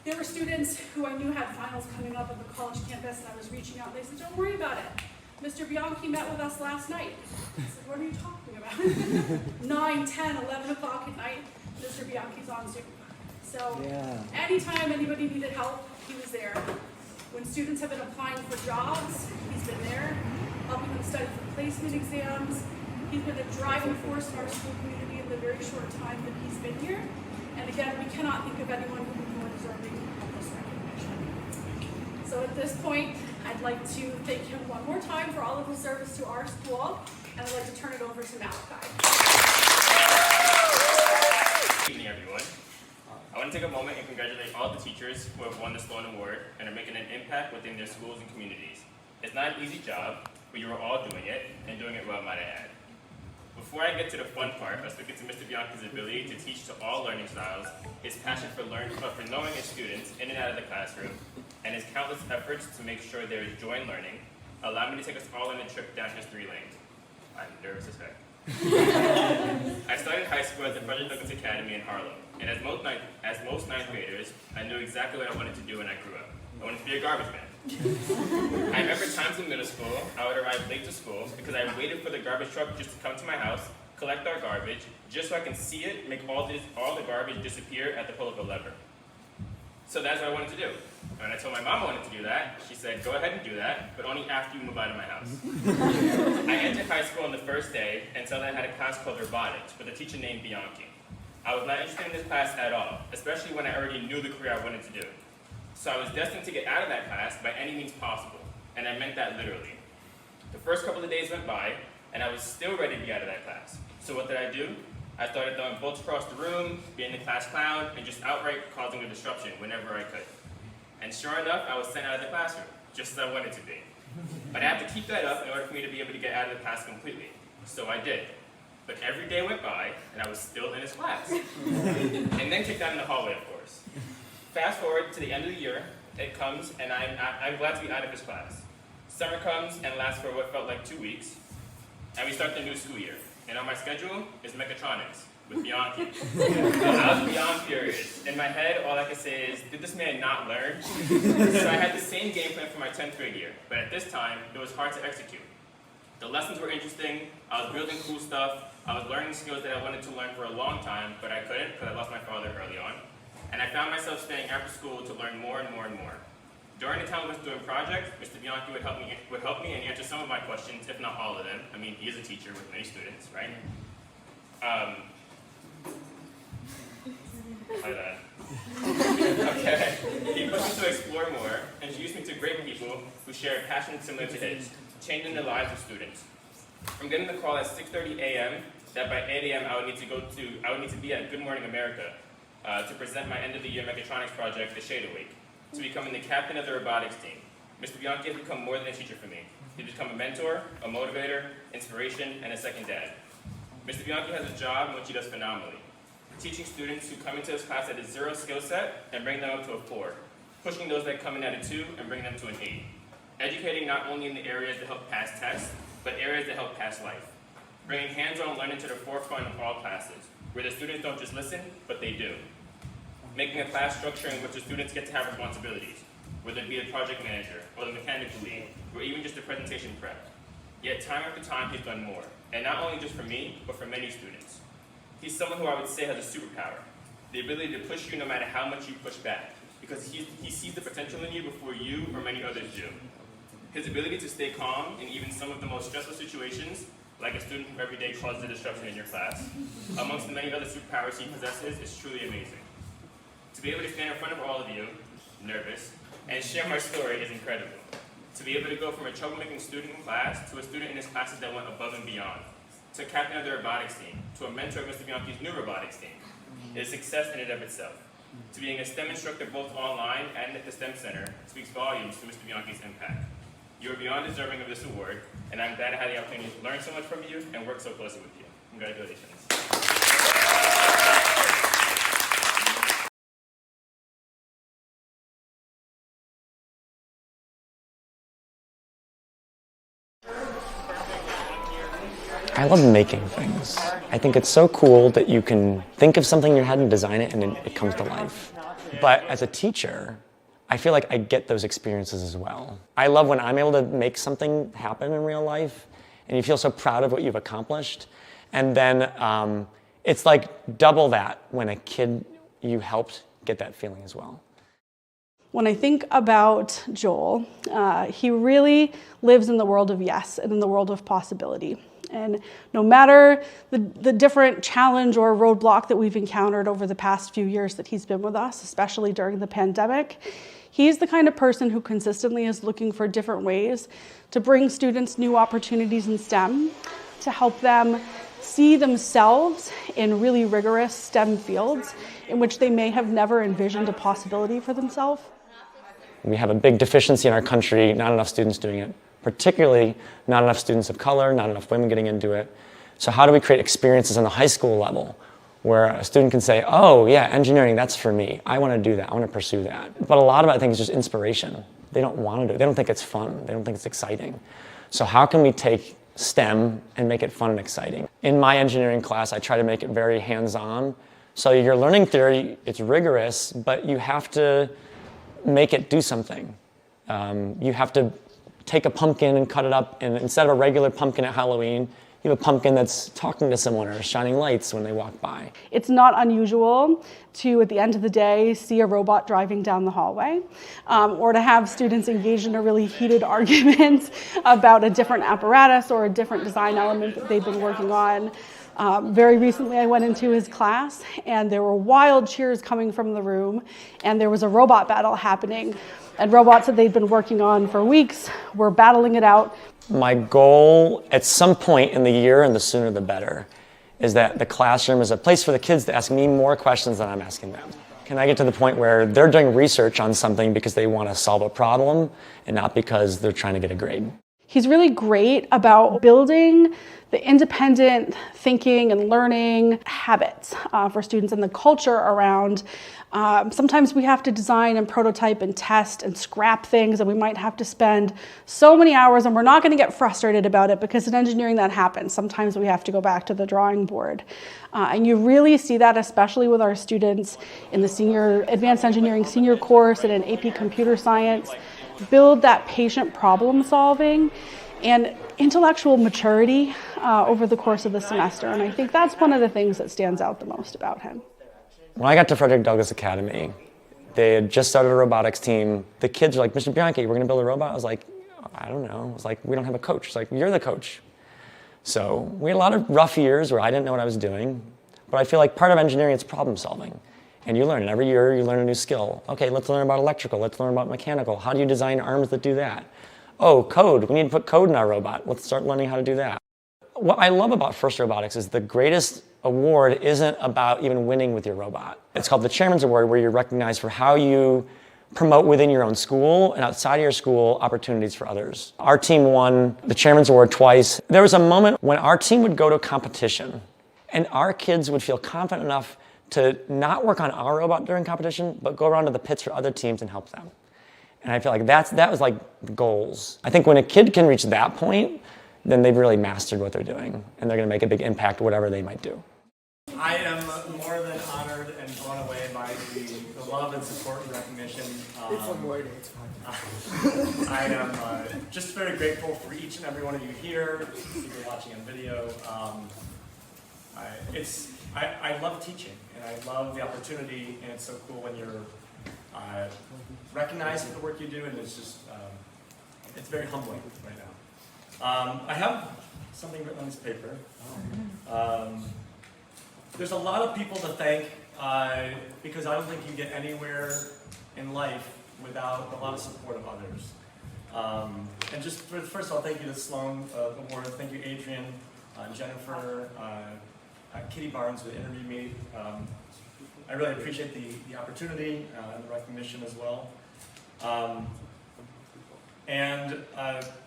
there were students who I knew had finals coming up at the college campus, and I was reaching out, and they said, don't worry about it. Mr. Bianchi met with us last night. I said, what are you talking about? 9, 10, 11 o'clock at night, Mr. Bianchi's on Zoom. So anytime anybody needed help, he was there. When students have been applying for jobs, he's been there, helping them study for placement exams. He's been a driving force in our school community in the very short time that he's been here. And again, we cannot think of anyone who would be more deserving of this recognition. So at this point, I'd like to thank him one more time for all of his service to our school, and I'd like to turn it over to Malachi. Good evening, everyone. I want to take a moment and congratulate all the teachers who have won the Sloan Award and are making an impact within their schools and communities. It's not an easy job, but you are all doing it, and doing it well, might I add. Before I get to the fun part, let's look into Mr. Bianchi's ability to teach to all learning styles, his passion for knowing his students in and out of the classroom, and his countless efforts to make sure there is joy in learning. Allow me to take us all on a trip down history lane. I'm nervous as heck. I started high school at the Frederick Douglass Academy in Harlem, and as most ninth graders, I knew exactly what I wanted to do when I grew up. I wanted to be a garbage man. I remember times in middle school, I would arrive late to school because I waited for the garbage truck just to come to my house, collect our garbage, just so I can see it, make all the garbage disappear at the pull of a lever. So that's what I wanted to do. When I told my mom I wanted to do that, she said, go ahead and do that, but only after you move out of my house. I entered high school on the first day until I had a class called robotics with a teacher named Bianchi. I was not interested in this class at all, especially when I already knew the career I wanted to do. So I was destined to get out of that class by any means possible, and I meant that literally. The first couple of days went by, and I was still ready to get out of that class. So what did I do? I started throwing bolts across the room, being the class clown, and just outright causing a disruption whenever I could. And sure enough, I was sent out of the classroom, just as I wanted to be. But I had to keep that up in order for me to be able to get out of the class completely. So I did. But every day went by, and I was still in his class. And then kicked out in the hallway, of course. Fast forward to the end of the year, it comes, and I'm glad to be out of his class. Summer comes and lasts for what felt like 2 weeks, and we start the new school year. And on my schedule is mechatronics with Bianchi. I was beyond furious. In my head, all I could say is, did this man not learn? So I had the same game plan for my 10th grade year, but at this time, it was hard to execute. The lessons were interesting, I was building cool stuff, I was learning skills that I wanted to learn for a long time, but I couldn't because I lost my father early on. And I found myself staying after school to learn more and more and more. During the time I was doing projects, Mr. Bianchi would help me and answer some of my questions, if not all of them. I mean, he is a teacher with many students, right? Like that. Okay. He pushed me to explore more, introduced me to great people who share a passion similar to his, changing the lives of students. From getting the call at 6:30 a.m. that by 8 a.m. I would need to be at Good Morning America to present my end-of-the-year mechatronics project, The Shade Awake, to becoming the captain of the robotics team. Mr. Bianchi has become more than a teacher for me. He's become a mentor, a motivator, inspiration, and a second dad. Mr. Bianchi has a job in which he does phenomenally, teaching students who come into his class at a 0 skill set and bring them up to a 4, pushing those that come in at a 2 and bring them to an 8. Educating not only in the areas that help pass tests, but areas that help pass life. Bringing hands-on learning to the forefront of all classes, where the students don't just listen, but they do. Making a class structure in which the students get to have responsibilities, whether it be the project manager, or the mechanical lead, or even just the presentation prep. Yet time after time, he's done more, and not only just for me, but for many students. He's someone who I would say has a superpower, the ability to push you no matter how much you push back, because he sees the potential in you before you or many others do. His ability to stay calm in even some of the most stressful situations, like a student who every day causes a disruption in your class, amongst the many other superpowers he possesses, is truly amazing. To be able to stand in front of all of you, nervous, and share my story is incredible. To be able to go from a troublemaking student in class to a student in his classes that went above and beyond, to a captain of the robotics team, to a mentor of Mr. Bianchi's new robotics team, is success in and of itself. To being a STEM instructor both online and at the STEM Center speaks volumes to Mr. Bianchi's impact. You are beyond deserving of this award, and I'm glad I had the opportunity to learn so much from you and work so closely with you. Congratulations. I love making things. I think it's so cool that you can think of something in your head and design it and it comes to life. But as a teacher, I feel like I get those experiences as well. I love when I'm able to make something happen in real life and you feel so proud of what you've accomplished. And then it's like double that when a kid you helped get that feeling as well. When I think about Joel, he really lives in the world of yes and in the world of possibility. And no matter the different challenge or roadblock that we've encountered over the past few years that he's been with us, especially during the pandemic, he's the kind of person who consistently is looking for different ways to bring students new opportunities in STEM, to help them see themselves in really rigorous STEM fields in which they may have never envisioned a possibility for themselves. We have a big deficiency in our country, not enough students doing it. Particularly, not enough students of color, not enough women getting into it. So how do we create experiences on the high school level where a student can say, oh yeah, engineering, that's for me. I want to do that, I want to pursue that. But a lot of it, I think, is just inspiration. They don't want to do it, they don't think it's fun, they don't think it's exciting. So how can we take STEM and make it fun and exciting? In my engineering class, I try to make it very hands-on. So your learning theory, it's rigorous, but you have to make it do something. You have to take a pumpkin and cut it up, and instead of a regular pumpkin at Halloween, you have a pumpkin that's talking to someone or shining lights when they walk by. It's not unusual to, at the end of the day, see a robot driving down the hallway, or to have students engage in a really heated argument about a different apparatus or a different design element that they've been working on. Very recently I went into his class and there were wild cheers coming from the room and there was a robot battle happening. And robots that they'd been working on for weeks were battling it out. My goal at some point in the year, and the sooner the better, is that the classroom is a place for the kids to ask me more questions than I'm asking them. Can I get to the point where they're doing research on something because they want to solve a problem and not because they're trying to get a grade? He's really great about building the independent thinking and learning habits for students and the culture around. Sometimes we have to design and prototype and test and scrap things, and we might have to spend so many hours, and we're not going to get frustrated about it because in engineering that happens. Sometimes we have to go back to the drawing board. And you really see that especially with our students in the senior advanced engineering senior course and in AP computer science. Build that patient problem solving and intellectual maturity over the course of the semester. And I think that's one of the things that stands out the most about him. When I got to Frederick Douglass Academy, they had just started a robotics team. The kids were like, Mr. Bianchi, we're going to build a robot? I was like, I don't know. I was like, we don't have a coach. It's like, you're the coach. So we had a lot of rough years where I didn't know what I was doing. But I feel like part of engineering is problem solving. And you learn. And every year you learn a new skill. Okay, let's learn about electrical. Let's learn about mechanical. How do you design arms that do that? Oh, code. We need to put code in our robot. Let's start learning how to do that. What I love about FIRST Robotics is the greatest award isn't about even winning with your robot. It's called the Chairman's Award, where you're recognized for how you promote within your own school and outside of your school opportunities for others. Our team won the Chairman's Award twice. There was a moment when our team would go to a competition and our kids would feel confident enough to not work on our robot during competition, but go around to the pits for other teams and help them. And I feel like that was like the goals. I think when a kid can reach that point, then they've really mastered what they're doing and they're gonna make a big impact whatever they might do. I am more than honored and blown away by the love and support and recognition. I am just very grateful for each and every one of you here, if you're watching on video. I love teaching and I love the opportunity, and it's so cool when you're recognized for the work you do, and it's just, it's very humbling right now. I have something written on this paper. There's a lot of people to thank because I don't think you get anywhere in life without a lot of support of others. And just first of all, thank you to Sloan Awards. Thank you, Adrian, Jennifer, Kitty Barnes, who interviewed me. I really appreciate the opportunity and the recognition as well.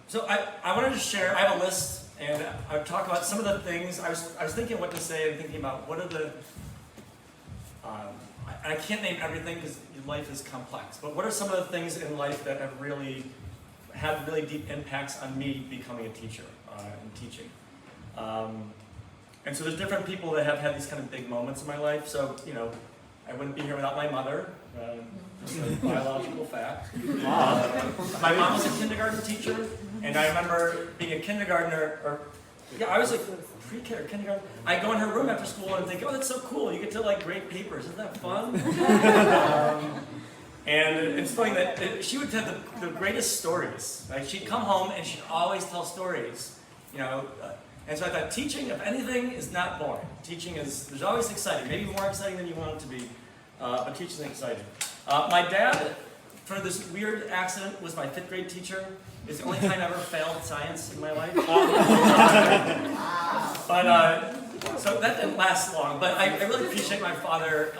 So I wanted to share, I have a list, and I would talk about some of the things. I was thinking what to say and thinking about what are the, I can't name everything because life is complex, but what are some of the things in life that have really had really deep impacts on me becoming a teacher and teaching. And so there's different people that have had these kind of big moments in my life. So, you know, I wouldn't be here without my mother, just a biological fact. My mom was a kindergarten teacher, and I remember being a kindergartner, I was like pre-K or kindergarten. I go in her room after school and think, oh, that's so cool. You get to like grade papers. Isn't that fun? And it's funny that she would have the greatest stories. Like she'd come home and she'd always tell stories, you know. And so I thought teaching, if anything, is not boring. Teaching there's always exciting, maybe more exciting than you want it to be, but teaching is exciting. My dad, for this weird accident, was my 5th grade teacher. It's the only time I ever failed science in my life. So that didn't last long, but I really appreciate my father.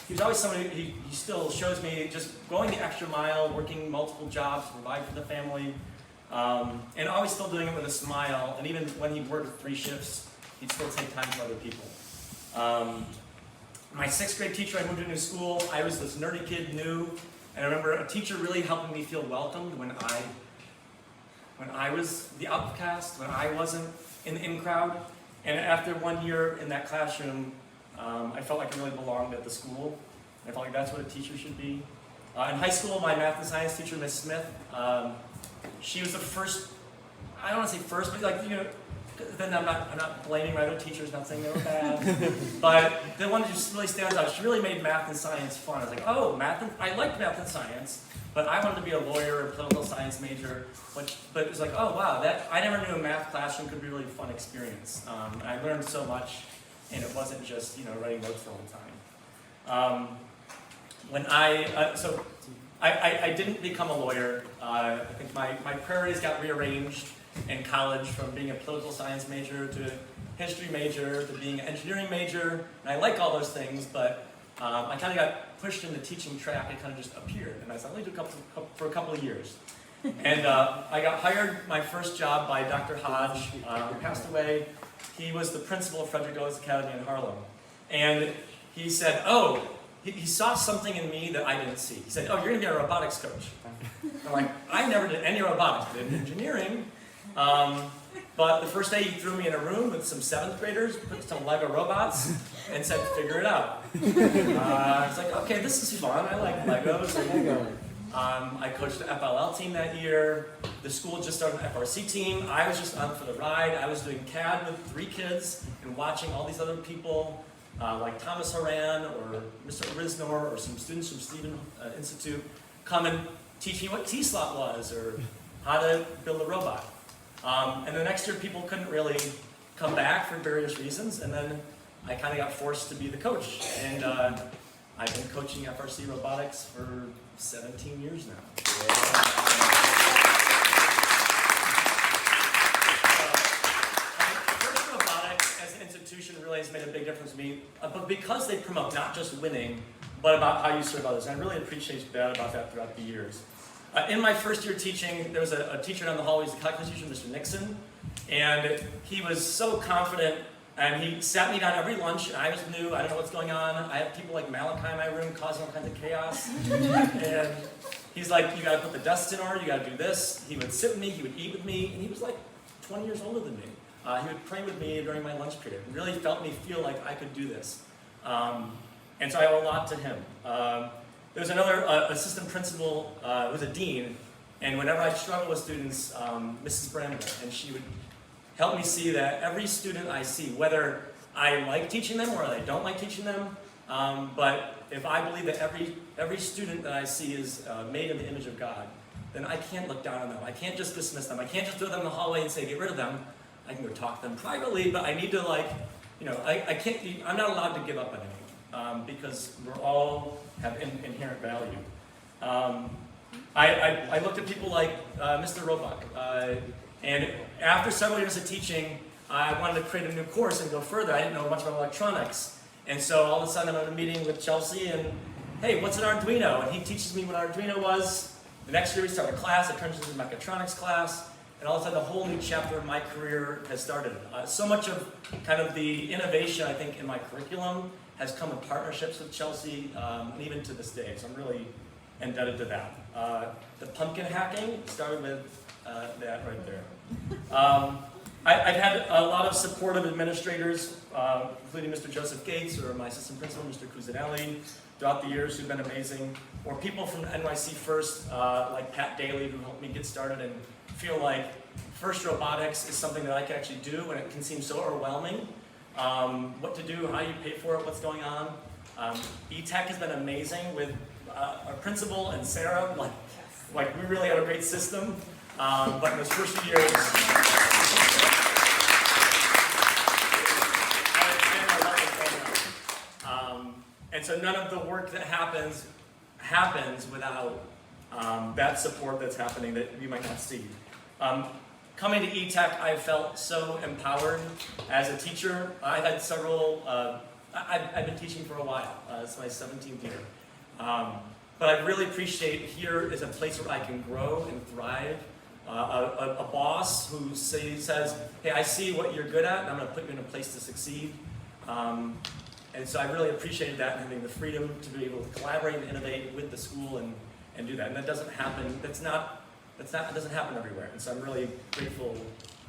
He was always somebody, he still shows me just going the extra mile, working multiple jobs to provide for the family. And always still doing it with a smile, and even when he worked 3 shifts, he'd still take time for other people. My 6th grade teacher, I moved to a new school. I was this nerdy kid, new, and I remember a teacher really helping me feel welcomed when I was the outcast, when I wasn't in the in crowd. And after 1 year in that classroom, I felt like I really belonged at the school. I felt like that's what a teacher should be. In high school, my math and science teacher, Miss Smith, she was the first, I don't want to say first, but like, you know, then I'm not blaming my other teachers, not saying they were bad, but the one that just really stands out, she really made math and science fun. I was like, oh, I liked math and science, but I wanted to be a lawyer or a political science major, but it was like, oh wow, I never knew a math classroom could be a really fun experience. I learned so much, and it wasn't just, you know, writing notes the whole time. I didn't become a lawyer. I think my priorities got rearranged in college from being a political science major to a history major to being an engineering major. And I like all those things, but I kind of got pushed into teaching track. It kind of just appeared. And I said, let me do for a couple of years. And I got hired my first job by Dr. Hodge, who passed away. He was the principal of Frederick Douglass Academy in Harlem. And he said, oh, he saw something in me that I didn't see. He said, oh, you're going to be a robotics coach. I'm like, I never did any robotics. I did engineering. But the first day he threw me in a room with some 7th graders, put some Lego robots, and said, figure it out. I was like, okay, this is fun. I like Legos. I coached the FLL team that year. The school just started an FRC team. I was just on for the ride. I was doing CAD with 3 kids and watching all these other people, like Thomas Horan or Mr. Risnor or some students from Stephen Institute come and teach me what T-slot was or how to build a robot. And the next year people couldn't really come back for various reasons, and then I kind of got forced to be the coach. And I've been coaching FRC robotics for 17 years now. First robotics as an institution really has made a big difference to me, but because they promote not just winning, but about how you serve others. And I really appreciate that about that throughout the years. In my first year teaching, there was a teacher down the hallway, the calculus teacher, Mr. Nixon, and he was so confident, and he sat me down every lunch, and I was new, I don't know what's going on. I have people like Malachi in my room causing all kinds of chaos. And he's like, you gotta put the desks in order, you gotta do this. He would sit with me, he would eat with me, and he was like 20 years older than me. He would pray with me during my lunch period. It really felt me feel like I could do this. And so I owe a lot to him. There was another assistant principal who was a dean, and whenever I struggled with students, Mrs. Bramble, and she would help me see that every student I see, whether I like teaching them or I don't like teaching them, but if I believe that every student that I see is made in the image of God, then I can't look down on them. I can't just dismiss them. I can't just throw them in the hallway and say, get rid of them. I can go talk to them privately, but I need to I'm not allowed to give up on anyone because we're all have inherent value. I looked at people like Mr. Roebuck, and after several years of teaching, I wanted to create a new course and go further. I didn't know much about electronics, and so all of a sudden I'm at a meeting with Chelsea, and hey, what's an Arduino? And he teaches me what Arduino was. The next year we start a class, it turns into a mechatronics class, and all of a sudden a whole new chapter of my career has started. So much of kind of the innovation, I think, in my curriculum has come in partnerships with Chelsea, and even to this day, so I'm really indebted to that. The pumpkin hacking started with that right there. I've had a lot of supportive administrators, including Mr. Joseph Gates or my assistant principal, Mr. Cusinelli, throughout the years who've been amazing, or people from NYC First, like Pat Daly, who helped me get started and feel like FIRST robotics is something that I can actually do, and it can seem so overwhelming. What to do, how you pay for it, what's going on. E-Tech has been amazing with our principal and Sarah. Like we really had a great system, but in those first few years, and so none of the work that happens without that support that's happening that you might not see. Coming to E-Tech, I felt so empowered as a teacher. I've had several, I've been teaching for a while. It's my 17th year. But I really appreciate here is a place where I can grow and thrive. A boss who says, hey, I see what you're good at, and I'm going to put you in a place to succeed. And so I really appreciated that, and having the freedom to be able to collaborate and innovate with the school and do that. And that doesn't happen, it doesn't happen everywhere. And so I'm really grateful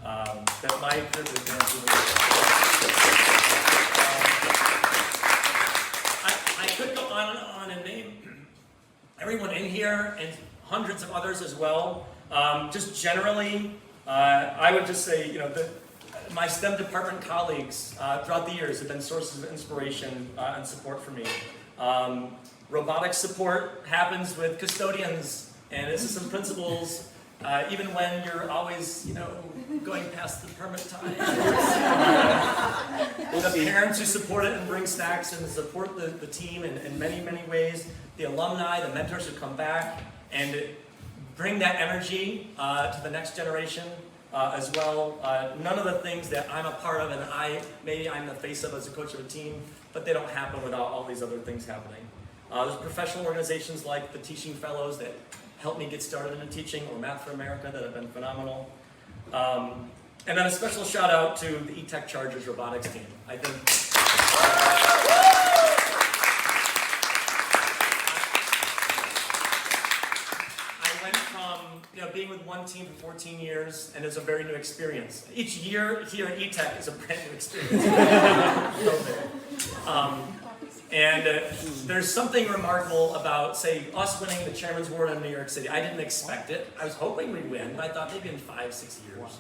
that my privilege I could go on and name everyone in here and hundreds of others as well. Just generally, I would just say, my STEM department colleagues throughout the years have been sources of inspiration and support for me. Robotics support happens with custodians and assistant principals, even when you're always, going past the permit time. The parents who support it and bring snacks and support the team in many, many ways. The alumni, the mentors who come back and bring that energy to the next generation as well. None of the things that I'm a part of and maybe I'm the face of as a coach of a team, but they don't happen without all these other things happening. There's professional organizations like the Teaching Fellows that helped me get started in teaching, or Math for America, that have been phenomenal. And then a special shout out to the E-Tech Chargers robotics team. I think I went from being with one team for 14 years, and it's a very new experience. Each year here at E-Tech is a brand new experience. And there's something remarkable about, say, us winning the Chairman's Award in New York City. I didn't expect it. I was hoping we'd win, but I thought maybe in 5-6 years.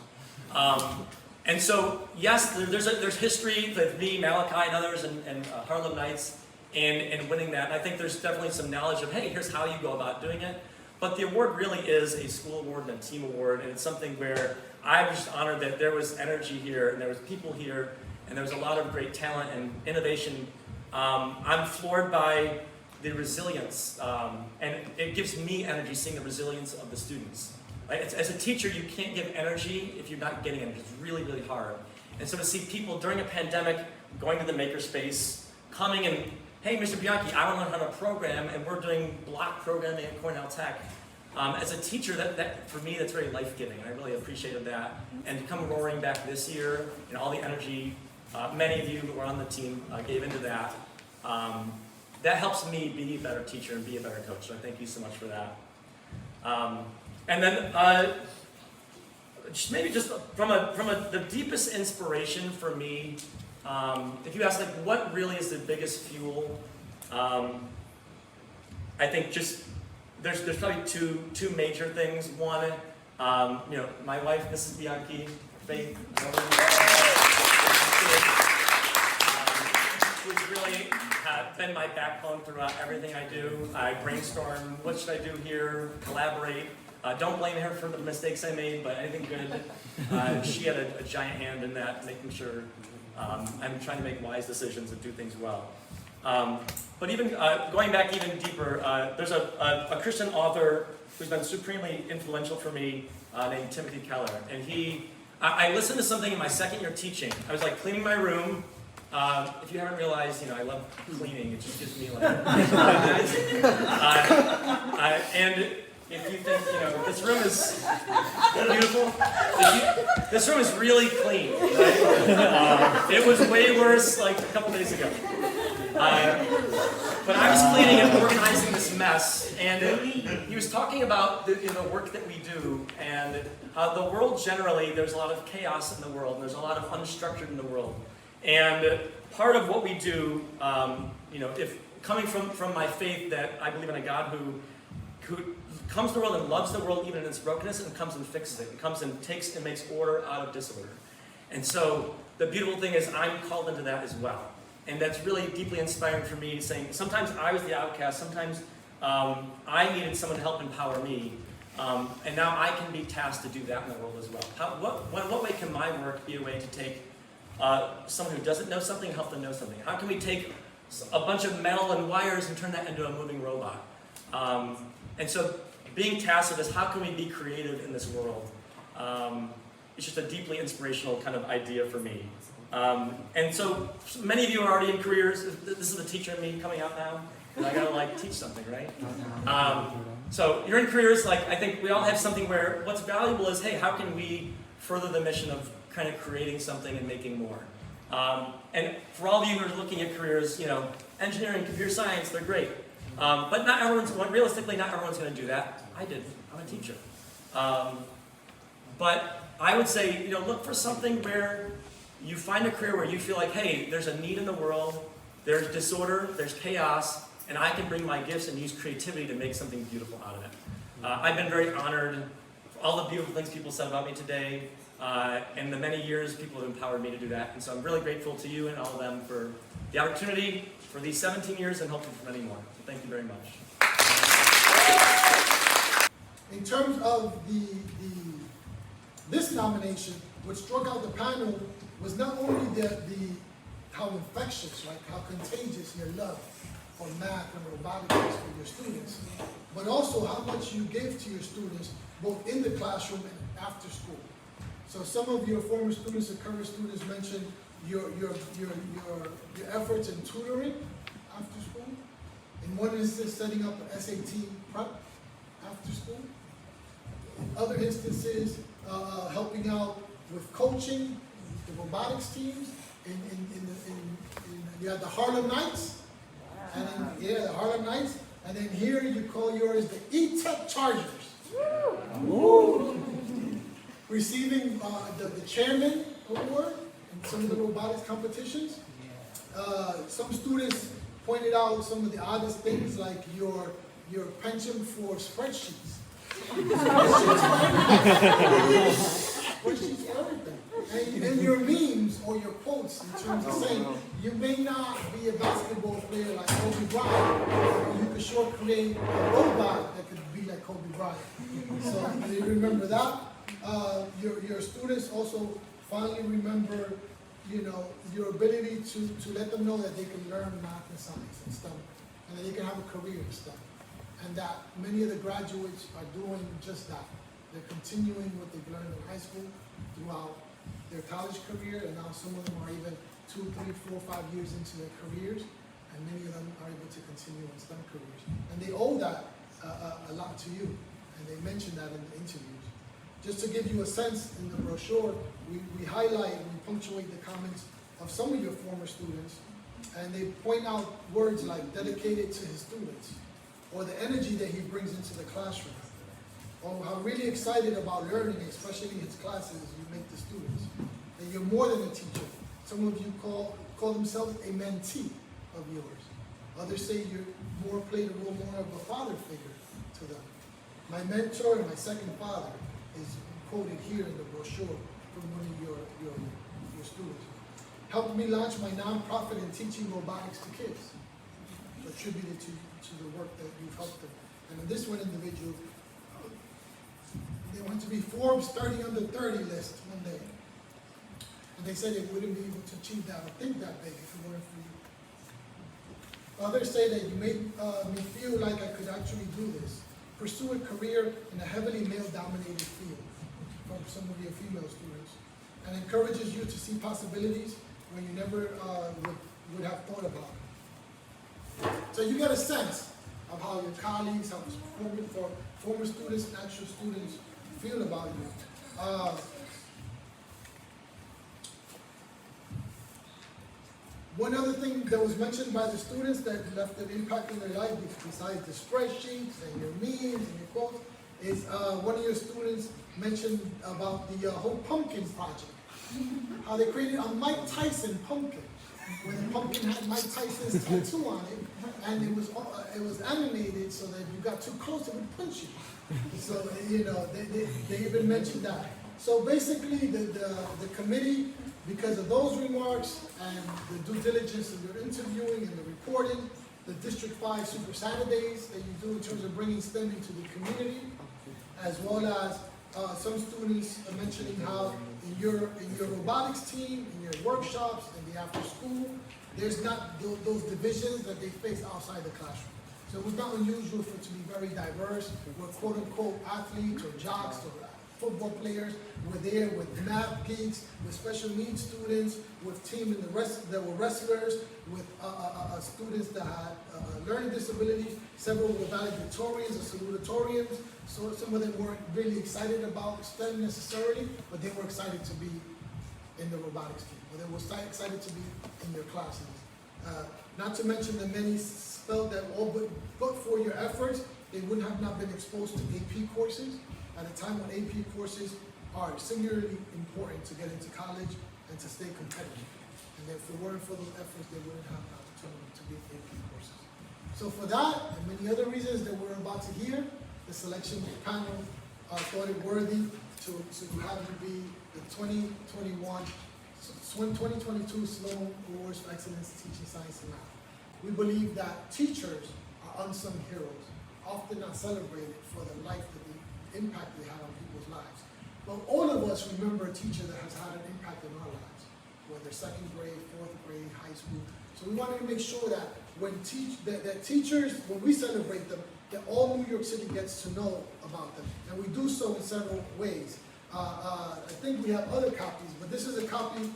And so, yes, there's history with me, Malachi, and others, and Harlem Knights, and winning that. And I think there's definitely some knowledge of, hey, here's how you go about doing it. But the award really is a school award and a team award, and it's something where I was just honored that there was energy here, and there was people here, and there was a lot of great talent and innovation. I'm floored by the resilience, and it gives me energy seeing the resilience of the students. Right? As a teacher, you can't give energy if you're not getting it. It's really, really hard. And so to see people during a pandemic going to the makerspace, coming and hey, Mr. Bianchi, I want to learn how to program, and we're doing block programming at Cornell Tech. As a teacher, that for me, that's very life-giving. I really appreciated that. And to come roaring back this year, and all the energy many of you who were on the team gave into that, that helps me be a better teacher and be a better coach. So thank you so much for that. And then just from the deepest inspiration for me, if you ask like what really is the biggest fuel, I think just there's probably two major things. One, my wife, Mrs. Bianchi, Faith, who's really been my backbone throughout everything I do. I brainstorm, what should I do here, collaborate. Don't blame her for the mistakes I made, but anything good. She had a giant hand in that, making sure I'm trying to make wise decisions and do things well. But even going back even deeper, there's a Christian author who's been supremely influential for me named Timothy Keller. And I listened to something in my second year teaching. I was like cleaning my room. If you haven't realized, I love cleaning. It just gives me like and if you think, this room is beautiful, this room is really clean, right? It was way worse like a couple days ago. But I was cleaning and organizing this mess, and he was talking about the work that we do, and how the world generally, there's a lot of chaos in the world, and there's a lot of unstructured in the world. And part of what we do, if coming from my faith that I believe in a God who comes to the world and loves the world even in its brokenness, and comes and fixes it. It comes and takes and makes order out of disorder. And so the beautiful thing is I'm called into that as well. And that's really deeply inspiring for me, saying sometimes I was the outcast, sometimes I needed someone to help empower me. And now I can be tasked to do that in the world as well. What way can my work be a way to take someone who doesn't know something and help them know something? How can we take a bunch of metal and wires and turn that into a moving robot? And so being tasked with this, how can we be creative in this world? It's just a deeply inspirational kind of idea for me. And so many of you are already in careers. This is the teacher in me coming out now, and I gotta teach something, right? So you're in careers, I think we all have something where what's valuable is, hey, how can we further the mission of kind of creating something and making more? And for all of you who are looking at careers, engineering, computer science, they're great. But realistically, not everyone's going to do that. I did. I'm a teacher. But I would say, look for something where you find a career where you feel like, hey, there's a need in the world, there's disorder, there's chaos, and I can bring my gifts and use creativity to make something beautiful out of it. I've been very honored for all the beautiful things people said about me today, and the many years people have empowered me to do that. And so I'm really grateful to you and all of them for the opportunity for these 17 years and hopefully for many more. So thank you very much. In terms of this nomination, what struck out the panel was not only how infectious, right, how contagious your love for math and robotics is for your students, but also how much you give to your students, both in the classroom and after school. So some of your former students and current students mentioned your efforts in tutoring after school. In one instance, setting up an SAT prep after school. In other instances, helping out with coaching the robotics teams. You had the Harlem Knights, and then, the Harlem Knights, and then here you call yours the E-Tech Chargers. Woo. Receiving the chairman award in some of the robotics competitions. Some students pointed out some of the oddest things, like your penchant for spreadsheets. Spreadsheets for everything. And your memes or your quotes in terms of saying, you may not be a basketball player like Kobe Bryant, but you could sure create a robot that could be like Kobe Bryant. So you remember that. Your students also finally remember, your ability to let them know that they can learn math and science and STEM, and that they can have a career in STEM. And that many of the graduates are doing just that. They're continuing what they've learned in high school throughout their college career, and now some of them are even 2, 3, 4, 5 years into their careers. and many of them are able to continue in STEM careers. And they owe that a lot to you, and they mentioned that in the interviews. Just to give you a sense, in the brochure, we highlight and we punctuate the comments of some of your former students, and they point out words like dedicated to his students, or the energy that he brings into the classroom, or how really excited about learning, especially his classes, you make the students. And you're more than a teacher. Some of you call themselves a mentee of yours. Others say you're played a role more of a father figure to them. My mentor and my second father is quoted here in the brochure from one of your students. Helped me launch my nonprofit in teaching robotics to kids, attributed to the work that you've helped them. And this one individual, they went to be Forbes 30 under 30 list one day. And they said they wouldn't be able to achieve that or think that big if it weren't for you. Others say that you made me feel like I could actually do this. Pursue a career in a heavily male-dominated field, from some of your female students, and encourages you to see possibilities when you never would have thought about it. So you get a sense of how your colleagues, how former students and actual students feel about you. One other thing that was mentioned by the students that left an impact in their life, besides the spreadsheets and your memes and your quotes, is one of your students mentioned about the whole pumpkin project. How they created a Mike Tyson pumpkin, where the pumpkin had Mike Tyson's tattoo on it, and it was animated so that if you got too close, it would punch you. So, you know, they even mentioned that. So basically, the committee, because of those remarks and the due diligence of your interviewing and the reporting, the District 5 Super Saturdays that you do in terms of bringing STEM into the community, as well as some students mentioning how in your robotics team, in your workshops, in the after school, there's not those divisions that they face outside the classroom. So it was not unusual for it to be very diverse. We're quote unquote athletes or jocks or football players. We're there with math geeks, with special needs students, with team in the rest that were wrestlers, with students that had learning disabilities. Several were valedictorians or salutatorians. So some of them weren't really excited about STEM necessarily, but they were excited to be in the robotics team. Or they were excited to be in your classes. Not to mention that many felt that but for your efforts, they would have not been exposed to AP courses at a time when AP courses are singularly important to get into college and to stay competitive. And if it weren't for those efforts, they wouldn't have the opportunity to be in AP courses. So for that and many other reasons that we're about to hear, the selection panel thought it worthy to have you be the 2022 Sloan Awards for Excellence in Teaching Science and Math. We believe that teachers are unsung heroes, often not celebrated for the life that the impact they had on people's lives. But all of us remember a teacher that has had an impact in our lives, whether second grade, fourth grade, high school. So we wanted to make sure that when teachers, when we celebrate them, that all New York City gets to know about them. And we do so in several ways. I think we have other copies, but this is a copy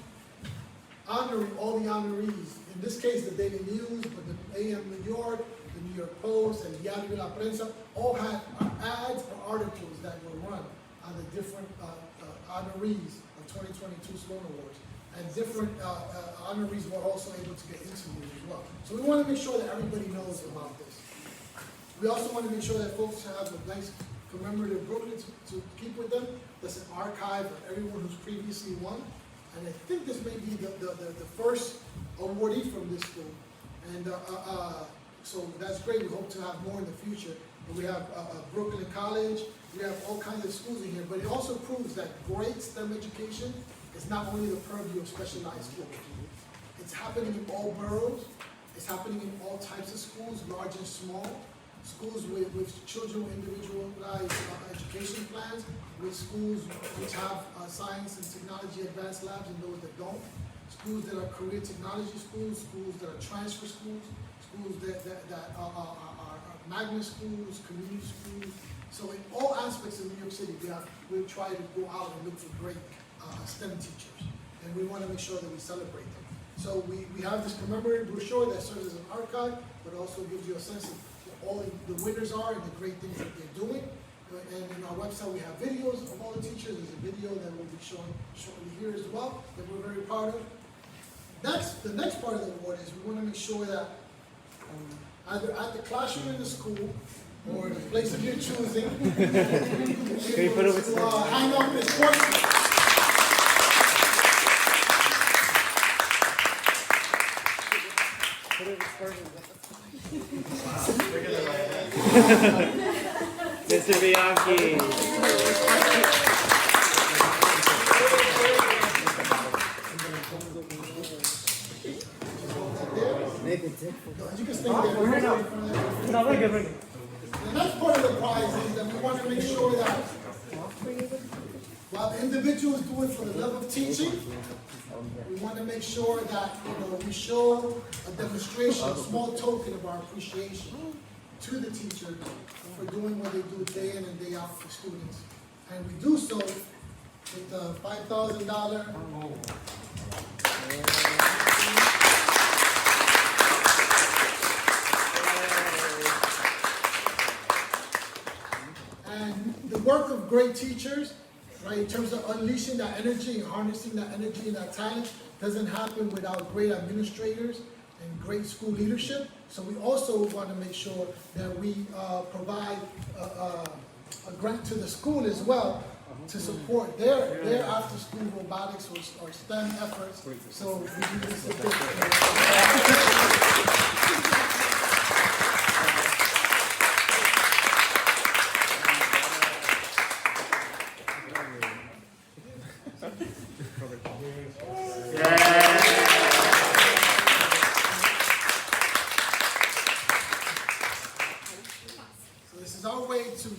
honoring all the honorees. In this case, the Daily News, but the AM New York, the New York Post, and Diario La Prensa all had ads or articles that were run on the different honorees of 2022 Sloan Awards. And different honorees were also able to get interviewed as well. So we want to make sure that everybody knows about this. We also want to make sure that folks have a nice commemorative booklet to keep with them. There's an archive of everyone who's previously won. And I think this may be the first awardee from this school. And so that's great. We hope to have more in the future. And we have Brooklyn College. We have all kinds of schools in here. But it also proves that great STEM education is not only the purview of specialized schools. It's happening in all boroughs. It's happening in all types of schools, large and small. Schools with children with individualized education plans, with schools which have science and technology advanced labs and those that don't. Schools that are career technology schools, schools that are transfer schools, schools that are magnet schools, community schools. So in all aspects of New York City, we try to go out and look for great STEM teachers. And we want to make sure that we celebrate them. So we have this commemorative brochure that serves as an archive, but also gives you a sense of what all the winners are and the great things that they're doing. And in our website, we have videos of all the teachers. There's a video that we'll be showing shortly here as well that we're very proud of. The next part of the award is we want to make sure that either at the classroom in the school or the place of your choosing, hang up this portrait. Mr. Bianchi. You can stay there. No, we're good. The next part of the prize is that we want to make sure that while the individuals do it for the love of teaching, we want to make sure that we show a demonstration, a small token of our appreciation to the teacher for doing what they do day in and day out for students. And we do so with the $5,000. And the work of great teachers, right, in terms of unleashing that energy and harnessing that energy and that talent, doesn't happen without great administrators and great school leadership. So we also want to make sure that we provide a grant to the school as well to support their after-school robotics or STEM efforts. So we do this a bit.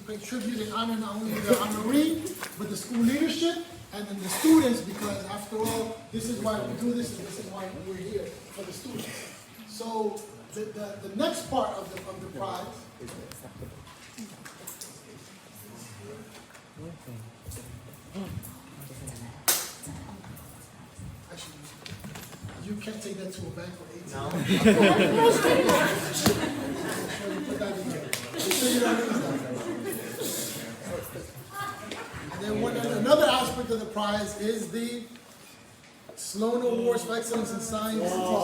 Contribute and honor not only the honoree, but the school leadership and then the students, because after all, this is why we do this and this is why we're here, for the students. So the next part of the prize actually, you can't take that to a bank for 18 hours. Put that in there. And then another aspect of the prize is the Sloan Awards for Excellence in Science and Teaching.